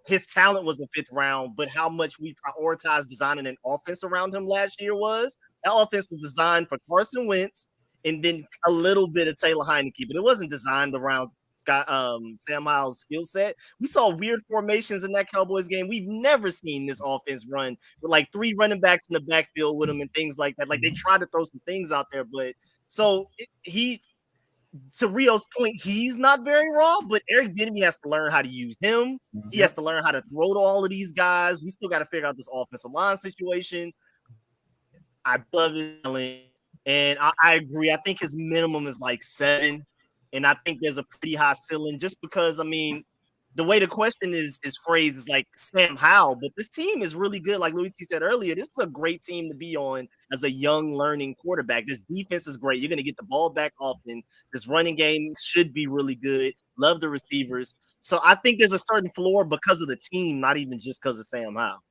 his talent was a 5th round, but how much we prioritized designing an offense around him last year that offense was designed for Carson Wentz and then a little bit of Taylor Heineke, but it wasn't designed around Sam Howell's skill set. We saw weird formations in that Cowboys game. We've never seen this offense run with like 3 running backs in the backfield with him and things like that. Like, they tried to throw some things out there, but to Rio's point, he's not very raw, but Eric Bieniemy has to learn how to use him. He has to learn how to throw to all of these guys. We still got to figure out this offensive line situation. I love it. And I agree. I think his minimum is like 7. And I think there's a pretty high ceiling just because, the way the question is phrased is like Sam Howell, but this team is really good. Like Louie Tee said earlier, this is a great team to be on as a young learning quarterback. This defense is great. You're going to get the ball back often. This running game should be really good. Love the receivers. So I think there's a certain floor because of the team, not even just because of Sam Howell.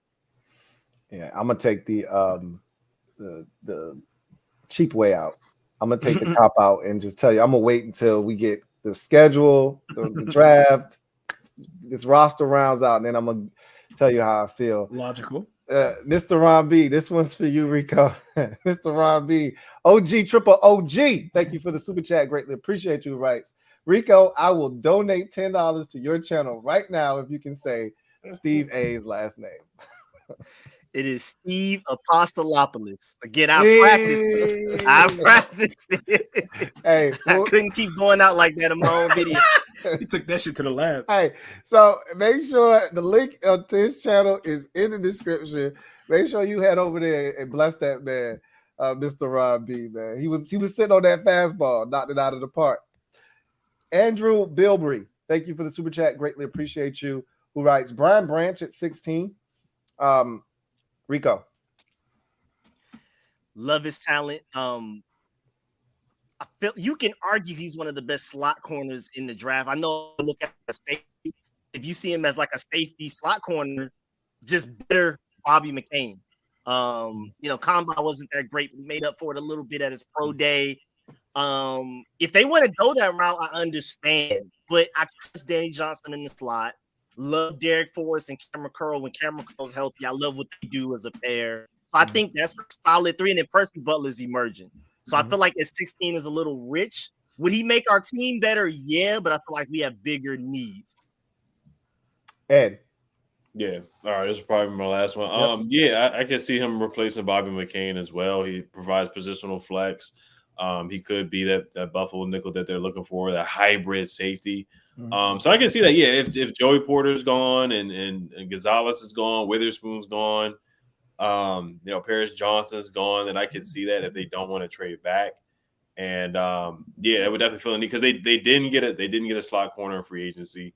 Yeah, I'm going to take the cheap way out. I'm going to take the cop out and just tell you, I'm going to wait until we get the schedule, the draft, this roster rounds out, and then I'm going to tell you how I feel. Logical. Mr. Ron B, this one's for you, Rico. Mr. Ron B, OG, triple OG. Thank you for the super chat. Greatly appreciate you, writes. Rico, I will donate $10 to your channel right now if you can say Steve A's last name. It is Steve Apostolopoulos. Again, I practiced it. Hey, I couldn't keep going out like that in my own video. He took that shit to the lab. Hey, so make sure the link to his channel is in the description. Make sure you head over there and bless that man, Mr. Ron B. Man, he was sitting on that fastball, knocked it out of the park. Andrew Bilbrey, thank you for the super chat. Greatly appreciate you. Who writes Brian Branch at 16? Rico. Love his talent. I feel you can argue he's one of the best slot corners in the draft. I know look at the safety. If you see him as like a safety slot corner, just better Bobby McCain. Combine wasn't that great. We made up for it a little bit at his pro day. If they want to go that route, I understand. But I trust Danny Johnson in the slot. Love Derek Forrest and Cameron Curl. When Cameron Curl's healthy, I love what they do as a pair. So I think that's a solid 3. And then Percy Butler's emerging. So I feel like at 16 is a little rich. Would he make our team better? Yeah, but I feel like we have bigger needs. Ed. Yeah. All right. This is probably my last one. Yeah, I can see him replacing Bobby McCain as well. He provides positional flex. He could be that Buffalo nickel that they're looking for, that hybrid safety. So I can see that. Yeah, if Joey Porter's gone and Gonzalez is gone, Witherspoon's gone, Paris Johnson's gone, then I could see that if they don't want to trade back. And it would definitely fill in because they didn't get a slot corner in free agency.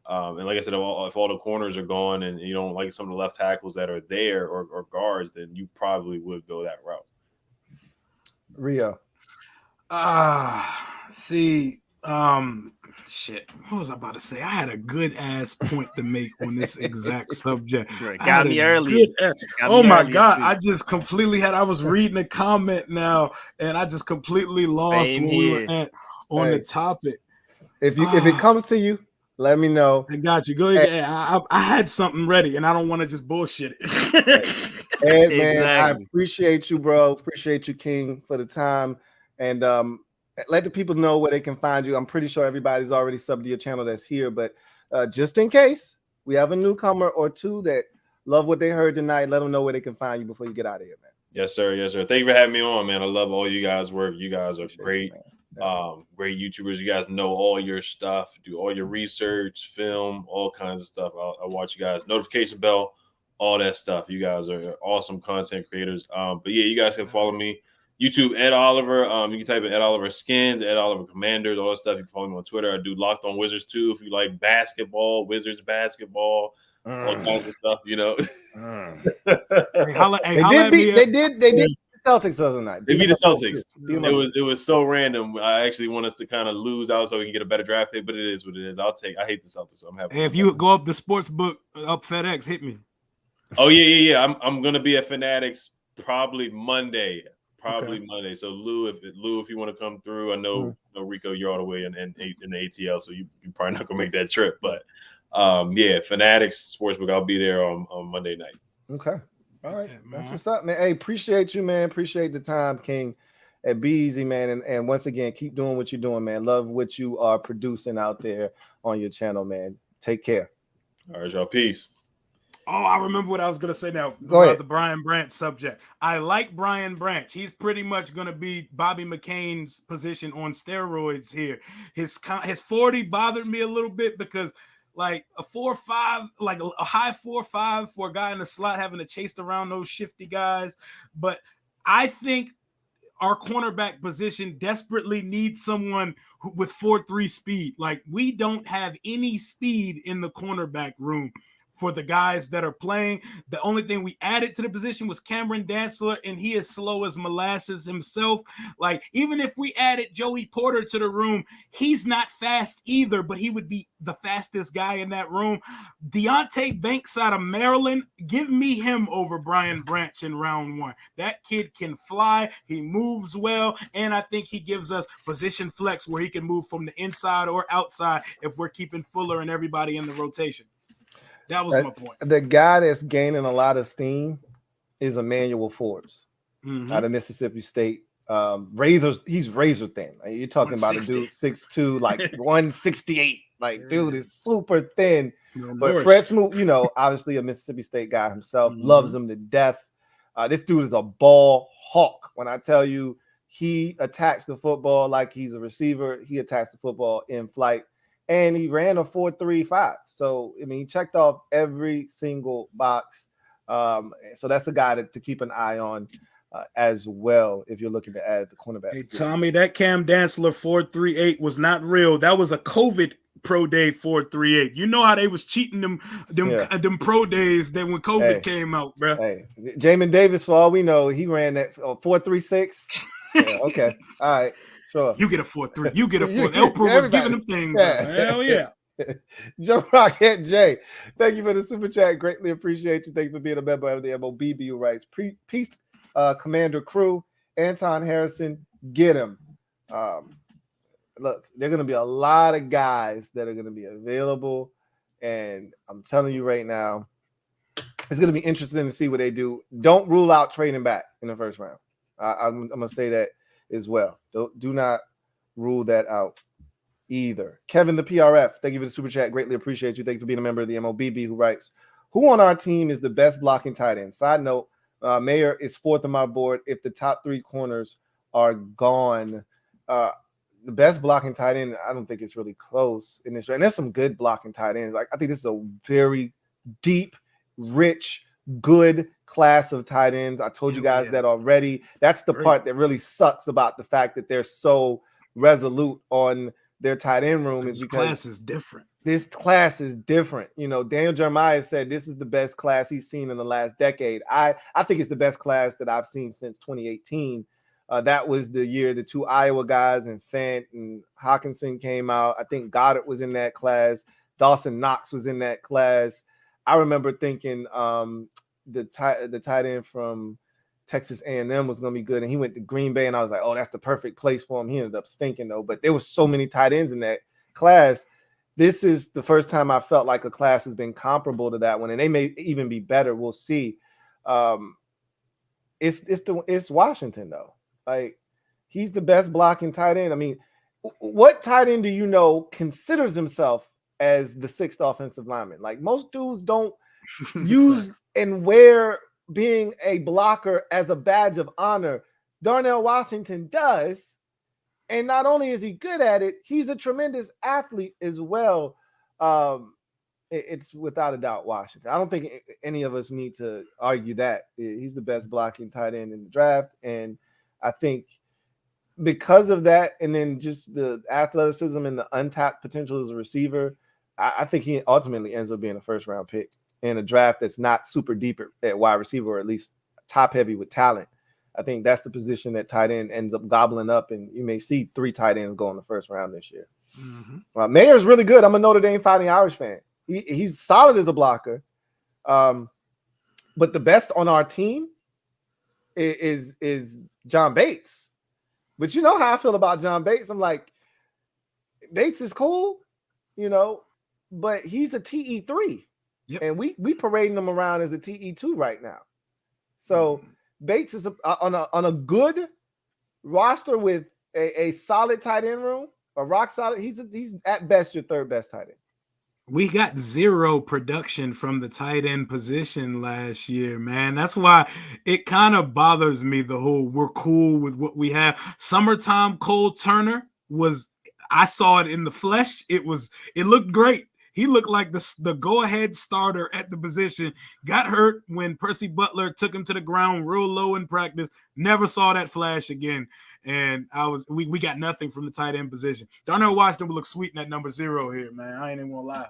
And like I said, if all the corners are gone and you don't like some of the left tackles that are there or guards, then you probably would go that route. Rio. Shit. What was I about to say? I had a good ass point to make on this exact subject. Got me early. Oh my God. I just completely I was reading a comment now and I just completely lost where we were at on the topic. If it comes to you, let me know. I got you. Go ahead. I had something ready and I don't want to just bullshit it. Ed, man, I appreciate you, bro. Appreciate you, King, for the time. And let the people know where they can find you. I'm pretty sure everybody's already subbed to your channel that's here, but just in case we have a newcomer or two that love what they heard tonight, let them know where they can find you before you get out of here, man. Yes, sir. Yes, sir. Thank you for having me on, man. I love all you guys' work. You guys are great. Great YouTubers. You guys know all your stuff, do all your research, film, all kinds of stuff. I watch you guys. Notification bell, all that stuff. You guys are awesome content creators. But yeah, you guys can follow me. YouTube, Ed Oliver. You can type in Ed Oliver Skins, Ed Oliver Commanders, all that stuff. You can follow me on Twitter. I do Locked on Wizards too. If you like basketball, Wizards basketball, all kinds of stuff, They did Celtics the other night. They beat the Celtics. It was so random. I actually want us to kind of lose out so we can get a better draft pick, but it is what it is. I hate the Celtics, so I'm happy. Hey, if you go up the sports book up FedEx, hit me. Oh yeah. I'm gonna be at Fanatics probably Monday. Monday. So Lou, if you want to come through, I know Rico, you're all the way in the ATL, so you're probably not gonna make that trip. But Fanatics Sportsbook, I'll be there on Monday night. Okay. All right. That's what's up, man. Hey, appreciate you, man. Appreciate the time, King. And be easy, man. And once again, keep doing what you're doing, man. Love what you are producing out there on your channel, man. Take care. All right, y'all. Peace. Oh, I remember what I was going to say now Go ahead. The Brian Branch subject. I like Brian Branch. He's pretty much going to be Bobby McCain's position on steroids here. His 40 bothered me a little bit because like a 4.5, like a high 4.5 for a guy in the slot having to chase around those shifty guys. But I think our cornerback position desperately needs someone with 4.3 speed. Like we don't have any speed in the cornerback room for the guys that are playing. The only thing we added to the position was Cameron Dantzler, and he is slow as molasses himself. Like, even if we added Joey Porter to the room, he's not fast either, but he would be the fastest guy in that room. Deontay Banks out of Maryland, give me him over Brian Branch in round 1. That kid can fly, he moves well, and I think he gives us position flex where he can move from the inside or outside if we're keeping Fuller and everybody in the rotation. That was my point. The guy that's gaining a lot of steam is Emmanuel Forbes out of Mississippi State. He's razor thin. Like, you're talking about a dude 6'2", like 168. Like, dude is super thin. But Fred Smoot, obviously a Mississippi State guy himself, loves him to death. This dude is a ball hawk. When I tell you he attacks the football like he's a receiver, he attacks the football in flight. And he ran a 4.35. So, I mean, he checked off every single box. So that's a guy to keep an eye on as well if you're looking to add the cornerback. Hey, Tommy, that Cam Dantzler 4.38 was not real. That was a COVID pro day 4.38. You know how they was cheating them pro days that when COVID came out, bro. Hey, Jamin Davis, for all we know, he ran that 4.36. Yeah, okay, all right, sure. You get a 4.3. You get a 4. Elper was giving them things. Hell yeah. Joe Rocket J, thank you for the super chat. Greatly appreciate you. Thank you for being a member of the MOBB who writes peace. Commander Crew, Anton Harrison, get him. Look, there are going to be a lot of guys that are going to be available, and I'm telling you right now, it's going to be interesting to see what they do. Don't rule out trading back in the first round. I'm going to say that as well. Do not rule that out either. Kevin the PRF, thank you for the super chat. Greatly appreciate you. Thank you for being a member of the MOBB who writes, who on our team is the best blocking tight end? Side note, Mayer is 4th on my board. If the top 3 corners are gone, the best blocking tight end, I don't think it's really close in this. And there's some good blocking tight ends. Like I think this is a very deep, rich, good class of tight ends. I told you guys that already. That's the part that really sucks about the fact that they're so resolute on their tight end room, is because class is different. This class is different. You know, Daniel Jeremiah said this is the best class he's seen in the last decade. I think it's the best class that I've seen since 2018. That was the year the 2 Iowa guys and Fant and Hawkinson came out. I think Goddard was in that class. Dawson Knox was in that class. I remember thinking the tight end from Texas A&M was going to be good, and he went to Green Bay, and I was like, oh, that's the perfect place for him. He ended up stinking, though. But there was so many tight ends in that class. This is the first time I felt like a class has been comparable to that one, and they may even be better. We'll see. It's Washington, though. Like, he's the best blocking tight end. I mean, what tight end do you know considers himself as the 6th offensive lineman? Like, most dudes don't use and wear being a blocker as a badge of honor. Darnell Washington does. And not only is he good at it, he's a tremendous athlete as well. It's without a doubt Washington. I don't think any of us need to argue that. He's the best blocking tight end in the draft. And I think because of that, and then just the athleticism and the untapped potential as a receiver, I think he ultimately ends up being a first-round pick in a draft that's not super deep at wide receiver, or at least top-heavy with talent. I think that's the position that tight end ends up gobbling up, and you may see 3 tight ends go in the first round this year. Mayer's really good. I'm a Notre Dame Fighting Irish fan. He's solid as a blocker. But the best on our team is John Bates. But you know how I feel about John Bates. I'm like, Bates is cool, you know, but he's a TE3. Yep. And we parading him around as a TE2 right now. So Bates is on a good roster with a solid tight end room, a rock solid. He's at best your 3rd best tight end. We got 0 production from the tight end position last year, man. That's why it kind of bothers me, the whole we're cool with what we have. Summertime Cole Turner I saw it in the flesh. It looked great. He looked like the go-ahead starter at the position. Got hurt when Percy Butler took him to the ground real low in practice. Never saw that flash again. And we got nothing from the tight end position. Darnell Washington will look sweet in that number 0 here, man. I ain't even gonna lie.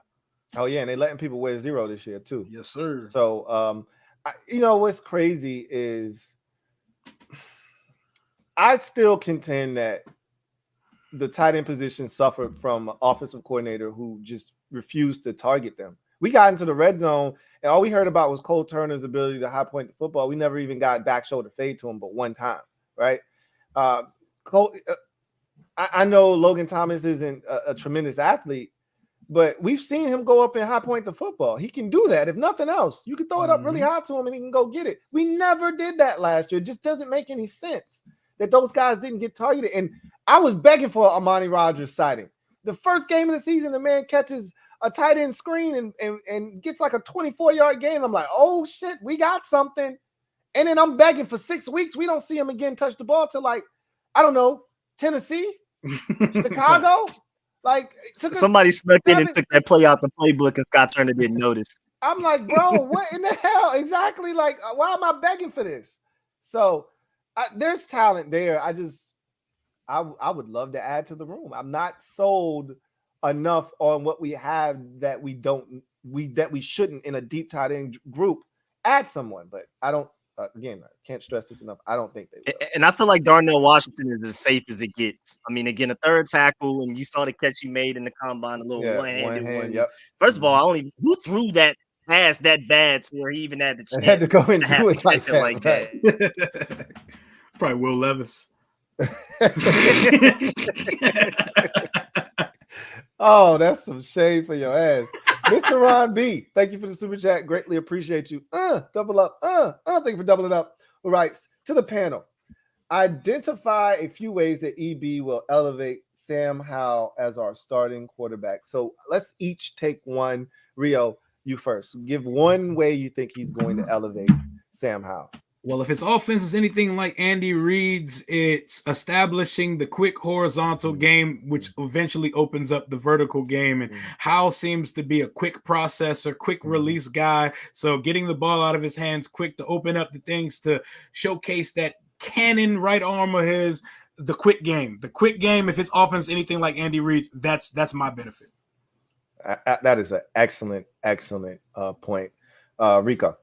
Oh yeah, and they letting people wear 0 this year too. Yes, sir. So you know what's crazy is I still contend that the tight end position suffered from an offensive coordinator who just refused to target them. We got into the red zone, and all we heard about was Cole Turner's ability to high point the football. We never even got back shoulder fade to him but one time, right? Cole, I know Logan Thomas isn't a tremendous athlete, but we've seen him go up and high point the football. He can do that. If nothing else, you can throw it up really high to him and he can go get it. We never did that last year. It just doesn't make any sense that those guys didn't get targeted. And I was begging for Amani Rodgers sighting. The first game of the season, the man catches a tight end screen and gets like a 24-yard gain. I'm like, oh, shit, we got something. And then I'm begging for 6 weeks. We don't see him again touch the ball till like, I don't know, Tennessee, Chicago. Like somebody snuck in and took that play out the playbook and Scott Turner didn't notice. I'm like, bro, what in the hell? Exactly. Like, why am I begging for this? So there's talent there. I would love to add to the room. I'm not sold enough on what we have that we shouldn't in a deep tight end group add someone, but I don't. Again, I can't stress this enough. I don't think they will. And I feel like Darnell Washington is as safe as it gets. I mean, again, a third tackle, and you saw the catch he made in the combine, a little one-handed one. Yep. First of all, who threw that pass that bad to where he even had the chance had to go and to do it like that. that. Probably Will Levis. Oh, that's some shade for your ass. Mr. Ron B, thank you for the super chat. Greatly appreciate you. Double up. Thank you for doubling up. All right, to the panel. Identify a few ways that EB will elevate Sam Howell as our starting quarterback. So let's each take one. Rio, you first. Give one way you think he's going to elevate Sam Howell. Well, if his offense is anything like Andy Reid's, it's establishing the quick horizontal game, which eventually opens up the vertical game. And Howell seems to be a quick processor, quick release guy. So getting the ball out of his hands quick to open up the things to showcase that cannon right arm of his, the quick game. The quick game, if his offense is anything like Andy Reid's, that's my benefit. That is an excellent point. Rico.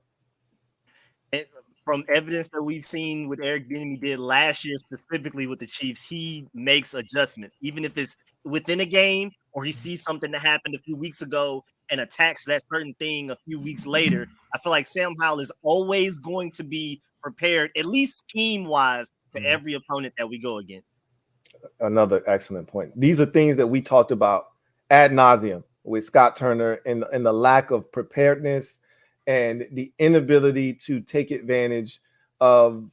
From evidence that we've seen what Eric Bieniemy did last year, specifically with the Chiefs, he makes adjustments, even if it's within a game or he sees something that happened a few weeks ago and attacks that certain thing a few weeks later. I feel like Sam Howell is always going to be prepared, at least scheme-wise, for every opponent that we go against. Another excellent point. These are things that we talked about ad nauseum with Scott Turner and the lack of preparedness and the inability to take advantage of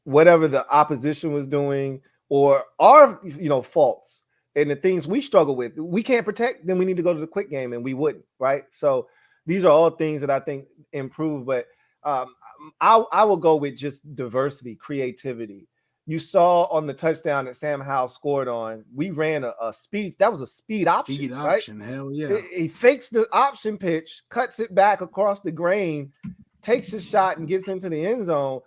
whatever the opposition was doing or our, faults and the things we struggle with. We can't protect, then we need to go to the quick game, and we wouldn't, right? So these are all things that I think improve, but I will go with just diversity, creativity. You saw on the touchdown that Sam Howell scored on, we ran a speed. That was a speed option. Speed right? option, hell yeah. He fakes the option pitch, cuts it back across the grain, takes a shot, and gets into the end zone.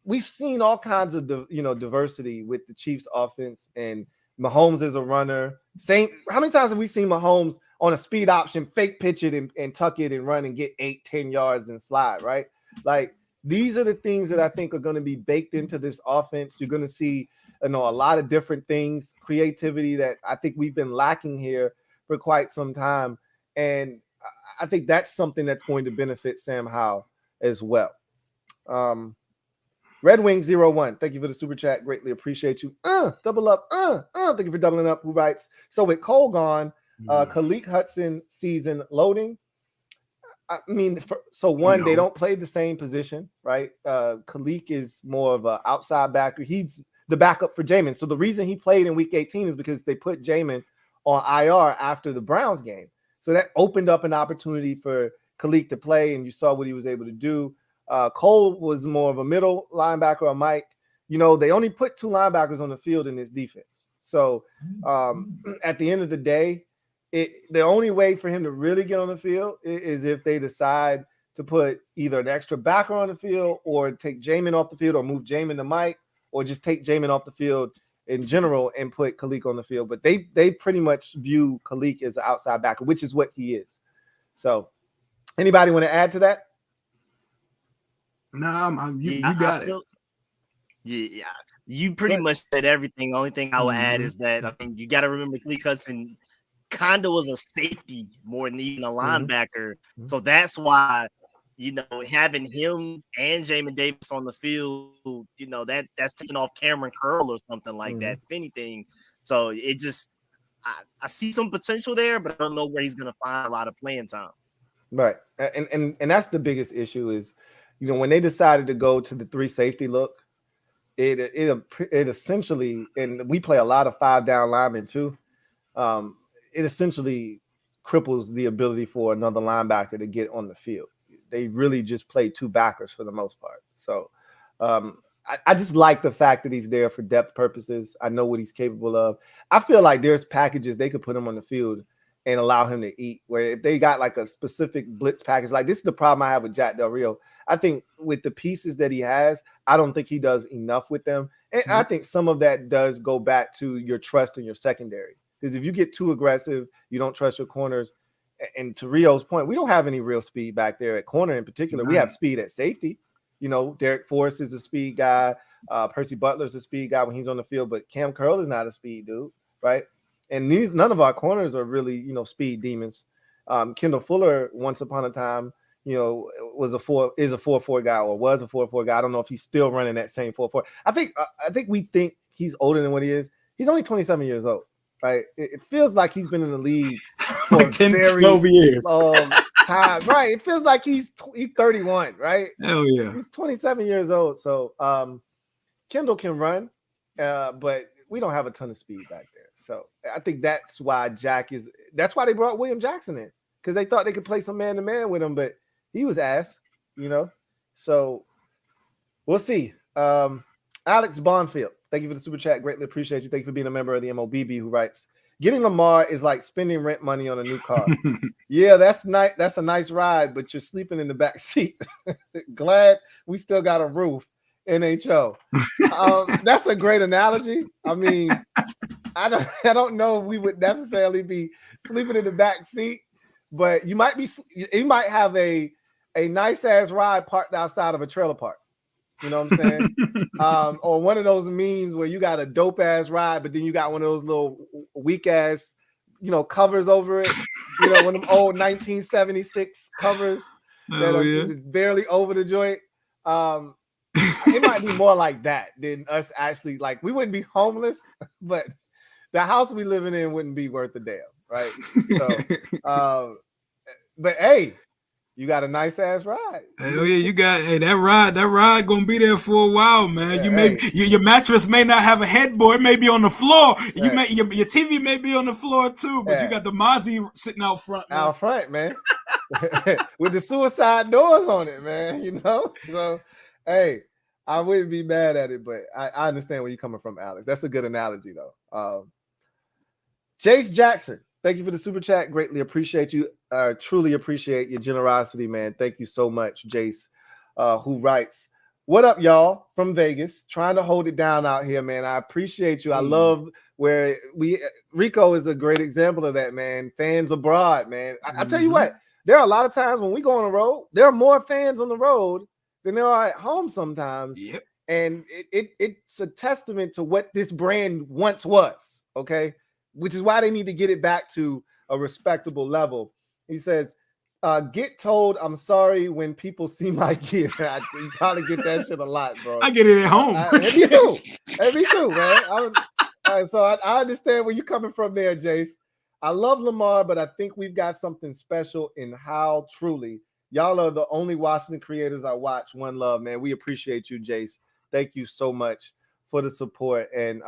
We've seen all kinds of diversity with the Chiefs offense, and Mahomes is a runner. How many times have we seen Mahomes on a speed option, fake pitch it and tuck it and run and get 8-10 yards and slide, right? Like, these are the things that I think are going to be baked into this offense. You're going to see, a lot of different things, creativity that I think we've been lacking here for quite some time. And I think that's something that's going to benefit Sam Howell as well. Red Wing 01, thank you for the super chat. Greatly appreciate you. Double up. Thank you for doubling up. Who writes? So with Cole gone, Khaleke Hudson season loading. I mean, they don't play the same position, right? Khaleke is more of an outside backer. He's the backup for Jamin. So the reason he played in week 18 is because they put Jamin on IR after the Browns game. So that opened up an opportunity for Khaleke to play, and you saw what he was able to do. Cole was more of a middle linebacker, or Mike. They only put 2 linebackers on the field in this defense. So at the end of the day, the only way for him to really get on the field is if they decide to put either an extra backer on the field or take Jamin off the field or move Jamin to Mike or just take Jamin off the field in general and put Khaleke on the field. But they pretty much view Khaleke as an outside backer, which is what he is. So anybody want to add to that? No, you got it. Yeah. You pretty much said everything. The only thing I would add is that, you got to remember Khaleke Hudson kind of was a safety more than even a linebacker. So that's why, having him and Jamin Davis on the field, that's taking off Cameron Curl or something like that, if anything. So it just, I see some potential there, but I don't know where he's going to find a lot of playing time. Right. And that's the biggest issue is, when they decided to go to the 3 safety look, it essentially, and we play a lot of 5-down linemen too, it essentially cripples the ability for another linebacker to get on the field. They really just play 2 backers for the most part. So I just like the fact that he's there for depth purposes. I know what he's capable of. I feel like there's packages they could put him on the field and allow him to eat. Where if they got like a specific blitz package, like this is the problem I have with Jack Del Rio. I think with the pieces that he has, I don't think he does enough with them. And I think some of that does go back to your trust in your secondary. Because if you get too aggressive, you don't trust your corners. And to Rio's point, we don't have any real speed back there at corner in particular. We have speed at safety. You know, Derek Forrest is a speed guy. Percy Butler's a speed guy when he's on the field, but Cam Curl is not a speed dude, right? And none of our corners are really, you know, speed demons. Kendall Fuller, once upon a time, you know, is a 4.4 guy or was a 4.4 guy. I don't know if he's still running that same 4.4. I think we think he's older than what he is. He's only 27 years old, right? It feels like he's been in the league for like 10, very 12 years. Time, right? It feels like he's 31, right? Hell yeah. He's 27 years old. So Kendall can run, but we don't have a ton of speed back there. So I think that's why that's why they brought William Jackson in, because they thought they could play some man-to-man with him, but he was ass, you know? So we'll see. Alex Bonfield, thank you for the super chat. Greatly appreciate you. Thank you for being a member of the MOBB, who writes, getting Lamar is like spending rent money on a new car. Yeah, that's nice. That's a nice ride, but you're sleeping in the back seat. Glad we still got a roof. NHO. That's a great analogy. I mean, I don't know if we would necessarily be sleeping in the back seat, but you might have a nice ass ride parked outside of a trailer park. You know what I'm saying? Or one of those memes where you got a dope ass ride, but then you got one of those little weak ass, you know, covers over it. You know, one of them old 1976 covers that are just barely over the joint. It might be more like that than us actually, like, we wouldn't be homeless, but the house we living in wouldn't be worth a damn, right? So, but hey, you got a nice ass ride. Hell yeah, you got that ride gonna be there for a while, man. Yeah, Your mattress may not have a headboard, it may be on the floor. Your TV may be on the floor too, but you got the Mozzie sitting out front. Man. Out front, man. With the suicide doors on it, man. You know? So hey, I wouldn't be mad at it, but I understand where you're coming from, Alex. That's a good analogy, though. Jace Jackson, thank you for the super chat. Greatly appreciate you. Truly appreciate your generosity, man. Thank you so much, Jace, who writes, what up, y'all, from Vegas? Trying to hold it down out here, man. I appreciate you. I love where Rico is a great example of that, man. Fans abroad, man. I tell you what, there are a lot of times when we go on the road, there are more fans on the road than there are at home sometimes. Yep. And it's a testament to what this brand once was, okay? Which is why they need to get it back to a respectable level. He says, get told I'm sorry when people see my gear. You probably get that shit a lot, bro. I get it at home. Me too, man. So I understand where you're coming from there, Jace. I love Lamar, but I think we've got something special in how truly y'all are the only Washington creators I watch. One love, man. We appreciate you, Jace. Thank you so much for the support. And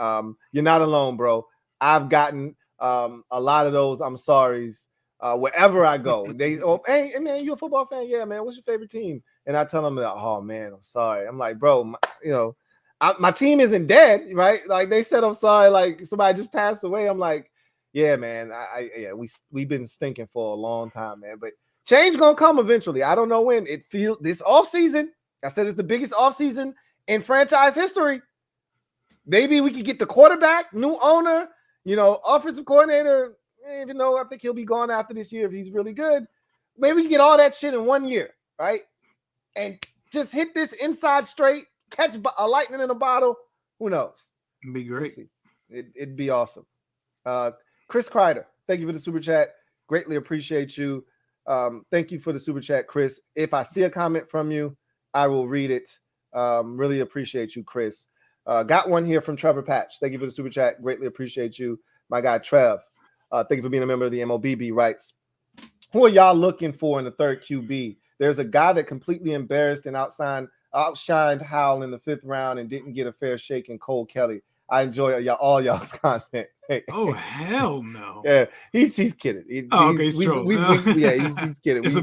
you're not alone, bro. I've gotten a lot of those I'm sorry's wherever I go. Hey, man, you a football fan? Yeah, man. What's your favorite team? And I tell them, oh, man, I'm sorry. I'm like, bro, my team isn't dead, right? Like they said, I'm sorry. Like somebody just passed away. I'm like, yeah, man. We've been stinking for a long time, man. But change gonna come eventually. I don't know when. It feels this offseason. I said it's the biggest offseason in franchise history. Maybe we could get the quarterback, new owner, offensive coordinator, even though I think he'll be gone after this year if he's really good. Maybe we can get all that shit in 1 year, right? And just hit this inside straight, catch a lightning in a bottle. Who knows? It'd be great. It'd be awesome. Chris Kreider, thank you for the super chat. Greatly appreciate you. Thank you for the super chat, Chris. If I see a comment from you, I will read it. Really appreciate you, Chris. Got one here from Trevor Patch. Thank you for the super chat. Greatly appreciate you, my guy Trev. Thank you for being a member of the MOBB. Writes, who are y'all looking for in the third QB? There's a guy that completely embarrassed and outshined Howell in the 5th round and didn't get a fair shake in Cole Kelly. I enjoy all y'all's content. Oh, hell no. Yeah, he's kidding. He's trolling. He's kidding. It's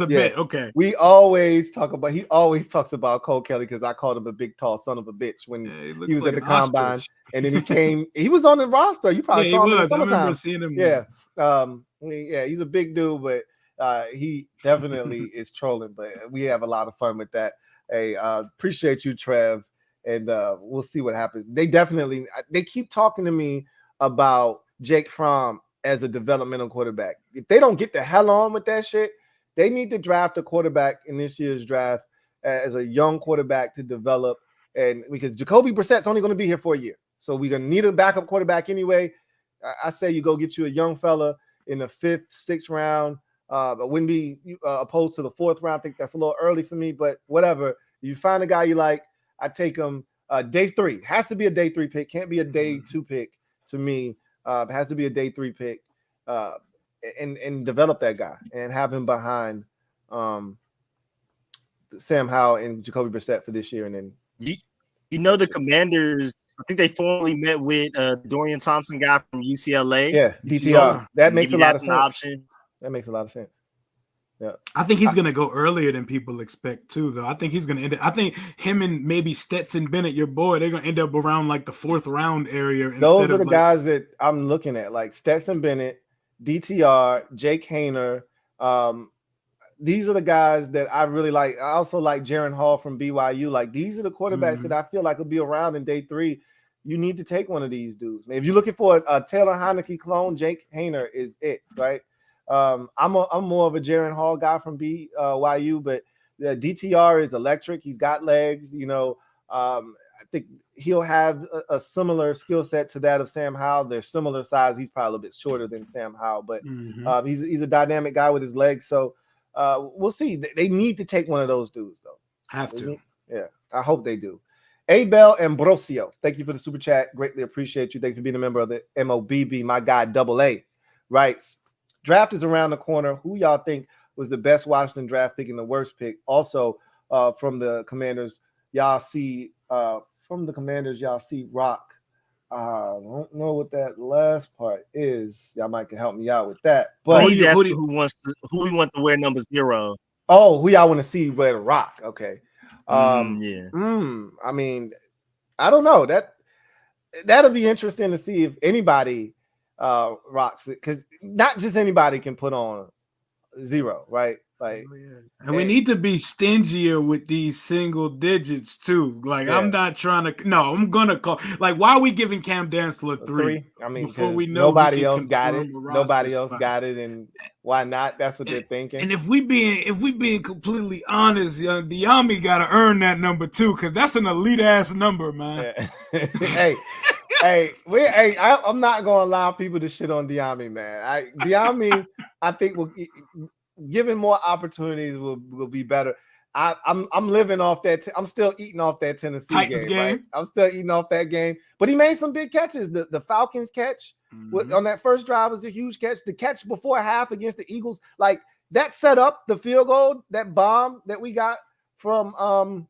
a bit. Okay. He always talks about Cole Kelly because I called him a big, tall son of a bitch when he was at the combine. And then he was on the roster. You probably saw him in the summertime. I remember seeing him. Yeah. Yeah, he's a big dude, but he definitely is trolling. But we have a lot of fun with that. Hey, appreciate you, Trev, and we'll see what happens. They keep talking to me about Jake Fromm as a developmental quarterback. If they don't get the hell on with that shit, they need to draft a quarterback in this year's draft as a young quarterback to develop. And because Jacoby Brissett's only going to be here for a year, so we're going to need a backup quarterback anyway. I say you go get you a young fella in the 5th, 6th round. But wouldn't be opposed to the 4th round. I think that's a little early for me, but whatever. You find a guy you like, I take him day 3. Has to be a day 3 pick. Can't be a day 2 pick to me. It has to be a day 3 pick. And develop that guy and have him behind Sam Howell and Jacoby Brissett for this year. And then you know the Commanders, I think they formally met with Dorian Thompson guy from UCLA. Yeah, DTR. That makes a lot of sense. Option. That makes a lot of sense. Yeah, I think he's going to go earlier than people expect too, though. I think he's going to end up. I think him and maybe Stetson Bennett, your boy, they're going to end up around like the 4th round area. Those are the guys that I'm looking at, like Stetson Bennett, DTR, Jake Hayner. These are the guys that I really like. I also like Jaron Hall from BYU. Like, these are the quarterbacks that I feel like will be around in day 3. You need to take one of these dudes, man. If you're looking for a Taylor Heineke clone, Jake Hayner is it, right? I'm more of a Jaron Hall guy from BYU, but DTR is electric. He's got legs. You know, I think he'll have a similar skill set to that of Sam Howell. They're similar size. He's probably a bit shorter than Sam Howell, but he's a dynamic guy with his legs. So we'll see. They need to take one of those dudes, though. Have to. Yeah, I hope they do. Abel Ambrosio, thank you for the super chat. Greatly appreciate you. Thank you for being a member of the MOBB. My guy, AA, writes, draft is around the corner. Who y'all think was the best Washington draft pick and the worst pick? Also, from the Commanders, y'all see Rock. I don't know what that last part is. Y'all might can help me out with that. But he's asking who we want to wear number 0. Oh, who y'all want to see wear the Rock? Okay. Yeah. I mean, I don't know. That'll be interesting to see if anybody rocks it, because not just anybody can put on 0, right? Like, and we need to be stingier with these single digits too. Like, I'm not trying to. No, I'm gonna call. Like, why are we giving Cam Dantzler 3? I mean, before we know nobody else got it. Nobody else got it, and why not? That's what they're thinking. And if we being completely honest, young Bieniemy got to earn that number 2, because that's an elite ass number, man. Yeah. I'm not gonna allow people to shit on Bieniemy, man. Bieniemy, I think given more opportunities will be better. I'm living off that. I'm still eating off that Tennessee game. Right? I'm still eating off that game. But he made some big catches. The Falcons catch on that first drive was a huge catch. The catch before half against the Eagles, like, that set up the field goal, that bomb that we got from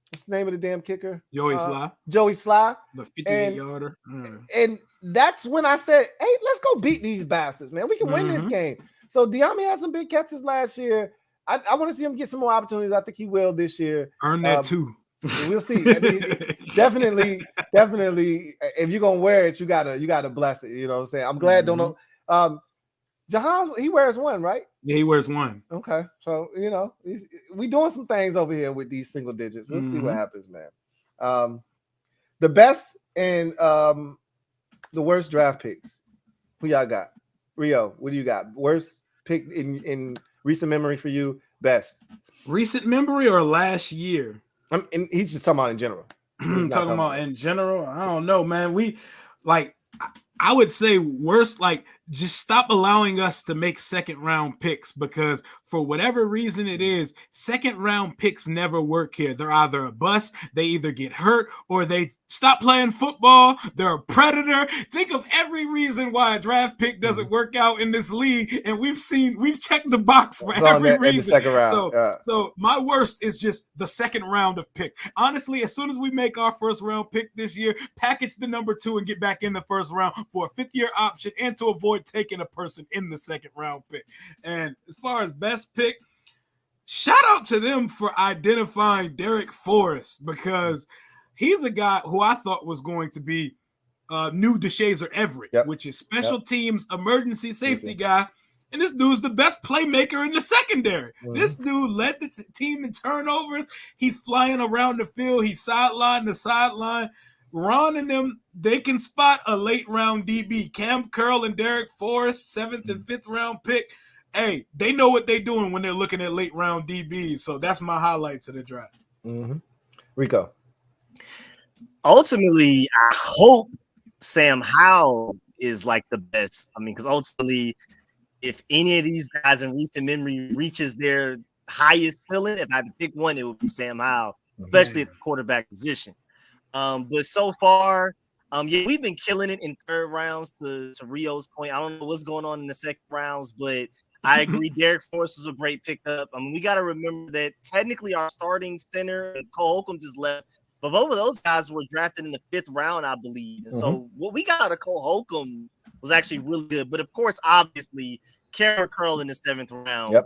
what's the name of the damn kicker? Joey Sly. The 58-yarder. And that's when I said, hey, let's go beat these bastards, man. We can win this game. So Bieniemy had some big catches last year. I want to see him get some more opportunities. I think he will this year. Earn that too. We'll see. I mean, definitely. If you're gonna wear it, you gotta bless it. You know what I'm saying? I'm glad. Don't know. Jahan, he wears 1, right? Yeah, he wears 1. Okay, so we doing some things over here with these single digits. We'll see what happens, man. The best and the worst draft picks. Who y'all got? Rio, what do you got? Worst pick in recent memory for you? Best recent memory or last year? He's just talking about in general. talking about in general. I don't know, man. I would say worst, like, just stop allowing us to make second round picks, because for whatever reason it is, second round picks never work here. They're either a bust, they either get hurt, or they stop playing football. They're a predator. Think of every reason why a draft pick doesn't work out in this league, and we've checked the box for every reason. Second round. So my worst is just the second round of picks. Honestly, as soon as we make our first round pick this year, package the number 2 and get back in the first round for a 5th-year option, and to avoid taking a person in the second round pick. And as far as best pick, shout out to them for identifying Derek Forrest, because he's a guy who I thought was going to be new DeShazer Everett, which is special teams emergency safety guy. And this dude's the best playmaker in the secondary. This dude led the team in turnovers. He's flying around the field. He's sideline to sideline. Ron and them, they can spot a late round DB. Cam Curl and Derek Forrest, 7th and 5th round pick. Hey, they know what they're doing when they're looking at late round DBs. So that's my highlights of the draft. Rico. Ultimately, I hope Sam Howell is like the best. I mean, because ultimately, if any of these guys in recent memory reaches their highest ceiling, if I had to pick one, it would be Sam Howell, especially at the quarterback position. But so far, we've been killing it in third rounds to Rio's point. I don't know what's going on in the second rounds, but I agree. Derek Forrest was a great pickup. I mean, we got to remember that technically our starting center, Cole Holcomb, just left. But both of those guys were drafted in the 5th round, I believe. And so what we got out of Cole Holcomb was actually really good. But of course, obviously, Cameron Curl in the 7th round,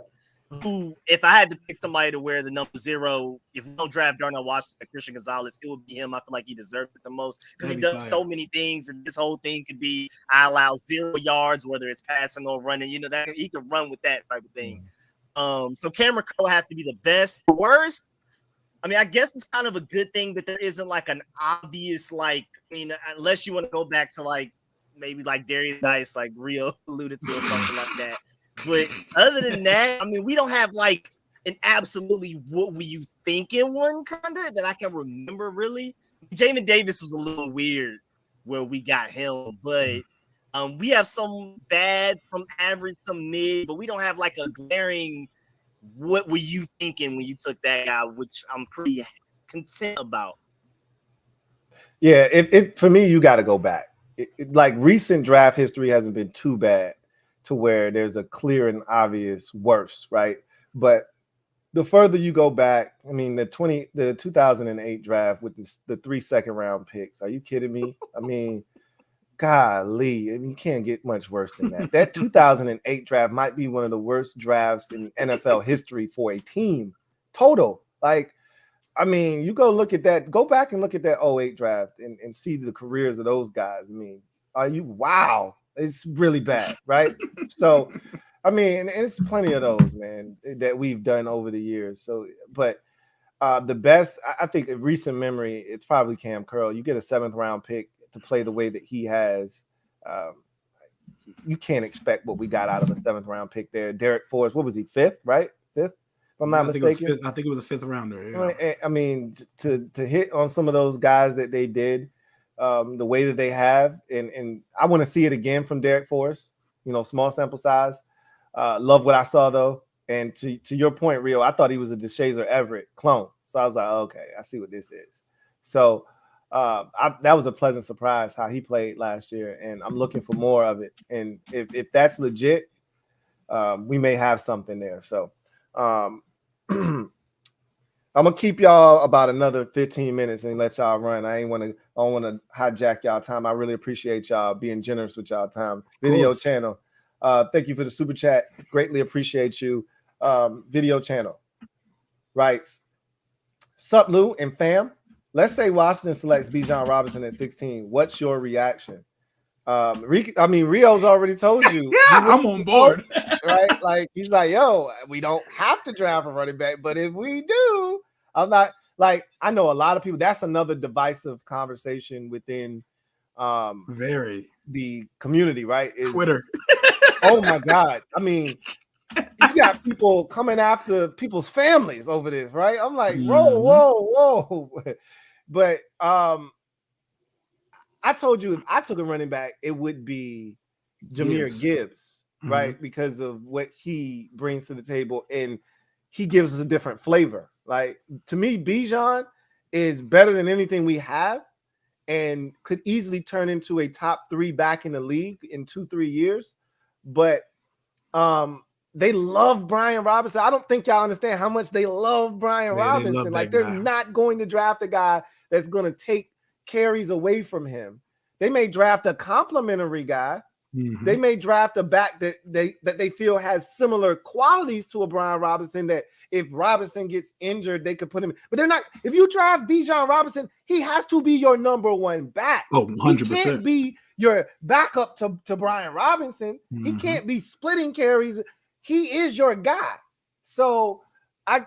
who, if I had to pick somebody to wear the number 0, if we don't draft Darnell Washington and Christian Gonzalez, it would be him. I feel like he deserved it the most because he does so many things. And this whole thing could be, I allow 0 yards, whether it's passing or running. You know, that he could run with that type of thing. So Cameron Curl have to be the best. The worst, I mean, I guess it's kind of a good thing that there isn't like an obvious, like, I mean, unless you want to go back to like maybe like Darius Dice, like Rio alluded to, or something like that. But other than that, I mean, we don't have like an absolutely what were you thinking one kind of that I can remember really. Jamin Davis was a little weird where we got him, but we have some bad, some average, some mid, but we don't have like a glaring what were you thinking when you took that guy, which I'm pretty content about. Yeah, it for me, you got to go back. Like recent draft history hasn't been too bad to where there's a clear and obvious worse, right? But the further you go back, I mean, the 2008 draft with the 3 second-round picks. Are you kidding me? I mean, golly, I mean, you can't get much worse than that. That 2008 draft might be one of the worst drafts in NFL history for a team total. Like, I mean, you go look at that, go back and look at that 08 draft and see the careers of those guys. I mean, wow, it's really bad, right? So, I mean, and it's plenty of those, man, that we've done over the years. So, but the best, I think, in recent memory, it's probably Cam Curl. You get a 7th round pick to play the way that he has. You can't expect what we got out of a 7th round pick there. Derek Forrest, what was he, 5th, right? 5th? If I'm not mistaken. I think it was a 5th rounder. Yeah. I mean, to hit on some of those guys that they did, the way that they have, and I want to see it again from Derek Forrest. You know, small sample size. Love what I saw though, and to your point, Rio, I thought he was a DeShazer Everett clone. So I was like, okay, I see what this is. So that was a pleasant surprise how he played last year, and I'm looking for more of it. And if that's legit, we may have something there. So. I'm gonna keep y'all about another 15 minutes and let y'all run. I don't want to hijack y'all time. I really appreciate y'all being generous with y'all time. Video channel. Thank you for the super chat. Greatly appreciate you. Video channel. Right. Sup, Lou and fam. Let's say Washington selects Bijan Robinson at 16. What's your reaction? Rio's already told you. I'm on board. Right? Like, he's like, yo, we don't have to draft a running back, but if we do, I'm not like, I know a lot of people. That's another divisive conversation within the community, right? Is Twitter. Oh my God. I mean, you got people coming after people's families over this, right? I'm like, whoa. But I told you if I took a running back, it would be Jahmyr Gibbs, right? Because of what he brings to the table, and he gives us a different flavor. Like, to me, Bijan is better than anything we have and could easily turn into a top 3 back in the league in 2-3 years. But they love Brian Robinson. I don't think y'all understand how much they love Brian Robinson. Like, they're not going to draft a guy that's going to take carries away from him. They may draft a complimentary guy, They may draft a back that they feel has similar qualities to a Brian Robinson, that if Robinson gets injured, they could put him. But they're not. If you draft Bijan Robinson, he has to be your number one back. Oh, 100%. He can't be your backup to Brian Robinson. He can't be splitting carries. He is your guy. So I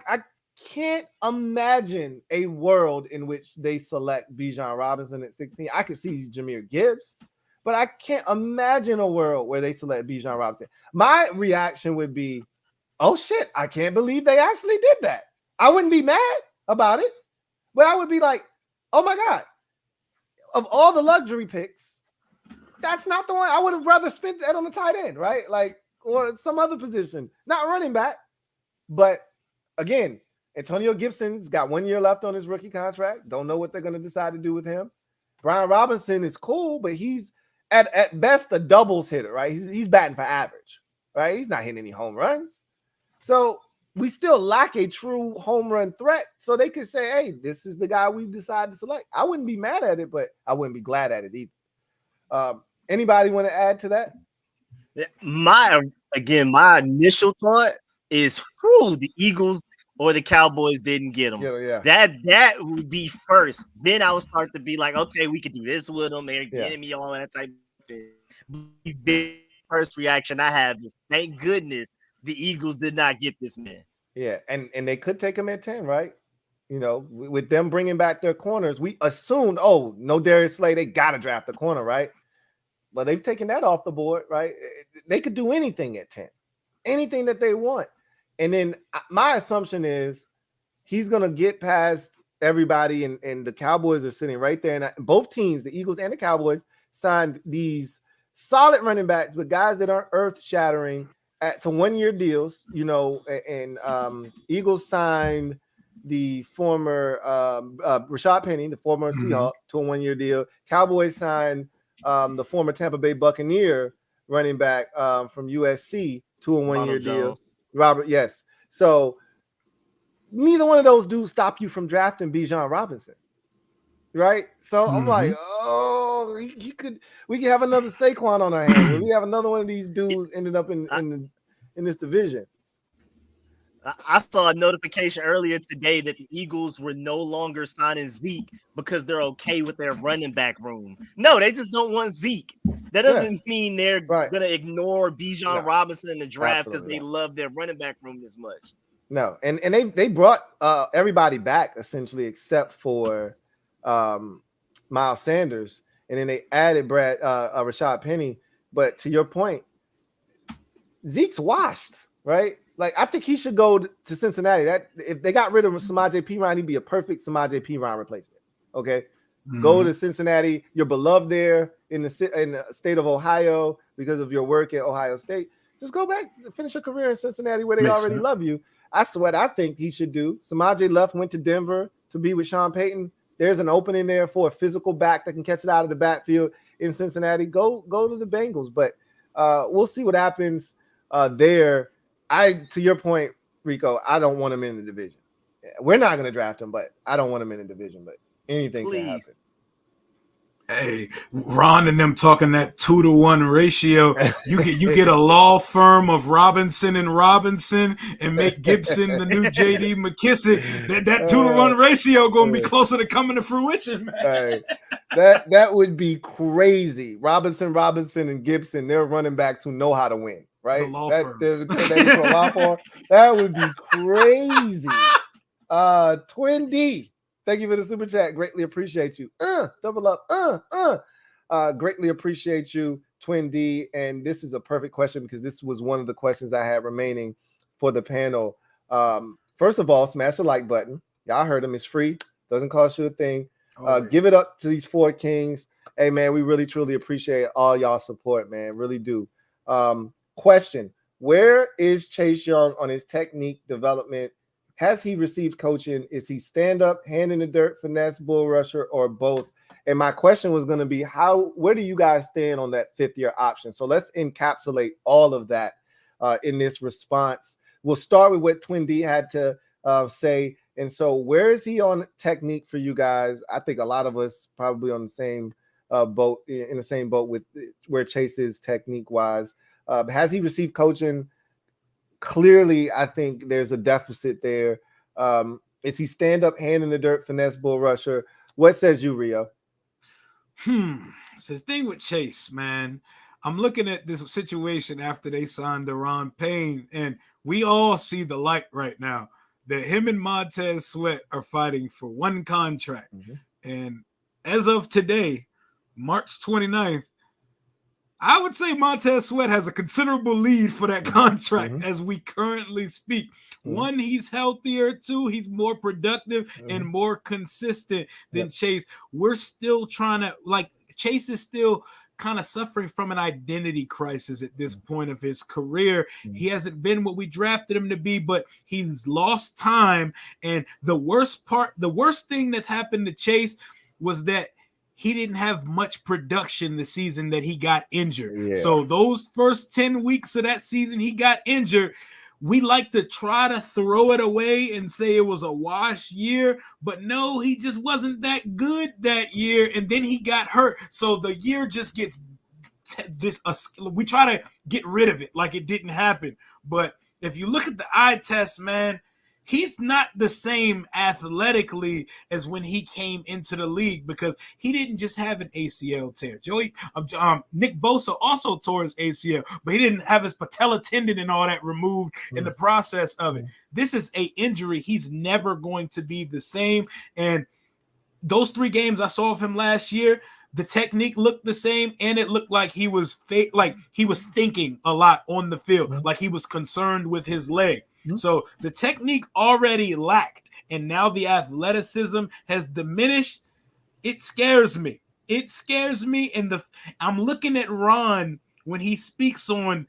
can't imagine a world in which they select Bijan Robinson at 16. I could see Jahmyr Gibbs, but I can't imagine a world where they select Bijan Robinson. My reaction would be, oh shit, I can't believe they actually did that. I wouldn't be mad about it, but I would be like, oh my God, of all the luxury picks, that's not the one. I would have rather spent that on the tight end, right? Like, or some other position, not running back. But again, Antonio Gibson's got 1 year left on his rookie contract. Don't know what they're going to decide to do with him. Brian Robinson is cool, but he's at best a doubles hitter, right? He's batting for average, right? He's not hitting any home runs. So we still lack a true home run threat. So they could say, hey, this is the guy we decided to select. I wouldn't be mad at it, but I wouldn't be glad at it either. Anybody want to add to that? My initial thought is, the Eagles or the Cowboys didn't get them. Yeah. That would be first. Then I would start to be like, okay, we could do this with them. They're getting me all that type of thing. The first reaction I have is, thank goodness the Eagles did not get this man. Yeah, and they could take him at 10, right? You know, with them bringing back their corners, we assumed, oh, no Darius Slay, they got to draft the corner, right? But they've taken that off the board, right? They could do anything at 10, anything that they want. And then my assumption is he's going to get past everybody, and the Cowboys are sitting right there. And both teams, the Eagles and the Cowboys, signed these solid running backs, but guys that aren't earth-shattering to 1 year deals, you know, and Eagles signed the former Rashad Penny, the former Seahawk, to a 1 year deal. Cowboys signed the former Tampa Bay Buccaneer running back from USC to a 1 year deal. Robert, yes. So neither one of those dudes stop you from drafting Bijan Robinson, right? So I'm like, oh, we could have another Saquon on our hands. We have another one of these dudes ended up in this division. I saw a notification earlier today that the Eagles were no longer signing Zeke because they're okay with their running back room. No, they just don't want Zeke. That doesn't mean they're going to ignore Bijan Robinson in the draft because they love their running back room this much. No, and they brought everybody back essentially except for Miles Sanders, and then they added Rashad Penny. But to your point, Zeke's washed, right? Like, I think he should go to Cincinnati. That if they got rid of Samaje Perine, he'd be a perfect Samaje Perine replacement. Okay, go to Cincinnati. You're beloved there in the state of Ohio because of your work at Ohio State. Just go back, finish your career in Cincinnati where they already love you. That's what I think he should do. Samaje went to Denver to be with Sean Payton. There's an opening there for a physical back that can catch it out of the backfield in Cincinnati. Go to the Bengals, but we'll see what happens there. To your point, Rico, I don't want him in the division. We're not going to draft him, but I don't want him in the division. But anything can happen. Hey, Ron and them talking that 2-to-1 ratio. You get a law firm of Robinson and Robinson and make Gibson the new J.D. McKissick. That 2-to-1 ratio going to be closer to coming to fruition, man. That would be crazy. Robinson, and Gibson, they're running backs who know how to win. Right, the law firm. That would be crazy. Twin D, thank you for the super chat. Greatly appreciate you. Double up. Greatly appreciate you, Twin D. And this is a perfect question because this was one of the questions I had remaining for the panel. First of all, smash the like button. Y'all heard him. It's free. Doesn't cost you a thing. Give it up to these 4 kings. Hey man, we really truly appreciate all y'all support, man. Really do. Question: where is Chase Young on his technique development? Has he received coaching? Is he stand up, hand in the dirt, finesse, bull rusher, or both? And my question was going to be, where do you guys stand on that 5th year option? So let's encapsulate all of that in this response. We'll start with what Twin D had to say. And so where is he on technique for you guys? I think a lot of us probably on the same boat in the same boat with where Chase is technique wise. Has he received coaching? Clearly, I think there's a deficit there. Is he stand up, hand in the dirt, finesse bull rusher? What says you, Rio? So the thing with Chase, man, I'm looking at this situation after they signed Deron Payne, and we all see the light right now that him and Montez Sweat are fighting for one contract. And as of today, March 29th, I would say Montez Sweat has a considerable lead for that contract as we currently speak. One, he's healthier. Two, he's more productive and more consistent than Chase. We're still trying to, like, Chase is still kind of suffering from an identity crisis at this point of his career. He hasn't been what we drafted him to be, but he's lost time. And the worst thing that's happened to Chase was that he didn't have much production the season that he got injured. So those first 10 weeks of that season he got injured, we like to try to throw it away and say it was a wash year, but no, he just wasn't that good that year, and then he got hurt. So the year just gets we try to get rid of it like it didn't happen. But if you look at the eye test, man, he's not the same athletically as when he came into the league, because he didn't just have an ACL tear. Nick Bosa also tore his ACL, but he didn't have his patella tendon and all that removed in the process of it. This is an injury. He's never going to be the same. And those 3 games I saw of him last year, the technique looked the same, and it looked like he was thinking a lot on the field, like he was concerned with his leg. So the technique already lacked, and now the athleticism has diminished. It scares me. It scares me. And I'm looking at Ron when he speaks on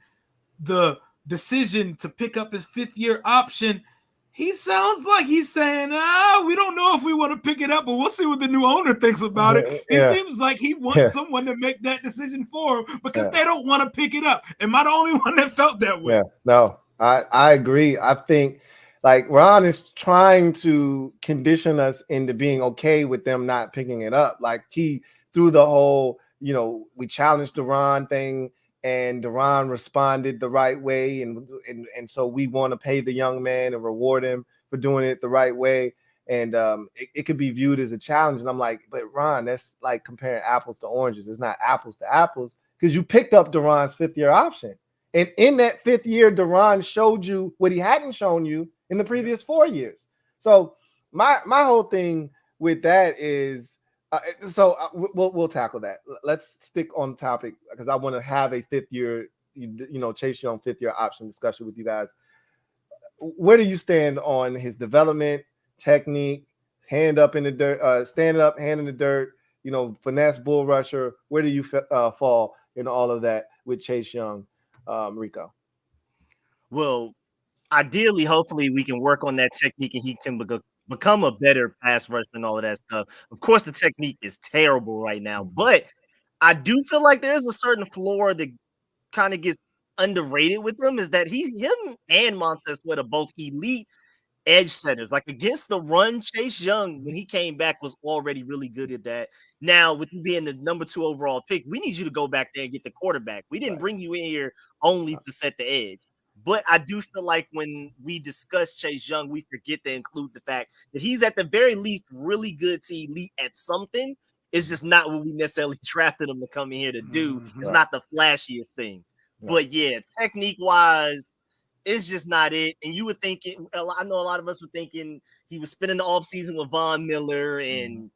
the decision to pick up his 5th-year option. He sounds like he's saying, we don't know if we want to pick it up, but we'll see what the new owner thinks about it. It seems like he wants someone to make that decision for him because they don't want to pick it up. Am I the only one that felt that way? No, I agree. I think like Ron is trying to condition us into being okay with them not picking it up. Like he threw the whole, we challenged the Ron thing, and Deron responded the right way, and so we want to pay the young man and reward him for doing it the right way. And it could be viewed as a challenge. And I'm like, but Ron, that's like comparing apples to oranges. It's not apples to apples, because you picked up Deron's 5th-year option. And in that 5th year, Deron showed you what he hadn't shown you in the previous 4 years. So my whole thing with that is, we'll tackle that. Let's stick on topic, because I want to have a 5th-year, Chase Young 5th-year option discussion with you guys. Where do you stand on his development, technique, hand up in the dirt, stand up, hand in the dirt, finesse bull rusher? Where do you fall in all of that with Chase Young, Rico? Well, ideally, hopefully, we can work on that technique and he can become a better pass rusher and all of that stuff. Of course, the technique is terrible right now, but I do feel like there's a certain floor that kind of gets underrated with him, is that him and Montez Sweat are both elite edge setters. Like against the run, Chase Young, when he came back, was already really good at that. Now, with you being the number 2 overall pick, we need you to go back there and get the quarterback. We didn't bring you in here only to set the edge. But I do feel like when we discuss Chase Young, we forget to include the fact that he's at the very least really good to elite at something. It's just not what we necessarily drafted him to come in here to do. It's not the flashiest thing. But yeah, technique-wise, it's just not it. And you were thinking, I know a lot of us were thinking he was spending the offseason with Von Miller, and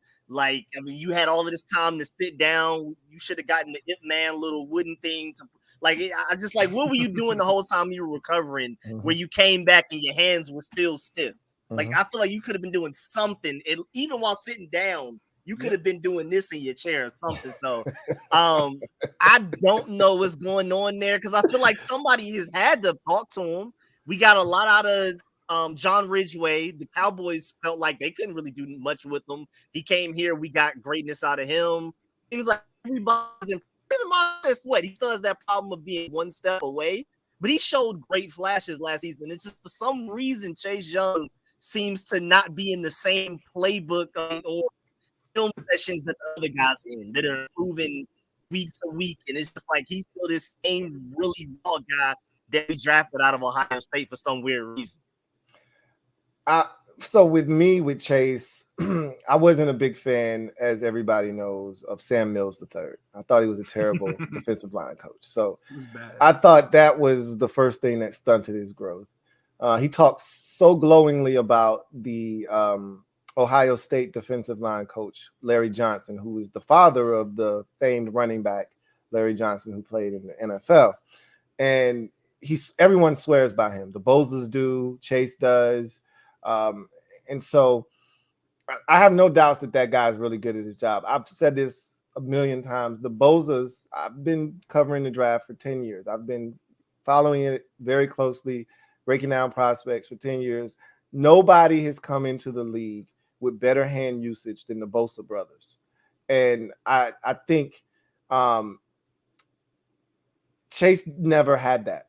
you had all of this time to sit down. You should have gotten the Ip Man little wooden thing to. I just what were you doing the whole time you were recovering, where you came back and your hands were still stiff? I feel like you could have been doing something, even while sitting down. You could have been doing this in your chair or something. So I don't know what's going on there, because I feel like somebody has had to talk to him. We got a lot out of John Ridgeway. The Cowboys felt like they couldn't really do much with him. He came here. We got greatness out of him. Seems like everybody's in. Even Montez Sweat, he still has that problem of being one step away, but he showed great flashes last season. It's just for some reason Chase Young seems to not be in the same playbook or film sessions that the other guys in that are improving week to week, and it's just like he's still this same really raw guy that we drafted out of Ohio State for some weird reason. So with me, with Chase, I wasn't a big fan, as everybody knows, of Sam Mills III. I thought he was a terrible defensive line coach. So I thought that was the first thing that stunted his growth. He talks so glowingly about the Ohio State defensive line coach, Larry Johnson, who is the father of the famed running back, Larry Johnson, who played in the NFL. And everyone swears by him. The Bozas do, Chase does. And so I have no doubts that guy is really good at his job. I've said this a million times. The Bozas, I've been covering the draft for 10 years. I've been following it very closely, breaking down prospects for 10 years. Nobody has come into the league with better hand usage than the Bosa brothers. And I think Chase never had that.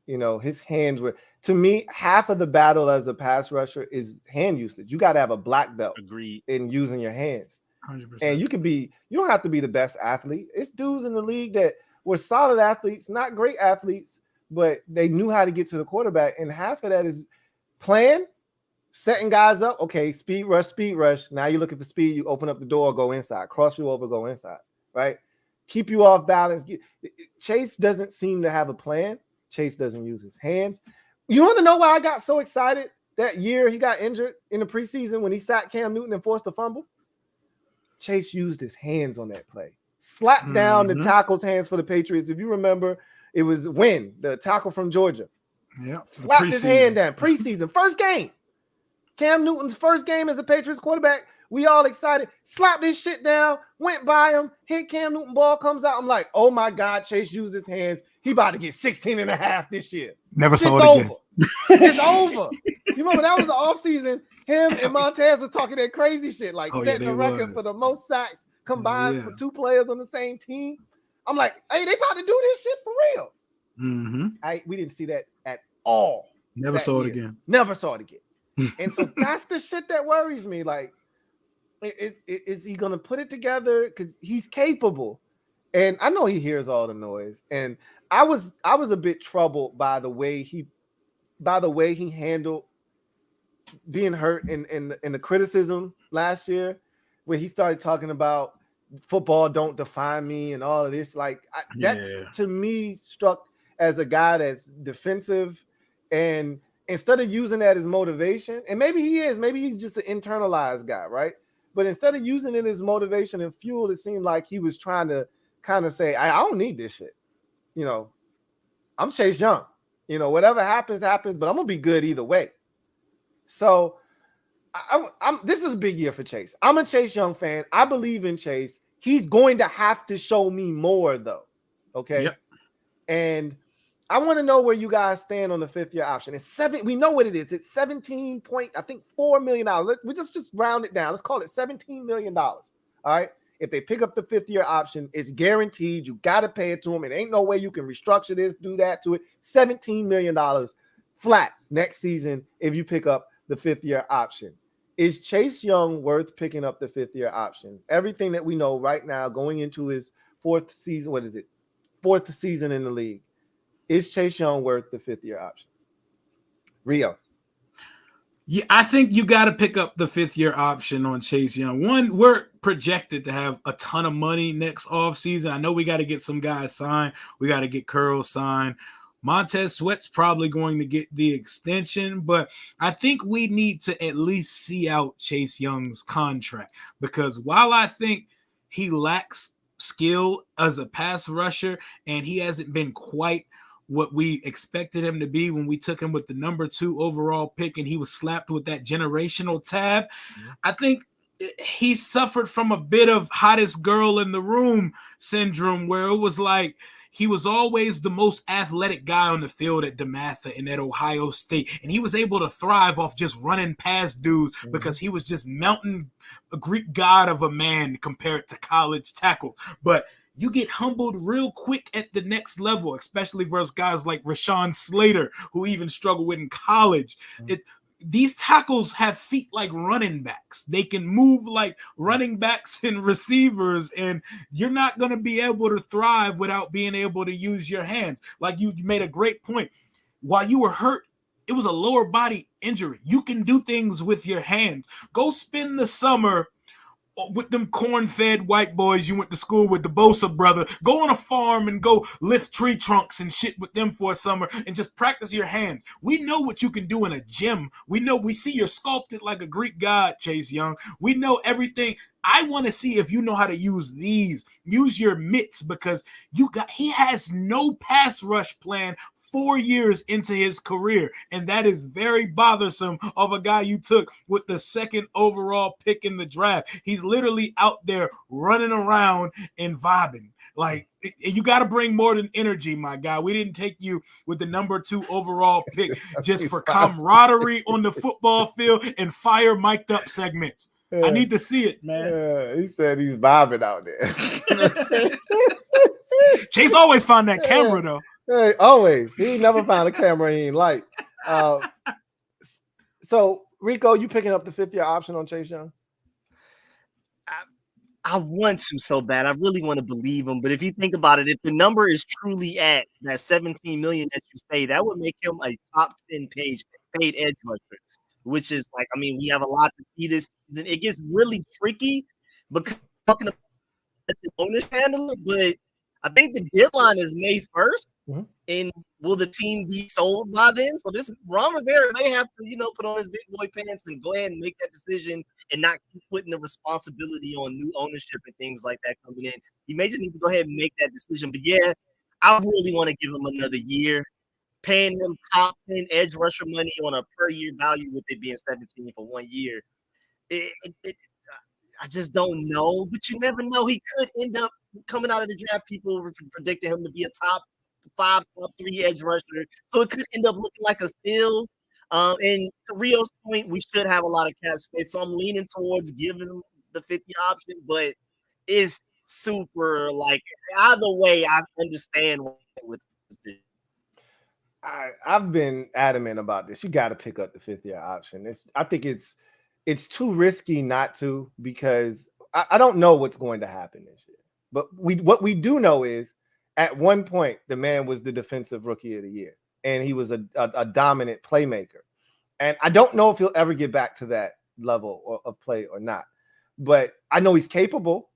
You know, his hands were, to me, half of the battle as a pass rusher is hand usage. You got to have a black belt in using your hands. 100%. And you don't have to be the best athlete. It's dudes in the league that were solid athletes, not great athletes, but they knew how to get to the quarterback. And half of that is plan, setting guys up. Okay, speed rush. Now you look at the speed, you open up the door, go inside, cross you over, go inside, right? Keep you off balance. Chase doesn't seem to have a plan. Chase doesn't use his hands. You want to know why I got so excited that year he got injured in the preseason when he sacked Cam Newton and forced a fumble? Chase used his hands on that play. Slapped down the tackle's hands for the Patriots. If you remember, it was the tackle from Georgia. Yeah. Slapped his hand down. Preseason. First game. Cam Newton's first game as a Patriots quarterback. We all excited. Slapped this shit down. Went by him. Hit Cam Newton. Ball comes out. I'm like, oh my God, Chase used his hands. He about to get 16.5 this year. Never saw it again. It's over. You remember that was the offseason. Him and Montez were talking that crazy shit, like setting the record for the most sacks combined for two players on the same team. I'm like, hey, they about to do this shit for real. Mm-hmm. We didn't see that at all. Never saw it again. Never saw it again. And so that's the shit that worries me. Like, is he gonna put it together? Because he's capable, and I know he hears all the noise. And I was a bit troubled by the way he handled being hurt in the criticism last year, where he started talking about football don't define me and all of this. Like that's to me struck as a guy that's defensive, and instead of using that as motivation, and maybe he's just an internalized guy, right? But instead of using it as motivation and fuel, it seemed like he was trying to kind of say, I don't need this shit. You know, I'm Chase Young. You know, whatever happens, but I'm going to be good either way. So this is a big year for Chase. I'm a Chase Young fan. I believe in Chase. He's going to have to show me more, though. Okay? Yep. And I want to know where you guys stand on the fifth-year option. We know what it is. It's $17.4 million. We just round it down. Let's call it $17 million. All right? If they pick up the fifth-year option, it's guaranteed. You got to pay it to them. It ain't no way you can restructure this, do that to it. $17 million flat next season if you pick up the fifth-year option. Is Chase Young worth picking up the fifth-year option? Everything that we know right now going into his fourth season in the league. Is Chase Young worth the fifth-year option? Rio. Yeah, I think you got to pick up the fifth-year option on Chase Young. One, we're projected to have a ton of money next offseason. I know we got to get some guys signed. We got to get Curl signed. Montez Sweat's probably going to get the extension, but I think we need to at least see out Chase Young's contract, because while I think he lacks skill as a pass rusher and he hasn't been quite what we expected him to be when we took him with the number 2 overall pick and he was slapped with that generational tab. I think he suffered from a bit of hottest girl in the room syndrome, where it was like he was always the most athletic guy on the field at DeMatha and at Ohio State. And he was able to thrive off just running past dudes because he was just mountain a Greek god of a man compared to college tackle. But you get humbled real quick at the next level, especially versus guys like Rashawn Slater, who even struggled with in college. these tackles have feet like running backs. They can move like running backs and receivers, and you're not going to be able to thrive without being able to use your hands. Like you made a great point. While you were hurt, it was a lower body injury. You can do things with your hands. Go spend the summer with them corn-fed white boys you went to school with, the Bosa brother. Go on a farm and go lift tree trunks and shit with them for a summer and just practice your hands. We know what you can do in a gym. We see you're sculpted like a Greek god, Chase Young. We know everything. I want to see if you know how to use these. Use your mitts, because he has no pass rush plan 4 years into his career, and that is very bothersome of a guy you took with the 2nd overall pick in the draft. He's literally out there running around and vibing. Like, you got to bring more than energy, my guy. We didn't take you with the number 2 overall pick just for camaraderie on the football field and fire mic'd up segments. I need to see it, man. Yeah, he said he's vibing out there. Chase always found that camera, though. Hey, always. He never found a camera he ain't like. So, Rico, you picking up the 5th-year option on Chase Young? I want to so bad. I really want to believe him. But if you think about it, if the number is truly at that $17 million that you say, that would make him a top 10 paid edge rusher, which is like, I mean, we have a lot to see this. It gets really tricky because talking about the owners handle it, but I think the deadline is May 1st. Mm-hmm. And will the team be sold by then? So this Ron Rivera may have to, put on his big boy pants and go ahead and make that decision and not keep putting the responsibility on new ownership and things like that coming in. You may just need to go ahead and make that decision. But yeah, I really want to give him another year, paying him top 10 edge rusher money on a per year value with it being 17 for 1 year. I just don't know, but you never know. He could end up coming out of the draft. People were predicting him to be a top 5, top 3 edge rusher. So it could end up looking like a steal. And to Rio's point, we should have a lot of cap space. So I'm leaning towards giving him the 50 option, but it's super like either way, I understand with this decision. I've been adamant about this. You got to pick up the 5th-year option. I think it's too risky not to, because I don't know what's going to happen this year. But what we do know is at one point the man was the defensive rookie of the year, and he was a dominant playmaker. And I don't know if he'll ever get back to that level of play or not. But I know he's capable.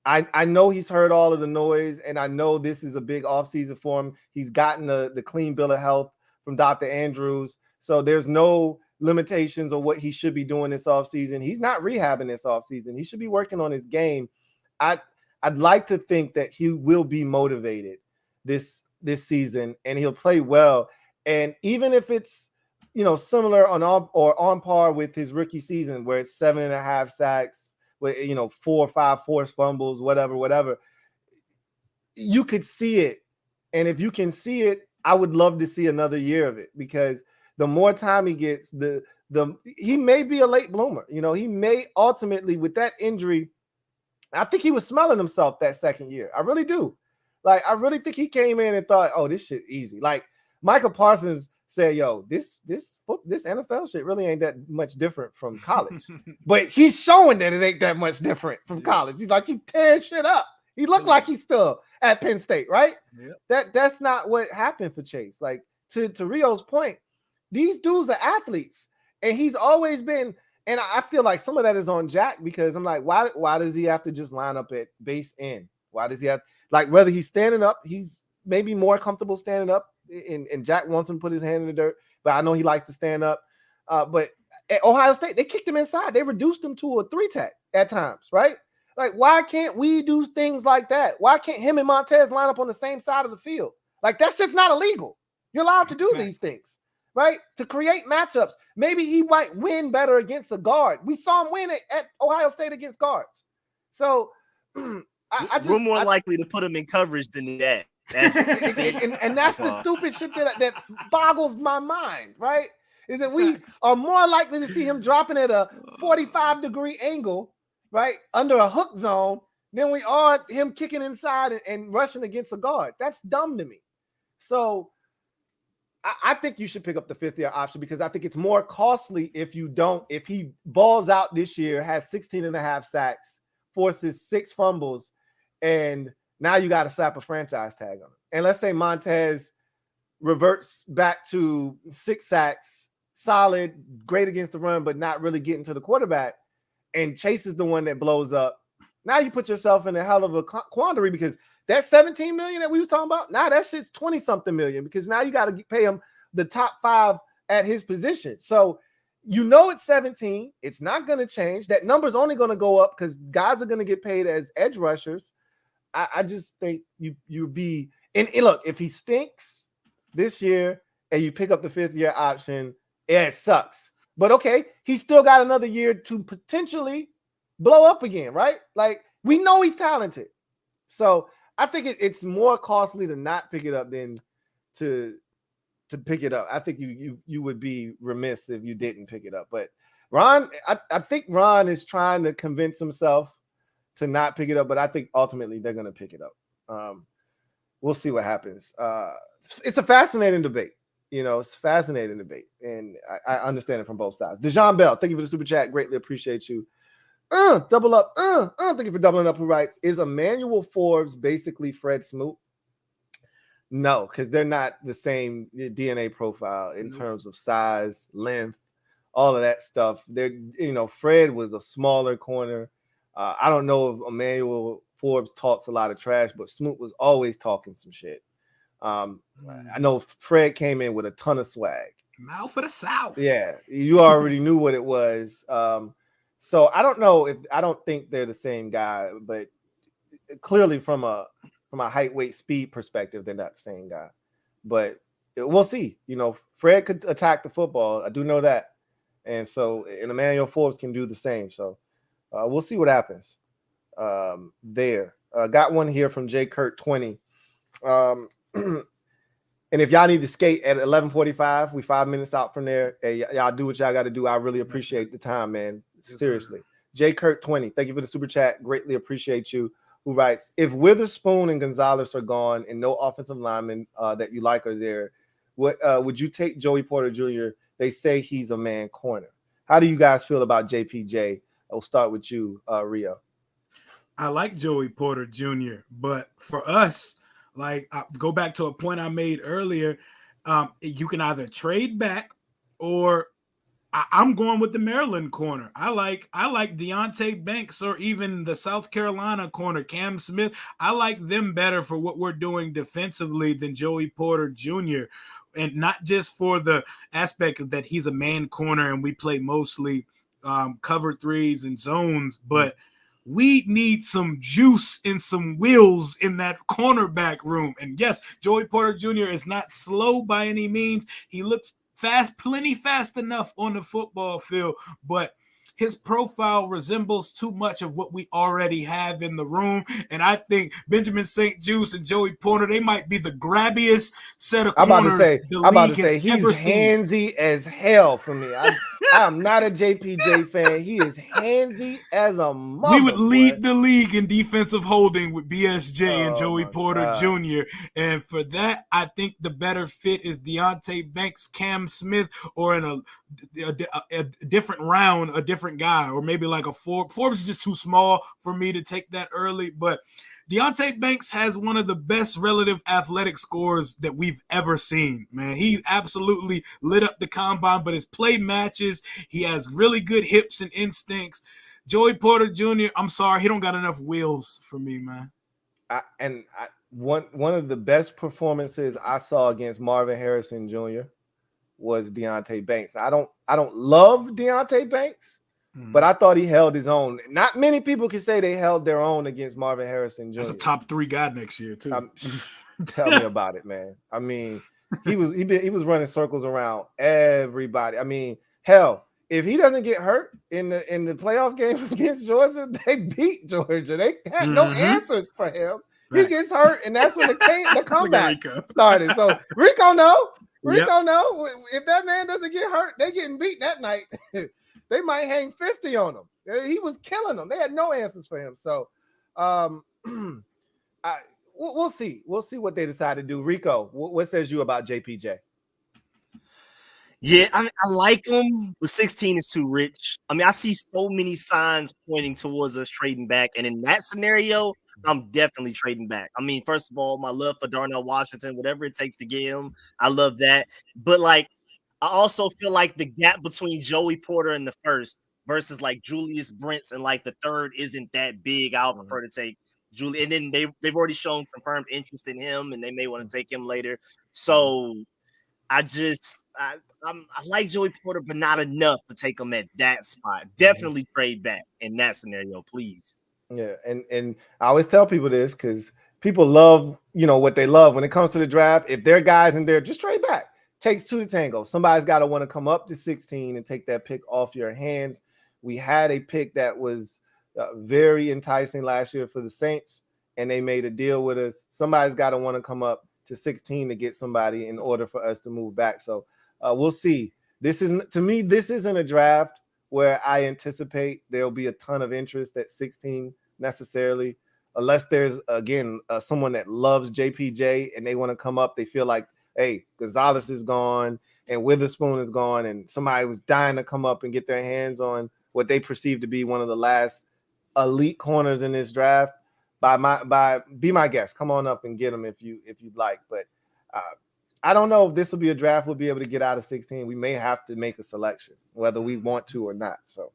I know he's heard all of the noise, and I know this is a big offseason for him. He's gotten the clean bill of health from Dr. Andrews. So there's no limitations on what he should be doing this offseason. He's not rehabbing this offseason. He should be working on his game. I'd like to think that he will be motivated this season, and he'll play well. And even if it's, similar on par with his rookie season, where it's 7.5 sacks, with 4 or 5 forced fumbles, whatever, you could see it. And if you can see it, I would love to see another year of it, because the more time he gets, he may be a late bloomer. He may ultimately, with that injury, I think he was smelling himself that 2nd year. I really do. Like, I really think he came in and thought, oh, this shit easy. Like Michael Parsons said, yo, this NFL shit really ain't that much different from college. But he's showing that it ain't that much different from college. He's like, he's tearing shit up. He looked like he's still at Penn State, right? Yeah. That's not what happened for Chase. Like, to Rio's point, these dudes are athletes, and he's always been. And I feel like some of that is on Jack, because I'm like, why does he have to just line up at base end? Why does he have, like, whether he's standing up, he's maybe more comfortable standing up, and Jack wants him to put his hand in the dirt, but I know he likes to stand up. But at Ohio State, they kicked him inside. They reduced him to a 3-tech at times, right? Like, why can't we do things like that? Why can't him and Montez line up on the same side of the field? Like, that's just not illegal. You're allowed to do these things. Right? To create matchups. Maybe he might win better against a guard. We saw him win at Ohio State against guards. So we're more likely to put him in coverage than that. That's what you're saying. and that's the stupid shit that boggles my mind, right? Is that we are more likely to see him dropping at a 45-degree angle, right, under a hook zone, than we are him kicking inside and rushing against a guard. That's dumb to me. So I think you should pick up the 5th-year option because I think it's more costly if you don't. If he balls out this year, has 16.5 sacks, forces 6 fumbles, and now you got to slap a franchise tag on him. And let's say Montez reverts back to 6 sacks, solid, great against the run, but not really getting to the quarterback, and Chase is the one that blows up. Now you put yourself in a hell of a quandary because that 17 million that we was talking about, now that shit's 20-something million because now you got to pay him the top 5 at his position. So it's 17. It's not going to change. That number's only going to go up because guys are going to get paid as edge rushers. I just think you'd be and look, if he stinks this year and you pick up the 5th-year option, it sucks. But okay, he's still got another year to potentially blow up again, right? Like we know he's talented. So I think it's more costly to not pick it up than to pick it up. I think you would be remiss if you didn't pick it up. But Ron, I think Ron is trying to convince himself to not pick it up, but I think ultimately they're going to pick it up. We'll see what happens. It's a fascinating debate. It's a fascinating debate, and I understand it from both sides. Dejan Bell, thank you for the super chat. Greatly appreciate you. Double up. Thank you for doubling up. Who writes, is Emmanuel Forbes basically Fred Smoot? No, because they're not the same DNA profile in terms of size, length, all of that stuff. Fred was a smaller corner. I don't know if Emmanuel Forbes talks a lot of trash, but Smoot was always talking some shit. I know Fred came in with a ton of swag. Mouth of the South. Yeah, you already knew what it was. So I don't think they're the same guy, but clearly from a height, weight, speed perspective, they're not the same guy. But we'll see. Fred could attack the football. I do know that. And Emmanuel Forbes can do the same. So we'll see what happens there. Got one here from J. Kurt 20. And if y'all need to skate at 11:45, we 5 minutes out from there. Hey, y'all do what y'all got to do. I really appreciate the time, man. Seriously. J. Kurt 20, thank you for the super chat. Greatly appreciate you. Who writes, if Witherspoon and Gonzalez are gone and no offensive linemen that you like are there, would you take Joey Porter Jr.? They say he's a man corner. How do you guys feel about JPJ? I'll start with you, Rio. I like Joey Porter Jr., but for us, go back to a point I made earlier. You can either trade back or I'm going with the Maryland corner. I like Deontay Banks or even the South Carolina corner, Cam Smith. I like them better for what we're doing defensively than Joey Porter Jr. And not just for the aspect that he's a man corner and we play mostly cover threes and zones, but we need some juice and some wheels in that cornerback room. And yes, Joey Porter Jr. is not slow by any means. He looks fast, plenty fast enough on the football field, but his profile resembles too much of what we already have in the room. And I think Benjamin St. Juice and Joey Porter, they might be the grabbiest set of corners I'm about to say he's handsy as hell for me. I'm not a JPJ fan. He is handsy as a mother. We would lead the league in defensive holding with BSJ and Joey Porter Jr. And for that, I think the better fit is Deontay Banks, Cam Smith, or in a different round, a different guy, or maybe like a Forbes. Forbes is just too small for me to take that early, but Deontay Banks has one of the best relative athletic scores that we've ever seen, man. He absolutely lit up the combine, but his play matches. He has really good hips and instincts. Joey Porter Jr., I'm sorry, he don't got enough wheels for me, man. One of the best performances I saw against Marvin Harrison Jr. was Deontay Banks. I don't love Deontay Banks, but I thought he held his own. Not many people can say they held their own against Marvin Harrison Jr. That's a top 3 guy next year too. Tell me about it, man. I mean, he was running circles around everybody. I mean, hell, if he doesn't get hurt in the playoff game against Georgia, they beat Georgia. They had no answers for him. He gets hurt, and that's when the comeback started. So Rico know. If that man doesn't get hurt, they getting beat that night. They might hang 50 on him. He was killing them. They had no answers for him. So we'll see. We'll see what they decide to do. Rico, what says you about JPJ? Yeah, I mean, I like him, but 16 is too rich. I mean, I see so many signs pointing towards us trading back, and in that scenario, I'm definitely trading back. I mean, first of all, my love for Darnell Washington, whatever it takes to get him, I love that. But like, I also feel like the gap between Joey Porter and the first versus like Julius Brents and like the third isn't that big. I'll prefer to take Julie, and then they've already shown confirmed interest in him, and they may want to take him later. So I like Joey Porter, but not enough to take him at that spot. Definitely trade back in that scenario, please. Yeah, and I always tell people this because people love, what they love when it comes to the draft. If there are guys in there, just trade back. Takes two to tango. Somebody's got to want to come up to 16 and take that pick off your hands. We had a pick that was very enticing last year for the Saints, and they made a deal with us. Somebody's got to want to come up to 16 to get somebody in order for us to move back. So we'll see. This isn't a draft where I anticipate there'll be a ton of interest at 16 necessarily, unless there's, again, someone that loves JPJ and they want to come up. They feel like, hey, Gonzalez is gone and Witherspoon is gone, and somebody was dying to come up and get their hands on what they perceive to be one of the last elite corners in this draft. Be my guest. Come on up and get them if you'd like. But I don't know if this will be a draft we'll be able to get out of 16. We may have to make a selection, whether we want to or not. So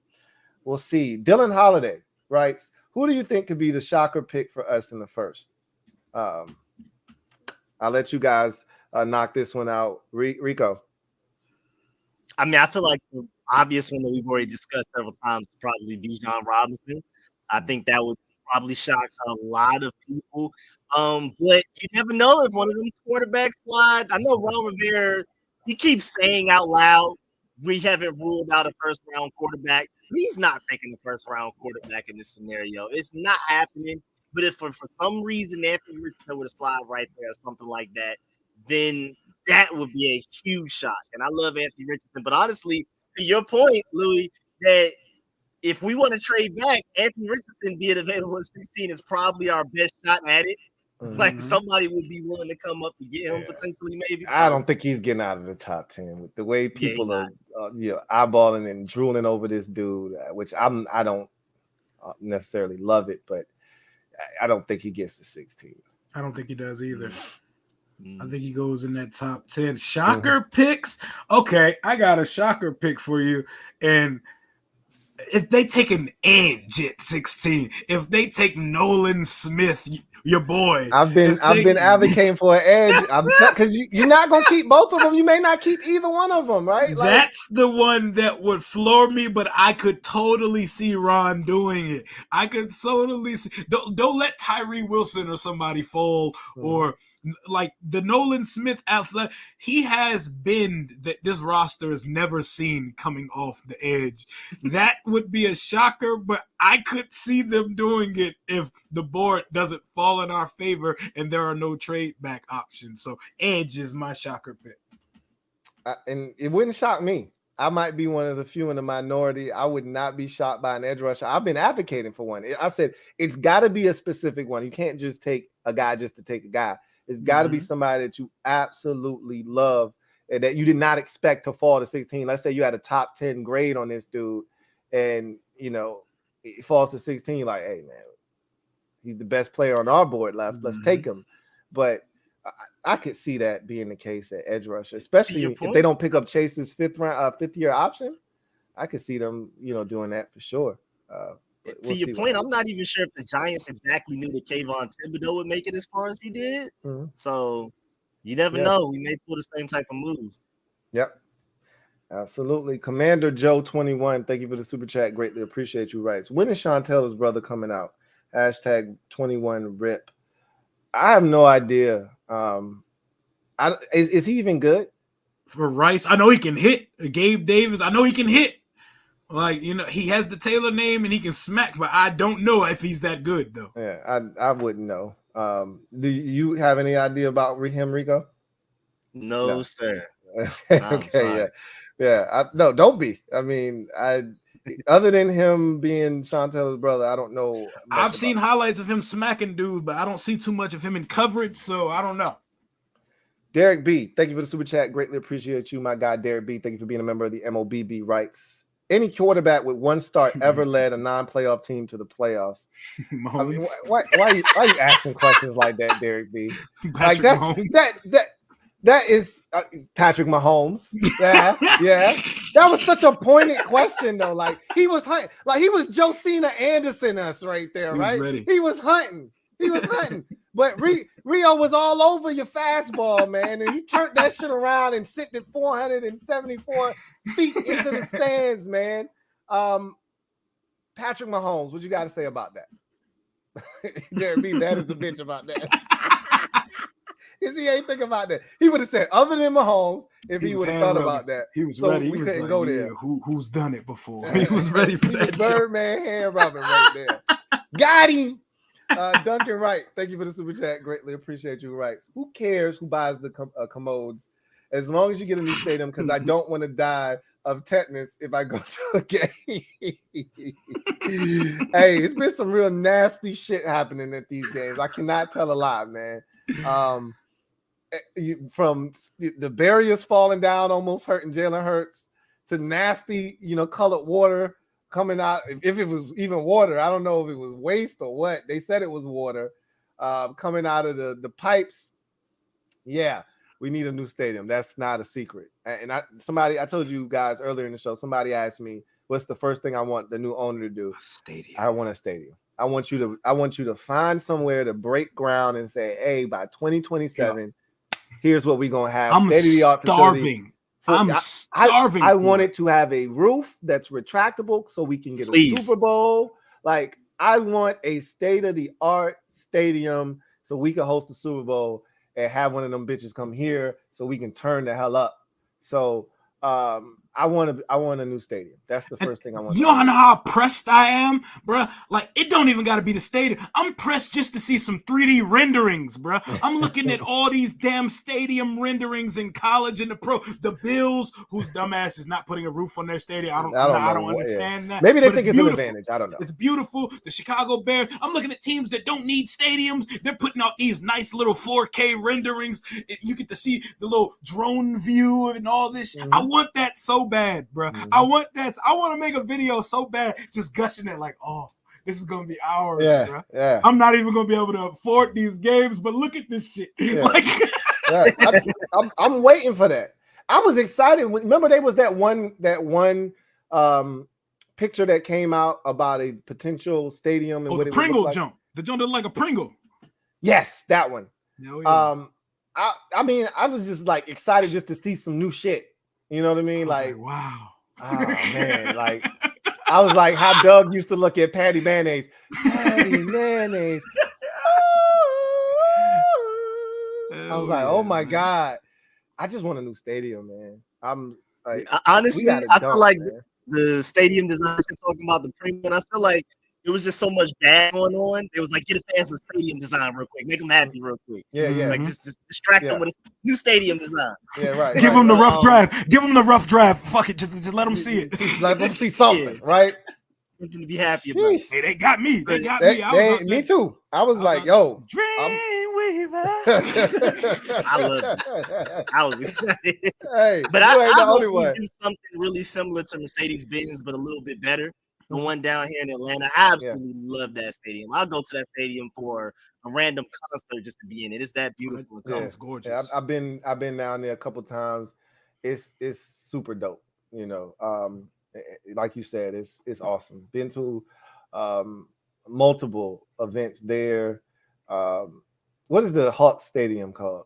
we'll see. Dylan Holiday writes, who do you think could be the shocker pick for us in the first? I'll let you guys knock this one out. Rico. I mean, I feel like the obvious one that we've already discussed several times is probably Bijan Robinson. I think that would probably shock a lot of people. But you never know if one of them quarterbacks slide. I know Ron Rivera, he keeps saying out loud, we haven't ruled out a first-round quarterback. He's not taking the first-round quarterback in this scenario. It's not happening. But if for some reason Anthony Richardson would slide right there or something like that, then that would be a huge shock. And I love Anthony Richardson. But honestly, to your point, Louie, that if we want to trade back, Anthony Richardson being available at 16 is probably our best shot at it. Mm-hmm. Like somebody would be willing to come up and get him potentially, maybe. So. I don't think he's getting out of the top 10 with the way people are eyeballing and drooling over this dude, which I don't necessarily love it, but I don't think he gets to 16. I don't think he does either. I think he goes in that top 10. Shocker picks? Okay, I got a shocker pick for you. And if they take an edge at 16, if they take Nolan Smith, your boy. I've been advocating for an edge because you're not going to keep both of them. You may not keep either one of them, right? That's the one that would floor me, but I could totally see Ron doing it. I could totally see. Don't let Tyree Wilson or somebody fall or like the Nolan Smith athletic. He has been that this roster has never seen coming off the edge. That would be a shocker, but I could see them doing it if the board doesn't fall in our favor and there are no trade back options. So edge is my shocker pick. And it wouldn't shock me. I might be one of the few in the minority. I would not be shocked by an edge rusher. I've been advocating for one. I said it's got to be a specific one. You can't just take a guy just to take a guy. It's got to be somebody that you absolutely love and that you did not expect to fall to 16. Let's say you had a top 10 grade on this dude and, it falls to 16. Like, hey, man, he's the best player on our board left. Let's take him. But I could see that being the case at edge rusher, especially if they don't pick up Chase's fifth year option. I could see them, doing that for sure. To your point, I'm not even sure if the Giants exactly knew that Kayvon Thibodeau would make it as far as he did. Mm-hmm. So you never know. We may pull the same type of move. Yep. Absolutely. Commander Joe 21, thank you for the super chat. Greatly appreciate you. Writes, when is Sean Taylor's brother coming out? Hashtag 21 rip. I have no idea. Is he even good? For Rice, I know he can hit. Gabe Davis, I know he can hit. Like, he has the Taylor name and he can smack, but I don't know if he's that good, though. Yeah, I wouldn't know. Do you have any idea about him, Rico? No. Sir. Okay, yeah. No, don't be. I mean, other than him being Sean Taylor's brother, I don't know. I've seen highlights of him smacking dudes, but I don't see too much of him in coverage, so I don't know. Derek B, thank you for the super chat. Greatly appreciate you, my guy, Derek B. Thank you for being a member of the MOBB Rights. Any quarterback with one start ever led a non-playoff team to the playoffs. I mean, why are you asking questions like that, Derek B? Like that is Patrick Mahomes. Yeah. That was such a pointed question though. Like he was hunting, like he was Josina Anderson us right there, right? He was hunting. But Rio was all over your fastball, man, and he turned that shit around and sitting at 474 feet into the stands, man. Patrick Mahomes, what you got to say about that? Derek B, that is the bitch about that. Is he ain't thinking about that? He would have said other than Mahomes if he would have thought about that. He was ready. We couldn't go there. Who's done it before? He was ready for that. Birdman hand rubbing right there. Got him. Duncan Wright, thank you for the super chat. Greatly appreciate you, Wrights. Who cares who buys the commodes as long as you get a new stadium? Because I don't want to die of tetanus if I go to a game. Hey, it's been some real nasty shit happening at these games. I cannot tell a lie, man. From the barriers falling down, almost hurting Jalen Hurts, to nasty, colored water coming out. If it was even water, I don't know if it was waste or what. They said it was water coming out of the pipes. Yeah, we need a new stadium. That's not a secret. And I told you guys earlier in the show, somebody asked me, what's the first thing I want the new owner to do? A stadium. I want a stadium. I want you to find somewhere to break ground and say, hey, by 2027, here's what we're gonna have. I'm starving. I want it to have a roof that's retractable so we can get a Super Bowl. Like, I want a state-of-the-art stadium so we can host the Super Bowl and have one of them bitches come here so we can turn the hell up. So I want a new stadium. That's the first thing I want. You know how pressed I am, bro? Like, it don't even got to be the stadium. I'm pressed just to see some 3D renderings, bro. I'm looking at all these damn stadium renderings in college and the pro. The Bills, whose dumbass is not putting a roof on their stadium. I don't understand that. Maybe they think it's an advantage. I don't know. It's beautiful. The Chicago Bears. I'm looking at teams that don't need stadiums. They're putting out these nice little 4K renderings. You get to see the little drone view and all this. Mm-hmm. I want that so bad, bro. Mm-hmm. I want to make a video so bad, just gushing it like, oh, this is gonna be ours, bro. Yeah. I'm not even gonna be able to afford these games, but look at this shit. Yeah. I'm waiting for that. I was excited. Remember, there was that one picture that came out about a potential stadium and what the Pringle jump. The jump that looked like a Pringle. Yes, that one. Oh, yeah. I mean, I was just like excited just to see some new shit. You know what I mean? Like, wow. Oh man, like I was like how Doug used to look at Patty Mayonnaise. Patty Mayonnaise. I was like, oh my God. I just want a new stadium, man. I'm like, honestly, I feel like the stadium design you're talking about, the premium, I feel like it was just so much bad going on. It was like, get a fans a stadium design real quick, make them happy real quick. Yeah. Like just distract them with a new stadium design. Yeah, right. Give them the rough draft. Give them the rough draft. Fuck it, just let them see it. Let them see something, right? Something to be happy about. Hey, they got me. Me too. I was like, yo, Dreamweaver. I love it. I was excited. Hey, but I hope we do something really similar to Mercedes-Benz, but a little bit better. The one down here in Atlanta, I absolutely love that stadium. I'll go to that stadium for a random concert just to be in it. It's that beautiful. It's gorgeous. Yeah, I've been down there a couple times. It's super dope. Like you said, it's awesome. Been to multiple events there. What is the Hawks Stadium called?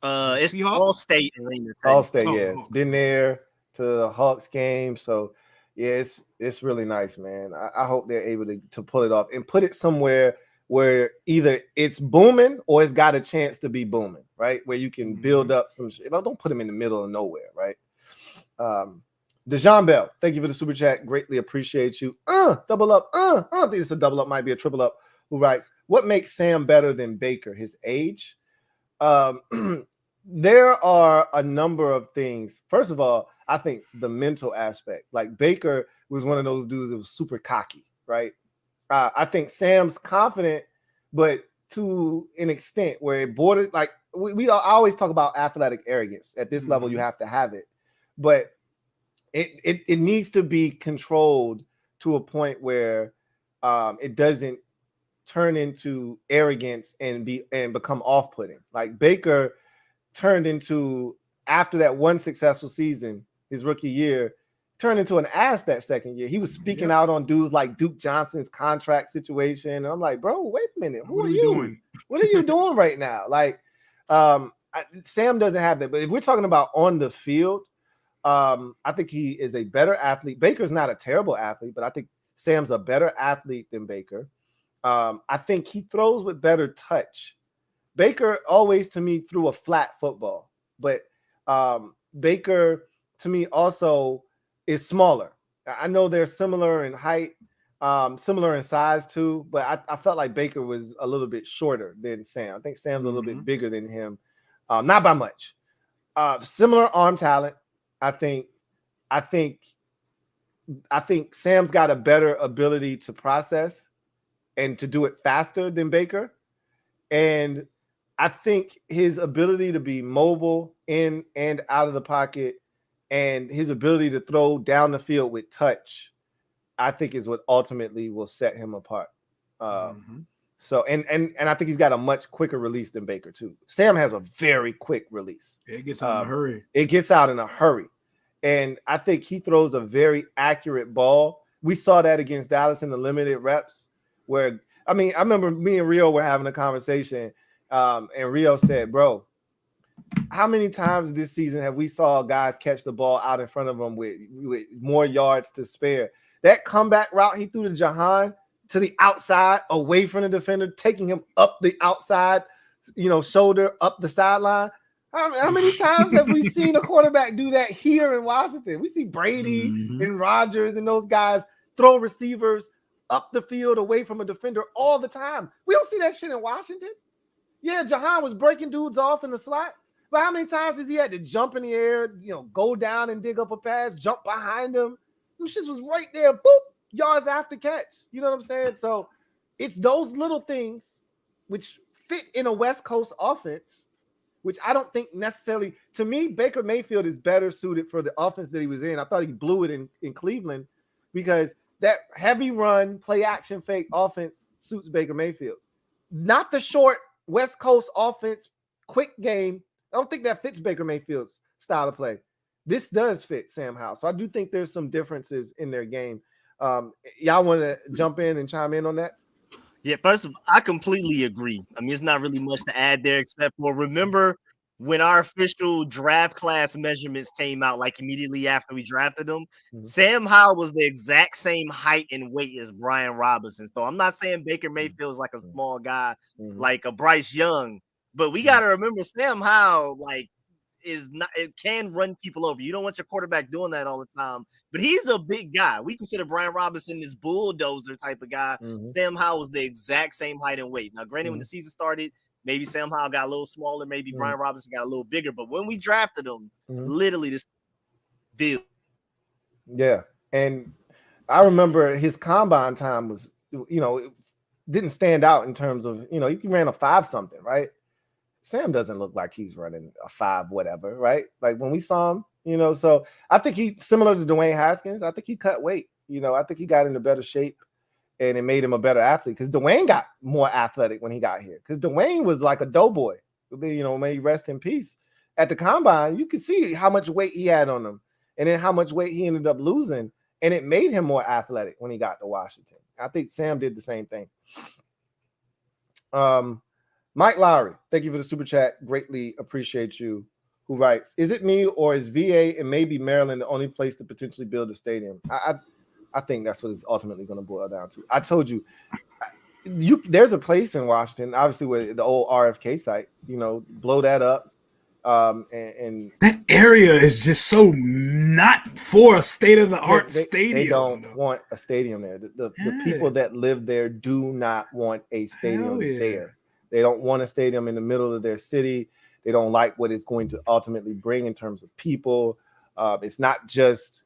It's All-State Arena. All-State, yeah. It's been there to the Hawks game, so. Yeah, it's really nice, man. I hope they're able to pull it off and put it somewhere where either it's booming or it's got a chance to be booming, right? Where you can build up some shit. Don't put them in the middle of nowhere, right? Dejan Bell, thank you for the super chat. Greatly appreciate you. Double up. I don't think it's a double up. Might be a triple up. Who writes, what makes Sam better than Baker? His age? There are a number of things. First of all, I think the mental aspect, like Baker was one of those dudes that was super cocky, right? I think Sam's confident, but to an extent where it borders like I always talk about athletic arrogance. At this level, you have to have it, but it needs to be controlled to a point where it doesn't turn into arrogance and become off-putting. Like Baker turned into, after that one successful season, his rookie year, turned into an ass that second year. He was speaking out on dudes like Duke Johnson's contract situation. And I'm like, bro, wait a minute. Who are you doing? What are you doing right now? Like, Sam doesn't have that. But if we're talking about on the field, I think he is a better athlete. Baker's not a terrible athlete, but I think Sam's a better athlete than Baker. I think he throws with better touch. Baker always, to me, threw a flat football. But Baker, to me, also is smaller. I know they're similar in height, similar in size too, but I felt like Baker was a little bit shorter than Sam. I think Sam's a little bit bigger than him, not by much. Similar arm talent. I think Sam's got a better ability to process and to do it faster than Baker. And I think his ability to be mobile in and out of the pocket and his ability to throw down the field with touch, I think is what ultimately will set him apart. So, and I think he's got a much quicker release than Baker too. Sam has a very quick release. It gets out in a hurry. It gets out in a hurry. And I think he throws a very accurate ball. We saw that against Dallas in the limited reps where, I remember me and Rio were having a conversation and Rio said, bro, how many times this season have we saw guys catch the ball out in front of them with more yards to spare? That comeback route he threw to Jahan to the outside, away from the defender, taking him up the outside, shoulder, up the sideline. How many times have we seen a quarterback do that here in Washington? We see Brady and Rodgers and those guys throw receivers up the field away from a defender all the time. We don't see that shit in Washington. Yeah, Jahan was breaking dudes off in the slot. But how many times has he had to jump in the air, go down and dig up a pass, jump behind him? Those shit was right there, boop, yards after catch. You know what I'm saying? So it's those little things which fit in a West Coast offense, which I don't think necessarily, to me, Baker Mayfield is better suited for the offense that he was in. I thought he blew it in Cleveland because that heavy run, play action fake offense suits Baker Mayfield. Not the short West Coast offense, quick game. I don't think that fits Baker Mayfield's style of play. This does fit Sam Howell. So I do think there's some differences in their game. Y'all want to jump in and chime in on that? Yeah, first of all, I completely agree. It's not really much to add there except for remember when our official draft class measurements came out, like immediately after we drafted them, Sam Howell was the exact same height and weight as Brian Robinson. So I'm not saying Baker Mayfield is like a small guy like a Bryce Young, but we got to remember Sam Howell, it can run people over. You don't want your quarterback doing that all the time, but he's a big guy. We consider Brian Robinson this bulldozer type of guy. Sam Howell was the exact same height and weight. Now, granted, when the season started, maybe Sam Howell got a little smaller, maybe Brian Robinson got a little bigger, but when we drafted him, literally this build. Yeah, and I remember his combine time was, it didn't stand out in terms of, he ran a 5-something, right? Sam doesn't look like he's running a 5 whatever, right? Like when we saw him, so I think he's similar to Dwayne Haskins. I think he cut weight. I think he got into better shape and it made him a better athlete because Dwayne got more athletic when he got here because Dwayne was like a doughboy. May he rest in peace. At the combine, you could see how much weight he had on him and then how much weight he ended up losing, and it made him more athletic when he got to Washington. I think Sam did the same thing. Mike Lowry, thank you for the super chat. Greatly appreciate you. Who writes, is it me or is VA and maybe Maryland the only place to potentially build a stadium? I think that's what it's ultimately going to boil down to. I told you, there's a place in Washington, obviously, where the old RFK site, blow that up. And that area is just so not for a state-of-the-art stadium. They don't want a stadium there. The people that live there do not want a stadium there. They don't want a stadium in the middle of their city. They don't like what it's going to ultimately bring in terms of people. It's not just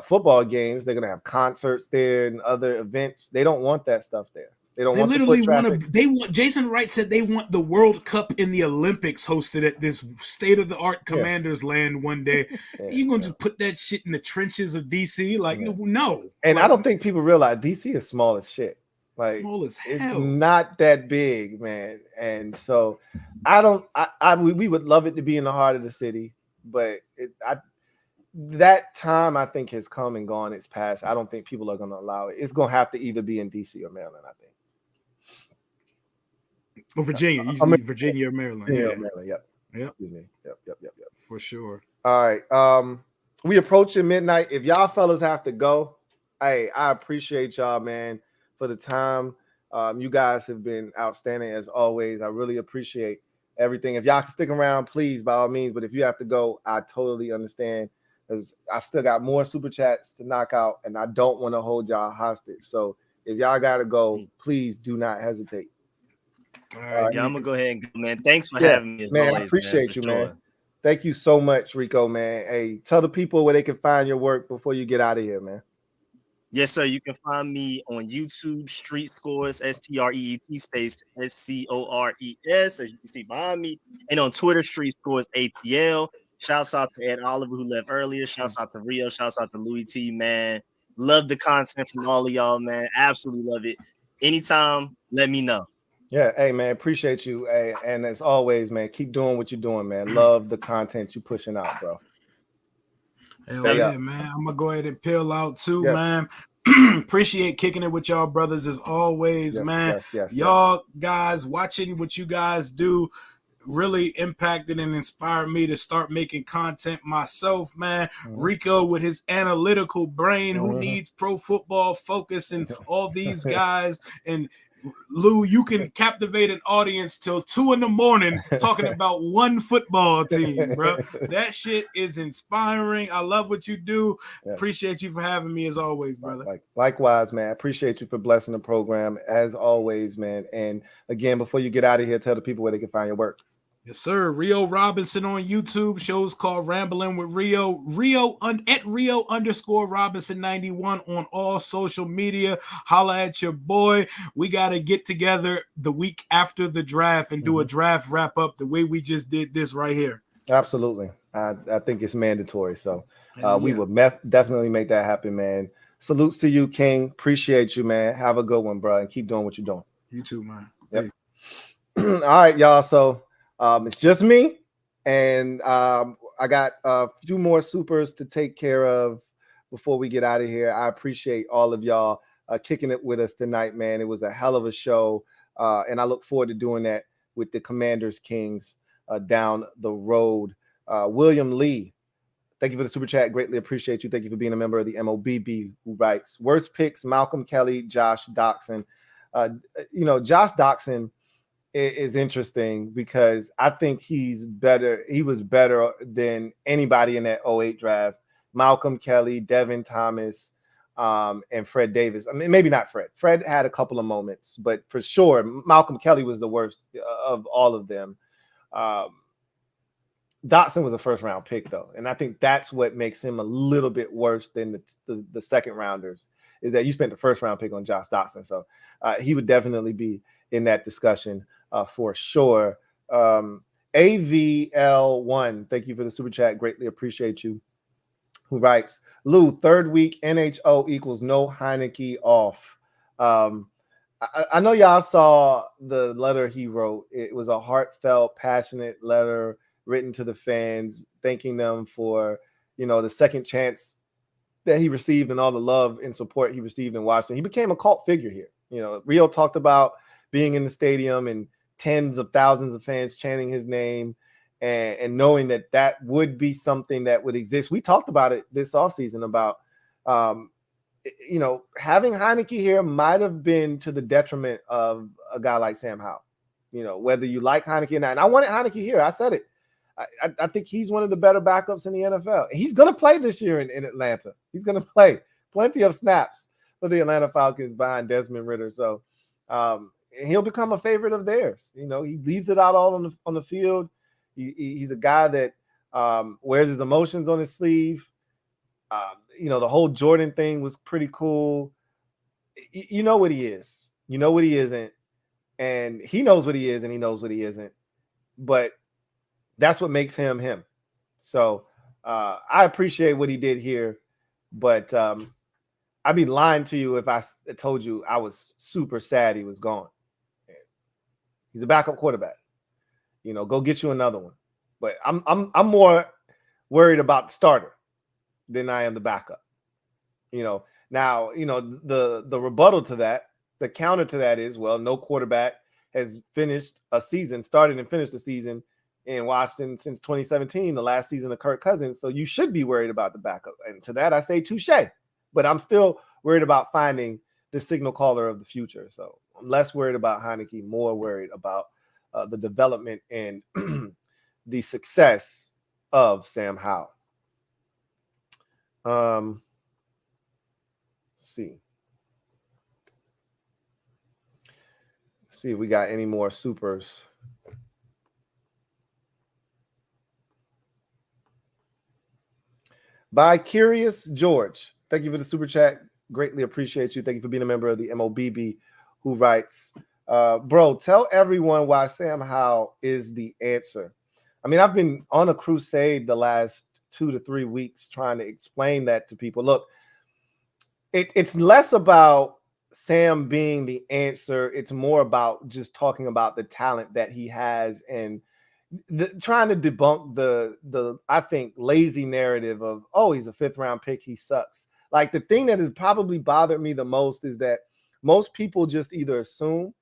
football games. They're going to have concerts there and other events. They don't want that stuff there. They don't They want the literally foot want traffic. to. They want. Jason Wright said they want the World Cup in the Olympics hosted at this state of the art Commanders land one day. You gonna just put that shit in the trenches of DC? Like no. And like, I don't think people realize DC is small as shit. Like small as it's hell. not that big, man. And so we would love it to be in the heart of the city, but that time I think has come and gone. It's past. I don't think people are going to allow it. It's going to have to either be in DC or Maryland, I think. Or Virginia, usually Virginia or Maryland. Maryland, yep. Yep. Yep. For sure. All right. We approaching midnight. If y'all fellas have to go, hey, I appreciate y'all, man, for the time. You guys have been outstanding as always. I really appreciate everything. If y'all can stick around, please, by all means. But if you have to go, I totally understand. Because I still got more super chats to knock out, and I don't want to hold y'all hostage. So if y'all got to go, please do not hesitate. All right, I'm gonna go ahead and go, man. Thanks for having me, as always. I appreciate you, man. Man. Thank you so much, Rico, man. Hey, tell the people where they can find your work before you get out of here, man. Yes, sir. You can find me on YouTube, Street Scores, STREET space SCORES, as you can see behind me, and on Twitter, Street Scores ATL. Shouts out to Ed Oliver, who left earlier. Shouts out to Rio. Shouts out to Louie Tee, man. Love the content from all of y'all, man. Absolutely love it. Anytime, let me know. Yeah, hey, man, appreciate you. Hey, and as always, man, keep doing what you're doing, man. Love the content you pushing out, bro. Hell yeah, man. I'm going to go ahead and peel out too, man. Appreciate kicking it with y'all brothers as always, man. Y'all guys watching what you guys do really impacted and inspired me to start making content myself, man. Rico with his analytical brain, who needs Pro Football Focus and all these guys. And Lou, you can captivate an audience till 2 a.m. talking about one football team, bro. That shit is inspiring. I love what you do. Appreciate you for having me as always, brother. Likewise, man. Appreciate you for blessing the program as always, man. And again, before you get out of here, tell the people where they can find your work. Yes, sir. Rio Robinson on YouTube. Shows called Rambling with Rio. At Rio_Robinson91 on all social media. Holla at your boy. We got to get together the week after the draft and do a draft wrap up the way we just did this right here. Absolutely. I think it's mandatory. So we will definitely make that happen, man. Salutes to you, King. Appreciate you, man. Have a good one, bro. And keep doing what you're doing. You too, man. Yep. All right, y'all. So it's just me, and I got a few more supers to take care of before we get out of here. I appreciate all of y'all kicking it with us tonight, man. It was a hell of a show, and I look forward to doing that with the Commanders Kings down the road. William Lee, thank you for the super chat. Greatly appreciate you. Thank you for being a member of the MOBB, who writes, worst picks, Malcolm Kelly, Josh Doxson. Josh Doxson is interesting because I think he's better. He was better than anybody in that 08 draft. Malcolm Kelly, Devin Thomas, and Fred Davis. I mean, maybe not Fred. Fred had a couple of moments, but for sure, Malcolm Kelly was the worst of all of them. Dotson was a first-round pick, though, and I think that's what makes him a little bit worse than the second rounders, is that you spent the first-round pick on Josh Dotson. So he would definitely be in that discussion for sure. AVL1, thank you for the super chat. Greatly appreciate you. Who writes, Lou, third week NHO equals no Heineke off. I know y'all saw the letter he wrote. It was a heartfelt, passionate letter written to the fans, thanking them for, the second chance that he received and all the love and support he received in Washington. He became a cult figure here. Rio talked about being in the stadium and tens of thousands of fans chanting his name and knowing that would be something that would exist. We talked about it this offseason about, having Heineke here might have been to the detriment of a guy like Sam Howell, whether you like Heineke or not. And I wanted Heineke here. I said it. I think he's one of the better backups in the NFL. He's going to play this year in Atlanta. He's going to play plenty of snaps for the Atlanta Falcons behind Desmond Ridder. So he'll become a favorite of theirs. He leaves it out all on the field. He's a guy that wears his emotions on his sleeve. The whole Jordan thing was pretty cool. You know what he is. You know what he isn't, and he knows what he is, and he knows what he isn't. But that's what makes him him. So I appreciate what he did here, but I'd be lying to you if I told you I was super sad he was gone. He's a backup quarterback. You know, go get you another one. But I'm more worried about the starter than I am the backup. You know, now, you know, the rebuttal to that, the counter to that is, well, no quarterback has finished a season, started and finished the season in Washington since 2017, the last season of Kirk Cousins. So you should be worried about the backup. And to that, I say touche. But I'm still worried about finding the signal caller of the future. So I'm less worried about Heineke, more worried about the development and the success of Sam Howell. Let's see. Let's see if we got any more supers. By Curious George. Thank you for the super chat. Greatly appreciate you. Thank you for being a member of the MOBB, who writes, bro, tell everyone why Sam Howell is the answer. I mean, I've been on a crusade the last 2 to 3 weeks trying to explain that to people. Look, it's less about Sam being the answer. It's more about just talking about the talent that he has and trying to debunk the I think lazy narrative of, oh, he's a 5th round pick, he sucks. Like, the thing that has probably bothered me the most is that most people just either assume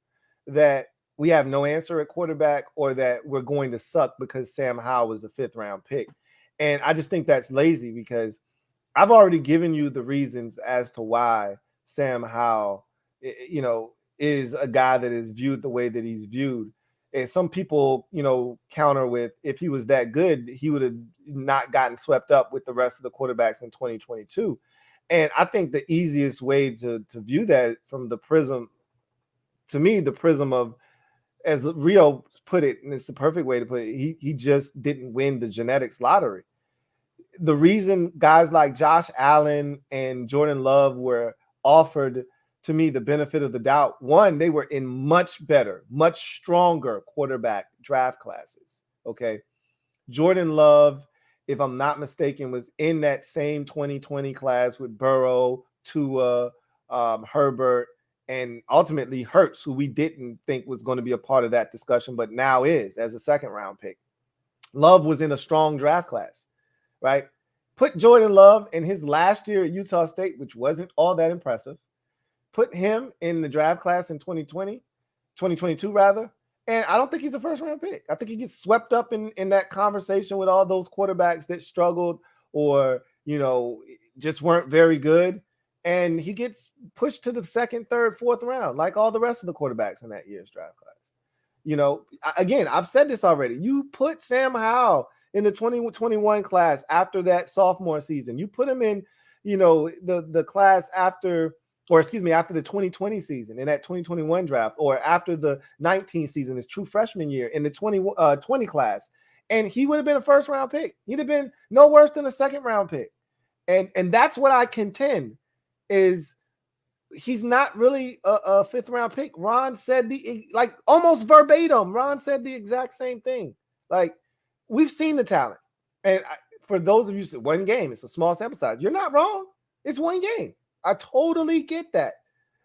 that we have no answer at quarterback or that we're going to suck because Sam Howell was a 5th round pick. And I just think that's lazy, because I've already given you the reasons as to why Sam Howell, you know, is a guy that is viewed the way that he's viewed. And some people, you know, counter with, if he was that good, he would have not gotten swept up with the rest of the quarterbacks in 2022. And I think the easiest way to view that from the prism, to me, the prism of, as Rio put it, and it's the perfect way to put it, he just didn't win the genetics lottery. The reason guys like Josh Allen and Jordan Love were offered, to me, the benefit of the doubt, one, they were in much better, much stronger quarterback draft classes. Okay. Jordan Love, if I'm not mistaken, was in that same 2020 class with Burrow, Tua, Herbert, and ultimately Hurts, who we didn't think was going to be a part of that discussion, but now is as a 2nd round pick. Love was in a strong draft class, right? Put Jordan Love in his last year at Utah State, which wasn't all that impressive. Put him in the draft class in 2022 rather, and I don't think he's a 1st round pick. I think he gets swept up in that conversation with all those quarterbacks that struggled or, you know, just weren't very good. And he gets pushed to the 2nd, 3rd, 4th round, like all the rest of the quarterbacks in that year's draft class. You know, again, I've said this already. You put Sam Howell in the 2021 class after that sophomore season. You put him in, you know, the class after, or excuse me, after the 2020 season in that 2021 draft, or after the 19 season, his true freshman year in the 2020 class. And he would have been a 1st round pick. He'd have been no worse than a 2nd round pick. And that's what I contend is he's not really a 5th round pick. Ron said like almost verbatim, Ron said the exact same thing. Like, we've seen the talent. And for those of you who said one game, it's a small sample size. You're not wrong. It's one game. I totally get that.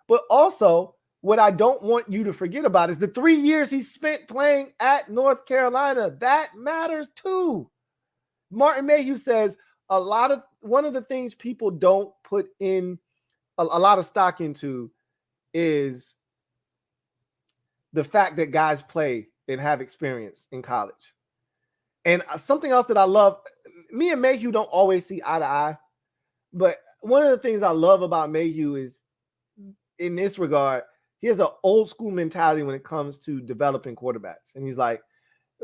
But also, what I don't want you to forget about is the 3 years he spent playing at North Carolina. That matters too. Martin Mayhew says one of the things people don't put in a lot of stock into is the fact that guys play and have experience in college. And something else that I love, me and Mayhew don't always see eye to eye, but one of the things I love about Mayhew is, in this regard, he has an old school mentality when it comes to developing quarterbacks. And he's like,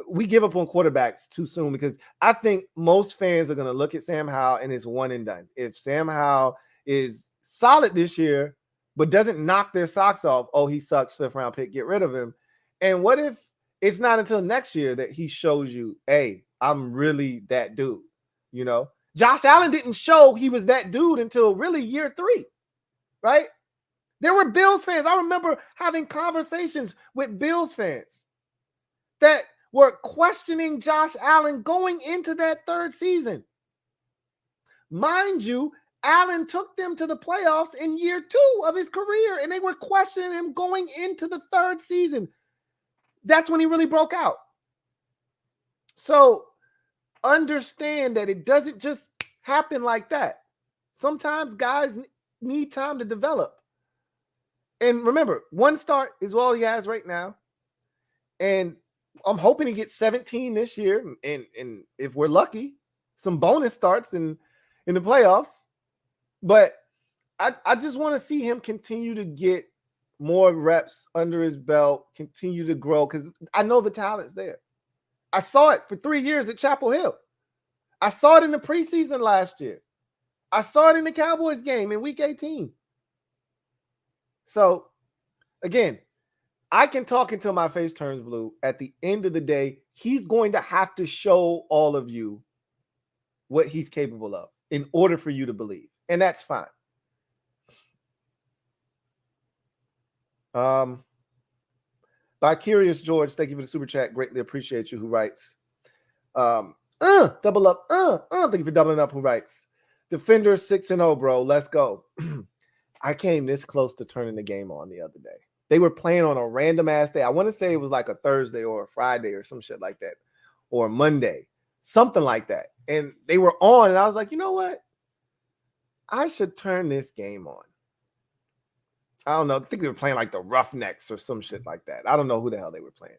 we give up on quarterbacks too soon, because I think most fans are going to look at Sam Howell and it's one and done. If Sam Howell is solid this year, but doesn't knock their socks off, oh, he sucks, 5th round pick, get rid of him. And what if it's not until next year that he shows you, hey, I'm really that dude? You know, Josh Allen didn't show he was that dude until really year 3, right? There were Bills fans. I remember having conversations with Bills fans that were questioning Josh Allen going into that third season. Mind you, Allen took them to the playoffs in year 2 of his career, and they were questioning him going into the third season. That's when he really broke out. So understand that it doesn't just happen like that. Sometimes guys need time to develop. And remember, 1 start is all he has right now. And I'm hoping he gets 17 this year. And if we're lucky, some bonus starts in the playoffs. But I just want to see him continue to get more reps under his belt, continue to grow, because I know the talent's there. I saw it for 3 years at Chapel Hill. I saw it in the preseason last year. I saw it in the Cowboys game in week 18. So, again, I can talk until my face turns blue. At the end of the day, he's going to have to show all of you what he's capable of in order for you to believe. And that's fine. By Curious George, thank you for the super chat. Greatly appreciate you. Who writes? Double up. Thank you for doubling up. Who writes? Defender 6-0, bro. Let's go. I came this close to turning the game on the other day. They were playing on a random ass day. I want to say it was like a Thursday or a Friday or some shit like that, or a Monday, something like that. And they were on, and I was like, you know what? I should turn this game on. I don't know. I think they were playing like the Roughnecks or some shit like that. I don't know who the hell they were playing.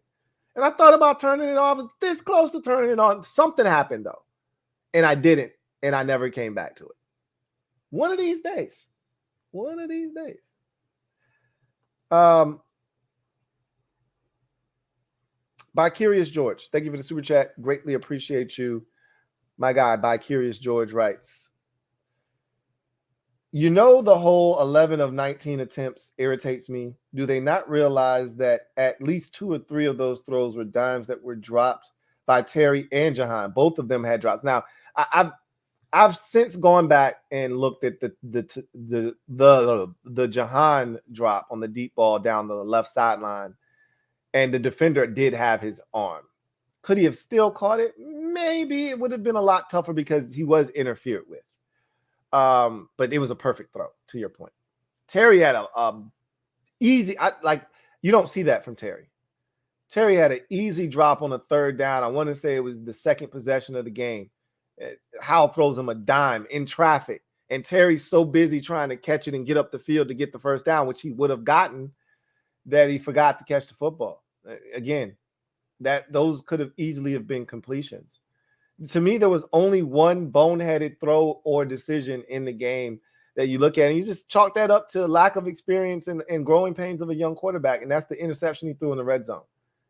And I thought about turning it off. This close to turning it on. Something happened, though. And I didn't. And I never came back to it. One of these days. One of these days. By Curious George. Thank you for the super chat. Greatly appreciate you. My guy, By Curious George writes, you know, the whole 11 of 19 attempts irritates me. Do they not realize that at least 2 or 3 of those throws were dimes that were dropped by Terry and Jahan? Both of them had drops. Now, I've since gone back and looked at the Jahan drop on the deep ball down the left sideline, and the defender did have his arm. Could he have still caught it? Maybe. It would have been a lot tougher because he was interfered with. But it was a perfect throw, to your point. Terry had a easy, you don't see that from Terry. Terry had an easy drop on a 3rd down. I want to say it was the 2nd possession of the game. Howell throws him a dime in traffic, and Terry's so busy trying to catch it and get up the field to get the 1st down, which he would have gotten, that he forgot to catch the football. Again, those could have easily have been completions. To me, there was only one boneheaded throw or decision in the game that you look at, and you just chalk that up to lack of experience and growing pains of a young quarterback, and that's the interception he threw in the red zone.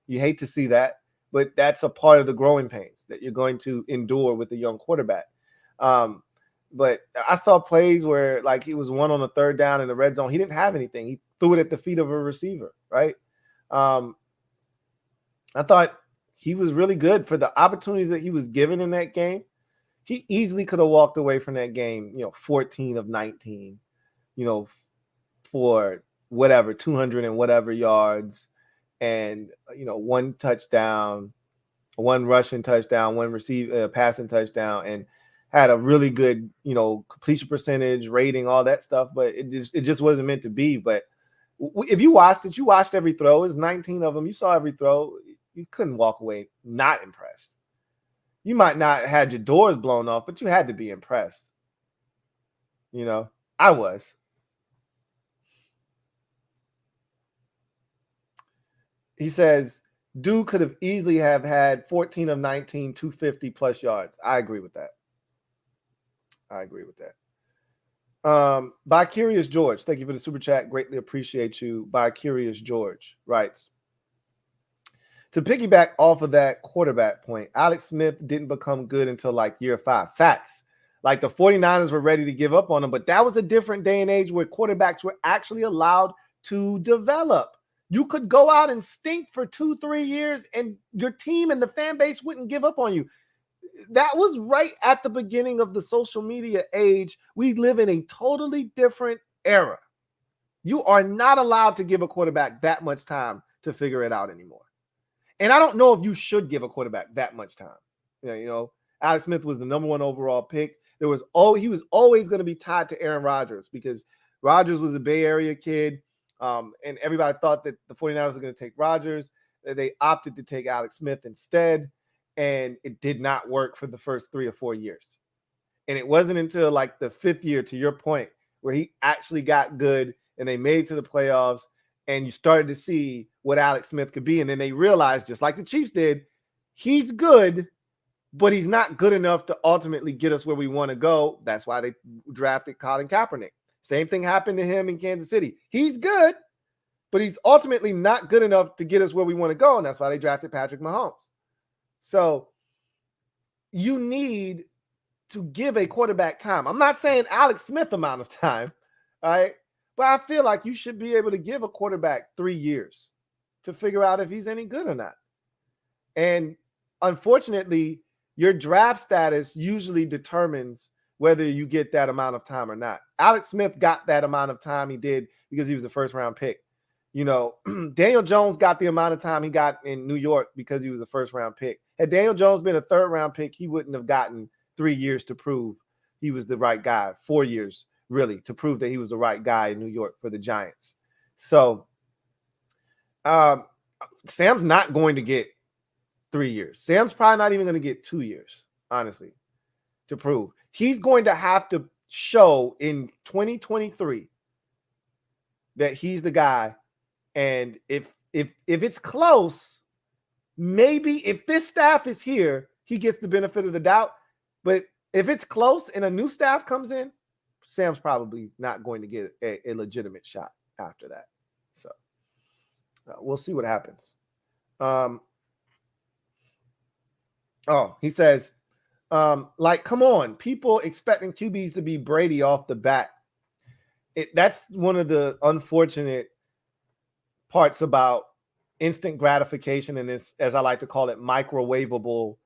You hate to see that, but that's a part of the growing pains that you're going to endure with a young quarterback. But I saw plays where, like, he was one on the 3rd down in the red zone. He didn't have anything. He threw it at the feet of a receiver, right? I thought he was really good for the opportunities that he was given in that game. He easily could have walked away from that game, 14 of 19, for whatever, 200 and whatever yards, and, 1 touchdown, 1 rushing touchdown, 1 passing touchdown, and had a really good, completion percentage, rating, all that stuff. But it just wasn't meant to be. But if you watched it, you watched every throw. It was 19 of them. You saw every throw. You couldn't walk away not impressed. You might not have had your doors blown off, but you had to be impressed. I was. He says, Duke could have easily have had 14 of 19, 250 plus yards. I agree with that. By Curious George, thank you for the super chat. Greatly appreciate you. By Curious George writes, to piggyback off of that quarterback point, Alex Smith didn't become good until like year 5. Facts. Like, the 49ers were ready to give up on him, but that was a different day and age where quarterbacks were actually allowed to develop. You could go out and stink for 2-3 years and your team and the fan base wouldn't give up on you. That was right at the beginning of the social media age. We live in a totally different era. You are not allowed to give a quarterback that much time to figure it out anymore. And I don't know if you should give a quarterback that much time. You know, Alex Smith was the #1 overall pick. He was always going to be tied to Aaron Rodgers because Rodgers was a Bay Area kid, and everybody thought that the 49ers were going to take Rodgers. They opted to take Alex Smith instead, and it did not work for the first 3 or 4 years. And it wasn't until like the 5th year, to your point, where he actually got good and they made it to the playoffs, and you started to see what Alex Smith could be. And then they realized, just like the Chiefs did, he's good, but he's not good enough to ultimately get us where we want to go. That's why they drafted Colin Kaepernick. Same thing happened to him in Kansas City. He's good, but he's ultimately not good enough to get us where we want to go. And that's why they drafted Patrick Mahomes. So you need to give a quarterback time. I'm not saying Alex Smith amount of time, all right? But I feel like you should be able to give a quarterback 3 years to figure out if he's any good or not. And unfortunately, your draft status usually determines whether you get that amount of time or not. Alex Smith got that amount of time he did because he was a first-round pick. You know, Daniel Jones got the amount of time he got in New York because he was a first-round pick. Had Daniel Jones been a third-round pick, he wouldn't have gotten 3 years to prove he was the right guy, 4 years, really, to prove that he was the right guy in New York for the Giants. So Sam's not going to get 3 years. Sam's probably not even going to get 2 years, honestly, to prove. He's going to have to show in 2023 that he's the guy. And if it's close, maybe if this staff is here, he gets the benefit of the doubt. But if it's close and a new staff comes in, Sam's probably not going to get a legitimate shot after that. So we'll see what happens. He says, like, come on, people expecting QBs to be Brady off the bat. That's one of the unfortunate parts about instant gratification and this, as I like to call it, microwavable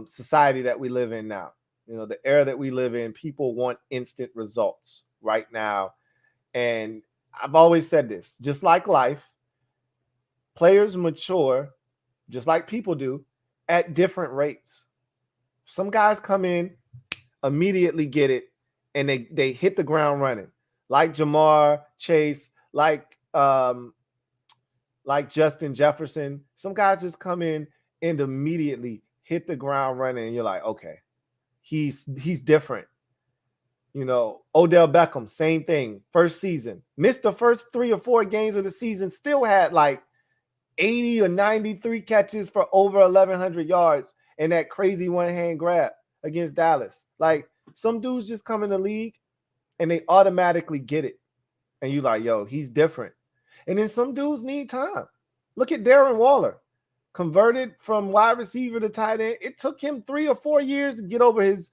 society that we live in now. You know, the era that we live in, people want instant results right now. And I've always said this, just like life, players mature, just like people do, at different rates. Some guys come in, immediately get it, and they hit the ground running. Like Jamar Chase, like Justin Jefferson. Some guys just come in and immediately hit the ground running, and you're like, okay, he's different. You know, Odell Beckham, same thing. First season, missed the first 3 or 4 games of the season, still had like 80 or 93 catches for over 1,100 yards and that crazy one-hand grab against Dallas. Like, some dudes just come in the league and they automatically get it. And you like, yo, he's different. And then some dudes need time. Look at Darren Waller. Converted from wide receiver to tight end. It took him 3 or 4 years to get over his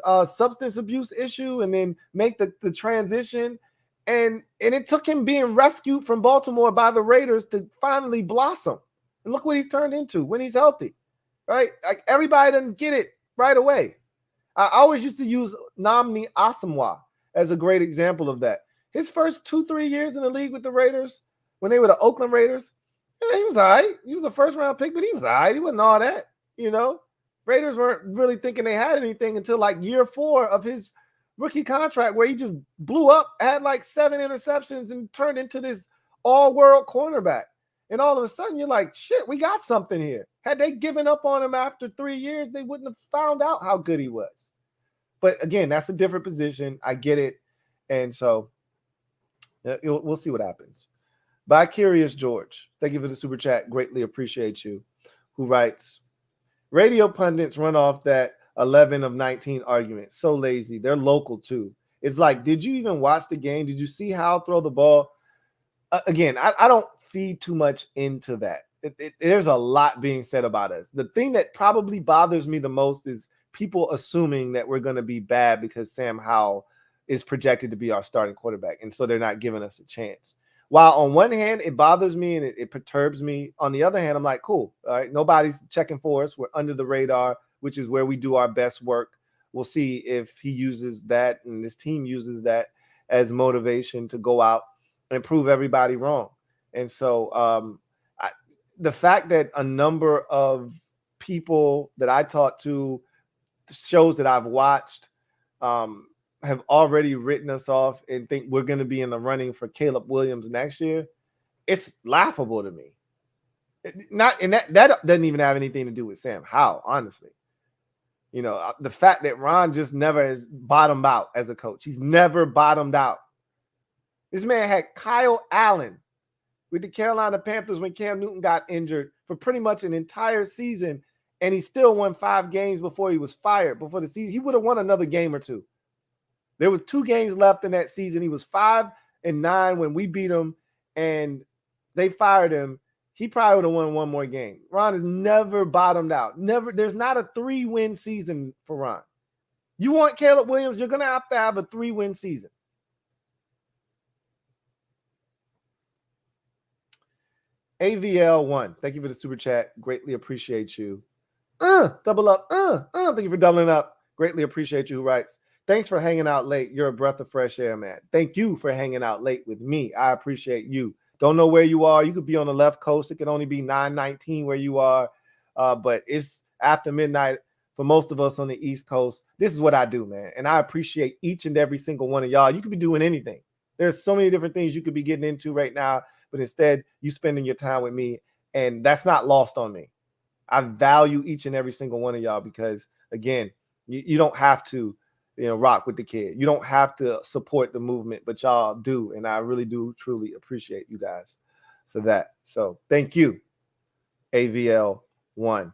substance abuse issue and then make the transition. And it took him being rescued from Baltimore by the Raiders to finally blossom. And look what he's turned into when he's healthy, right? Like, everybody doesn't get it right away. I always used to use Nnamdi Asomugha as a great example of that. His first 2-3 years in the league with the Raiders, when they were the Oakland Raiders, he was all right. He was a first-round pick, but he was all right. He wasn't all that, you know. Raiders weren't really thinking they had anything until like year 4 of his rookie contract, where he just blew up, had like 7 interceptions, and turned into this all-world cornerback. And all of a sudden, you're like, shit, we got something here. Had they given up on him after 3 years, they wouldn't have found out how good he was. But again, that's a different position. I get it. And so we'll see what happens. By Curious George, thank you for the super chat. Greatly appreciate you. Who writes, radio pundits run off that 11 of 19 arguments. So lazy. They're local too. It's like, did you even watch the game? Did you see Howell throw the ball? Again, I don't feed too much into that. There's a lot being said about us. The thing that probably bothers me the most is people assuming that we're going to be bad because Sam Howell is projected to be our starting quarterback, and so they're not giving us a chance. While on one hand, it bothers me and it perturbs me. On the other hand, I'm like, cool. All right, nobody's checking for us. We're under the radar, which is where we do our best work. We'll see if he uses that and this team uses that as motivation to go out and prove everybody wrong. And so the fact that a number of people that I talked to, shows that I've watched, have already written us off and think we're going to be in the running for Caleb Williams next year, it's laughable to me. That doesn't even have anything to do with Sam Howell, honestly. You know, the fact that Ron just never has bottomed out as a coach. He's never bottomed out. This man had Kyle Allen with the Carolina Panthers when Cam Newton got injured for pretty much an entire season, and he still won 5 games before he was fired. Before the season, he would have won another game or 2. There was 2 games left in that season. He was 5-9 when we beat him, and they fired him. He probably would have won 1 more game. Ron has never bottomed out. Never. There's not a 3-win season for Ron. You want Caleb Williams, you're going to have a 3-win season. AVL1, thank you for the super chat. Greatly appreciate you. Double up. Thank you for doubling up. Greatly appreciate you. Who writes, thanks for hanging out late. You're a breath of fresh air, man. Thank you for hanging out late with me. I appreciate you. Don't know where you are. You could be on the left coast. It could only be 9:19 where you are. But it's after midnight for most of us on the East Coast. This is what I do, man. And I appreciate each and every single one of y'all. You could be doing anything. There's so many different things you could be getting into right now, but instead you spending your time with me. And that's not lost on me. I value each and every single one of y'all because, again, you don't have to, rock with the kid. You don't have to support the movement, but y'all do. And I really do truly appreciate you guys for that. So thank you, AVL1.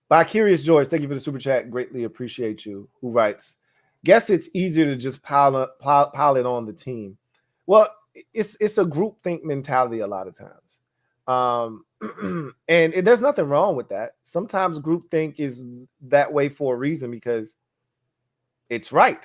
By Curious George, thank you for the super chat. Greatly appreciate you. Who writes, guess it's easier to just pile it on the team. Well, it's a group think mentality a lot of times. And there's nothing wrong with that. Sometimes group think is that way for a reason because it's right.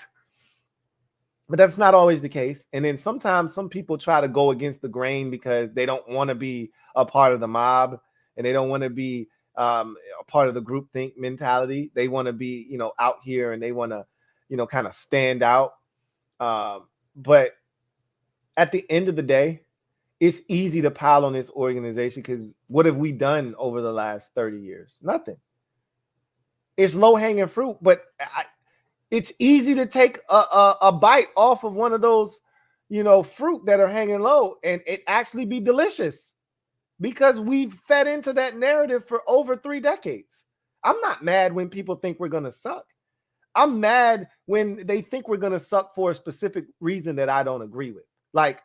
But that's not always the case. And then sometimes some people try to go against the grain because they don't want to be a part of the mob and they don't want to be a part of the group think mentality. They want to be, out here and they want to, kind of stand out. But at the end of the day, it's easy to pile on this organization because what have we done over the last 30 years? Nothing. It's low-hanging fruit, but it's easy to take a bite off of one of those, fruit that are hanging low and it actually be delicious because we've fed into that narrative for over 3 decades. I'm not mad when people think we're going to suck. I'm mad when they think we're going to suck for a specific reason that I don't agree with. Like,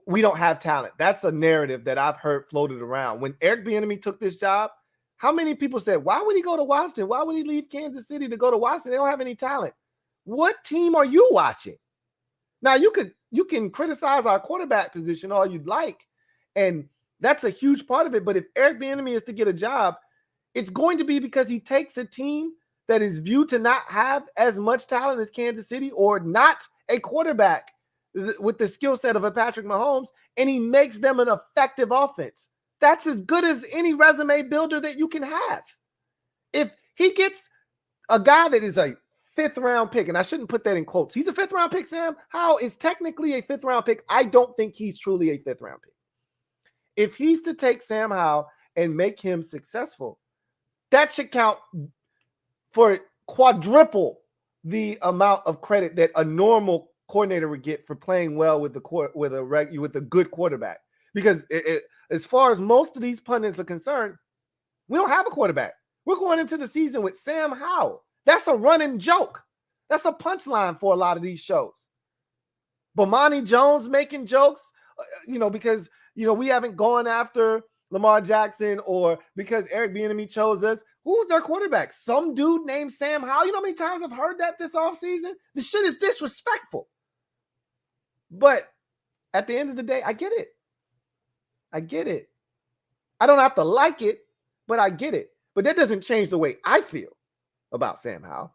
we don't have talent. That's a narrative that I've heard floated around. When Eric Bieniemy took this job, how many people said, why would he go to Washington? Why would he leave Kansas City to go to Washington? They don't have any talent. What team are you watching? Now, you can criticize our quarterback position all you'd like, and that's a huge part of it. But if Eric Bieniemy is to get a job, it's going to be because he takes a team that is viewed to not have as much talent as Kansas City or not a quarterback with the skill set of a Patrick Mahomes, and he makes them an effective offense. That's as good as any resume builder that you can have. If he gets a guy that is a 5th-round pick, and I shouldn't put that in quotes. He's a 5th-round pick, Sam. Howell is technically a 5th-round pick. I don't think he's truly a 5th-round pick. If he's to take Sam Howell and make him successful, that should count for quadruple the amount of credit that a normal coordinator would get for playing well with a good quarterback. Because as far as most of these pundits are concerned, we don't have a quarterback. We're going into the season with Sam Howell. That's a running joke. That's a punchline for a lot of these shows. Bomani Jones making jokes, because we haven't gone after Lamar Jackson or because Eric Bieniemy chose us. Who's their quarterback? Some dude named Sam Howell. You know how many times I've heard that this offseason? This shit is disrespectful. But at the end of the day, I get it. I get it. I don't have to like it, but I get it. But that doesn't change the way I feel about Sam Howell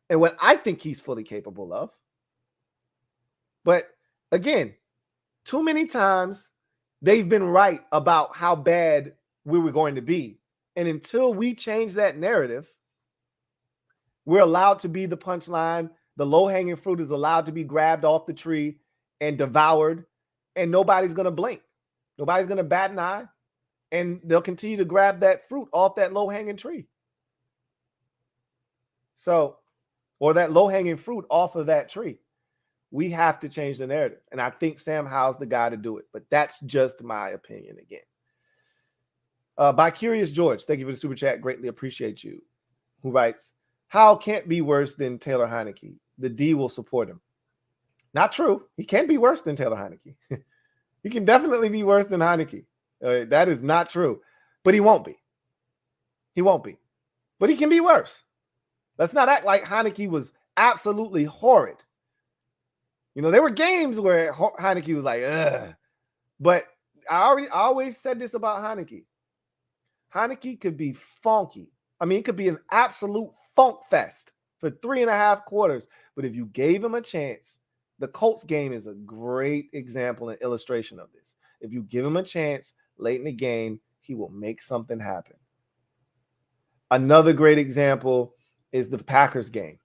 and what I think he's fully capable of. But again, too many times they've been right about how bad we were going to be. And until we change that narrative, we're allowed to be the punchline. The low-hanging fruit is allowed to be grabbed off the tree and devoured. and nobody's going to blink. Nobody's going to bat an eye, and they'll continue to grab that fruit off that low-hanging tree. So, or that low-hanging fruit off of that tree. We have to change the narrative, and I think Sam Howell's the guy to do it, but that's just my opinion again. By Curious George, thank you for the super chat. Greatly appreciate you. Who writes, Howell can't be worse than Taylor Heineke. The D will support him. Not true. He can be worse than Taylor Heineke. He can definitely be worse than Heineke. That is not true, but he won't be. He won't be, but he can be worse. Let's not act like Heineke was absolutely horrid. You know, there were games where Heineke was like, ugh. But I always said this about Heineke. Heineke could be funky. I mean, it could be an absolute funk fest for 3.5 quarters. But if you gave him a chance, the Colts game is a great example and illustration of this. If you give him a chance late in the game, he will make something happen. Another great example is the Packers game,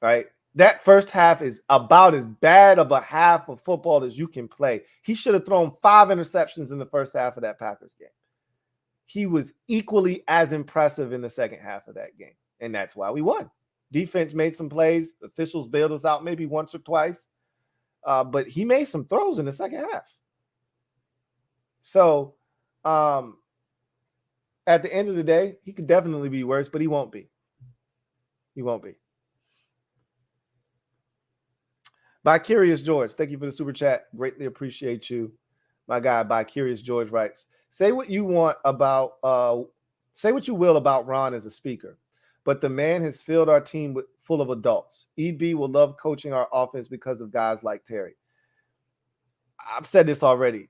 right? That first half is about as bad of a half of football as you can play. He should have thrown 5 interceptions in the first half of that Packers game. He was equally as impressive in the second half of that game, and that's why we won. Defense made some plays. Officials bailed us out maybe once or twice, but he made some throws in the second half. So at the end of the day, he could definitely be worse, but he won't be. He won't be. By Curious George, thank you for the super chat. Greatly appreciate you. My guy, By Curious George writes, say what you will about Ron as a speaker, but the man has filled our team full of adults. EB will love coaching our offense because of guys like Terry. I've said this already.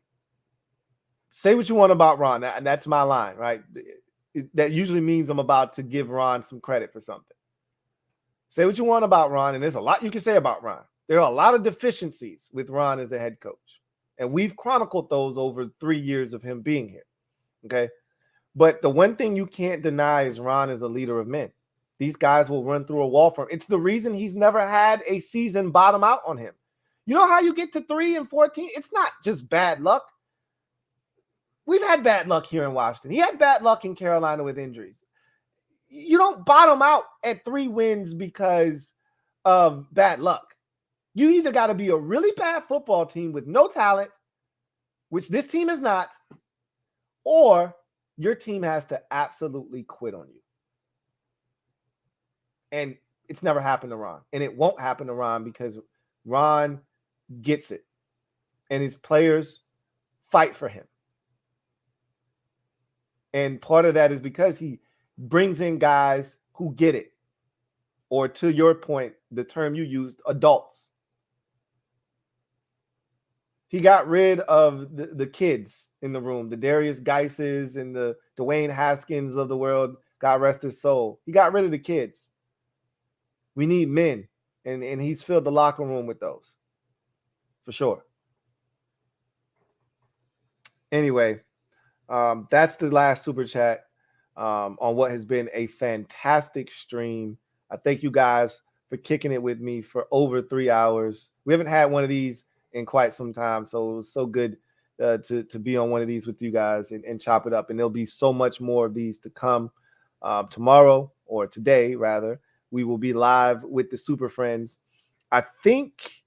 Say what you want about Ron, and that's my line, right? That usually means I'm about to give Ron some credit for something. Say what you want about Ron, and there's a lot you can say about Ron. There are a lot of deficiencies with Ron as a head coach, and we've chronicled those over 3 years of him being here, okay? But the one thing you can't deny is Ron is a leader of men. These guys will run through a wall for him. It's the reason he's never had a season bottom out on him. You know how you get to 3-14? It's not just bad luck. We've had bad luck here in Washington. He had bad luck in Carolina with injuries. You don't bottom out at 3 wins because of bad luck. You either got to be a really bad football team with no talent, which this team is not, or your team has to absolutely quit on you. And it's never happened to Ron. And it won't happen to Ron because Ron gets it. And his players fight for him. And part of that is because he brings in guys who get it. Or to your point, the term you used, adults. He got rid of the kids in the room, the Darius Geises and the Dwayne Haskins of the world, God rest his soul. He got rid of the kids. We need men, and he's filled the locker room with those, for sure. Anyway, that's the last super chat on what has been a fantastic stream. I thank you guys for kicking it with me for over 3 hours. We haven't had one of these in quite some time, so it was so good to be on one of these with you guys and chop it up. And there'll be so much more of these to come tomorrow, or today rather. We will be live with the Super Friends. I think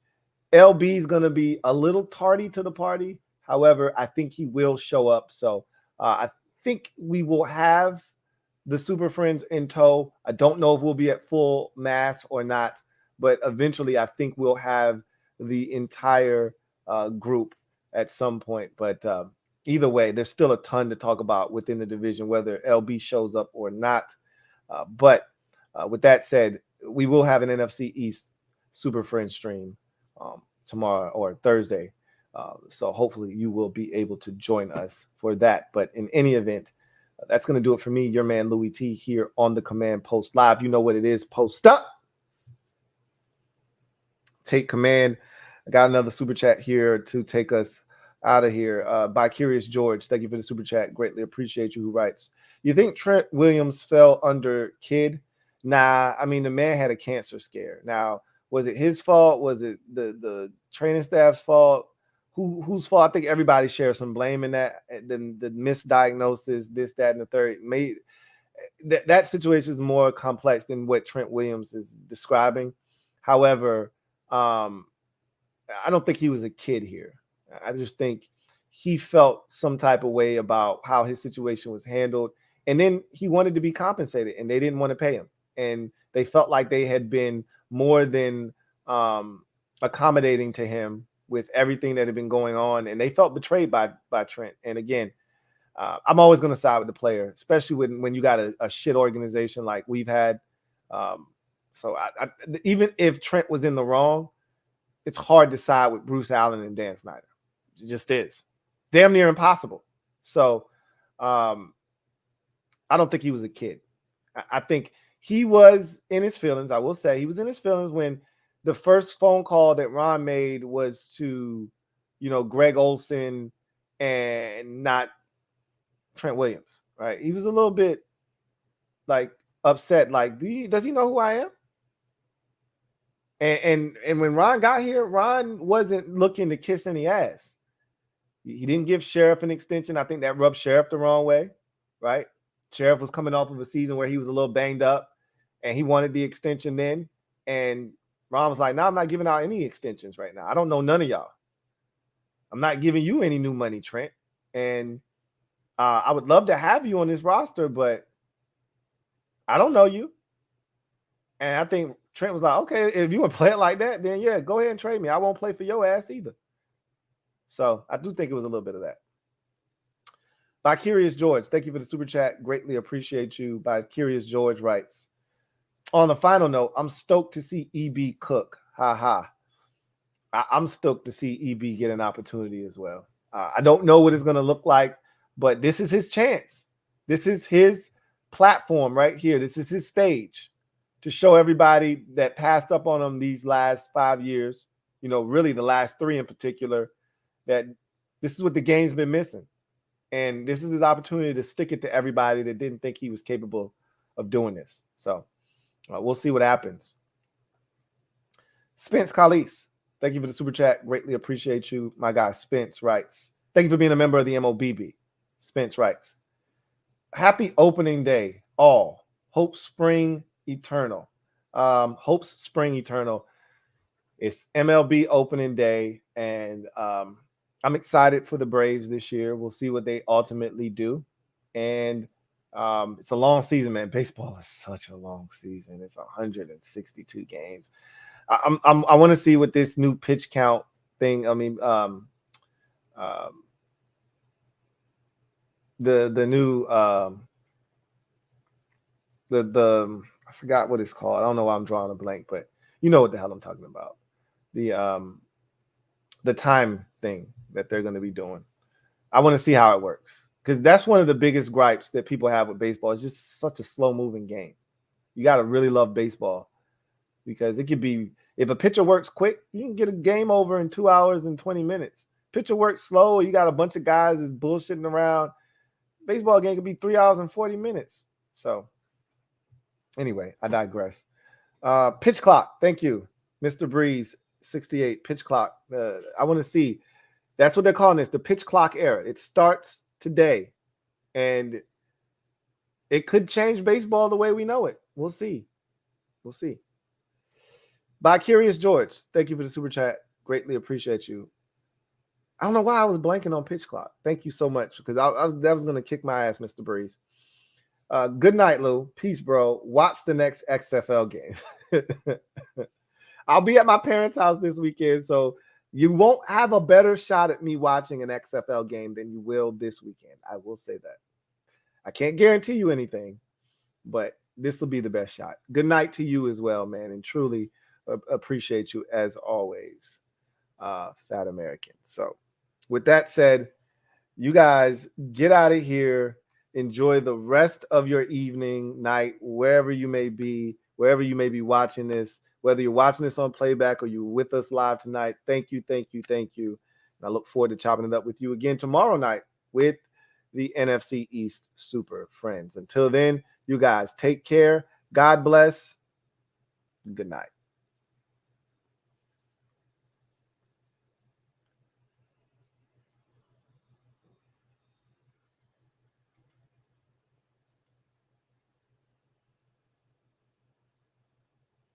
LB is going to be a little tardy to the party. However, I think he will show up. So I think we will have the Super Friends in tow. I don't know if we'll be at full mass or not, but eventually I think we'll have the entire group at some point. But either way, there's still a ton to talk about within the division, whether LB shows up or not. But with that said, we will have an NFC East Super Friends stream tomorrow or Thursday. So hopefully you will be able to join us for that. But in any event, that's going to do it for me, your man Louie Tee, here on the Command Post Live. You know what it is. Post up. Take command. I got another super chat here to take us out of here. By Curious George, thank you for the super chat. Greatly appreciate you. Who writes, you think Trent Williams fell under Kidd? Nah, I mean, the man had a cancer scare. Now, was it his fault? Was it the training staff's fault? whose fault? I think everybody shares some blame in that. The misdiagnosis, this, that, and the third. That situation is more complex than what Trent Williams is describing. However, I don't think he was a kid here. I just think he felt some type of way about how his situation was handled. And then he wanted to be compensated, and they didn't want to pay him. And they felt like they had been more than accommodating to him with everything that had been going on. And they felt betrayed by Trent. And again, I'm always going to side with the player, especially when you got a shit organization like we've had. So even if Trent was in the wrong, it's hard to side with Bruce Allen and Dan Snyder. It just is. Damn near impossible. So I don't think he was a kid. I think he was in his feelings. I will say he was in his feelings when the first phone call that Ron made was to, Greg Olsen and not Trent Williams, right? He was a little bit like upset. Like, does he know who I am? And when Ron got here, Ron wasn't looking to kiss any ass. He didn't give Sheriff an extension. I think that rubbed Sheriff the wrong way, right? Sheriff was coming off of a season where he was a little banged up, and he wanted the extension then. And Ron was like, no, I'm not giving out any extensions right now. I don't know none of y'all. I'm not giving you any new money, Trent. And I would love to have you on this roster, but I don't know you. And I think Trent was like, okay, if you want to play it like that, then yeah, go ahead and trade me. I won't play for your ass either. So I do think it was a little bit of that. By Curious George, thank you for the super chat. Greatly appreciate you. By Curious George writes, on a final note, I'm stoked to see EB cook. Ha ha. I'm stoked to see EB get an opportunity as well. I don't know what it's going to look like, but this is his chance. This is his platform right here. This is his stage to show everybody that passed up on him these last 5 years, really the last 3 in particular, that this is what the game's been missing. And this is his opportunity to stick it to everybody that didn't think he was capable of doing this. So we'll see what happens. Spence Calise, thank you for the super chat. Greatly appreciate you. My guy Spence writes, thank you for being a member of the MOBB. Spence writes, happy opening day, all. Hope spring eternal. Hope's spring eternal. It's MLB opening day, and I'm excited for the Braves this year. We'll see what they ultimately do. And it's a long season, man. Baseball is such a long season. It's 162 games. I want to see what this new pitch count thing. I mean, the new I forgot what it's called. I don't know why I'm drawing a blank, but you know what the hell I'm talking about. The time thing that they're going to be doing. I want to see how it works, because that's one of the biggest gripes that people have with baseball. It's just such a slow moving game. You got to really love baseball, because it could be, if a pitcher works quick, you can get a game over in 2 hours and 20 minutes. Pitcher works slow, you got a bunch of guys that's bullshitting around. Baseball game could be 3 hours and 40 minutes. So anyway, I digress. Pitch clock. Thank you, Mr. Breeze 68. Pitch clock. I want to see. That's what they're calling this, the pitch clock era. It starts today, and it could change baseball the way we know it. We'll see. We'll see. By Curious George, thank you for the super chat. Greatly appreciate you. I don't know why I was blanking on pitch clock. Thank you so much, because that was going to kick my ass, Mr. Breeze. Good night, Lou. Peace, bro. Watch the next XFL game. I'll be at my parents' house this weekend, so you won't have a better shot at me watching an XFL game than you will this weekend. I will say that. I can't guarantee you anything, but this will be the best shot. Good night to you as well, man, and truly appreciate you as always, Fat American. So with that said, you guys get out of here. Enjoy the rest of your evening, night, wherever you may be watching this. Whether you're watching this on playback or you're with us live tonight, thank you, thank you, thank you. And I look forward to chopping it up with you again tomorrow night with the NFC East Super Friends. Until then, you guys take care. God bless. Good night.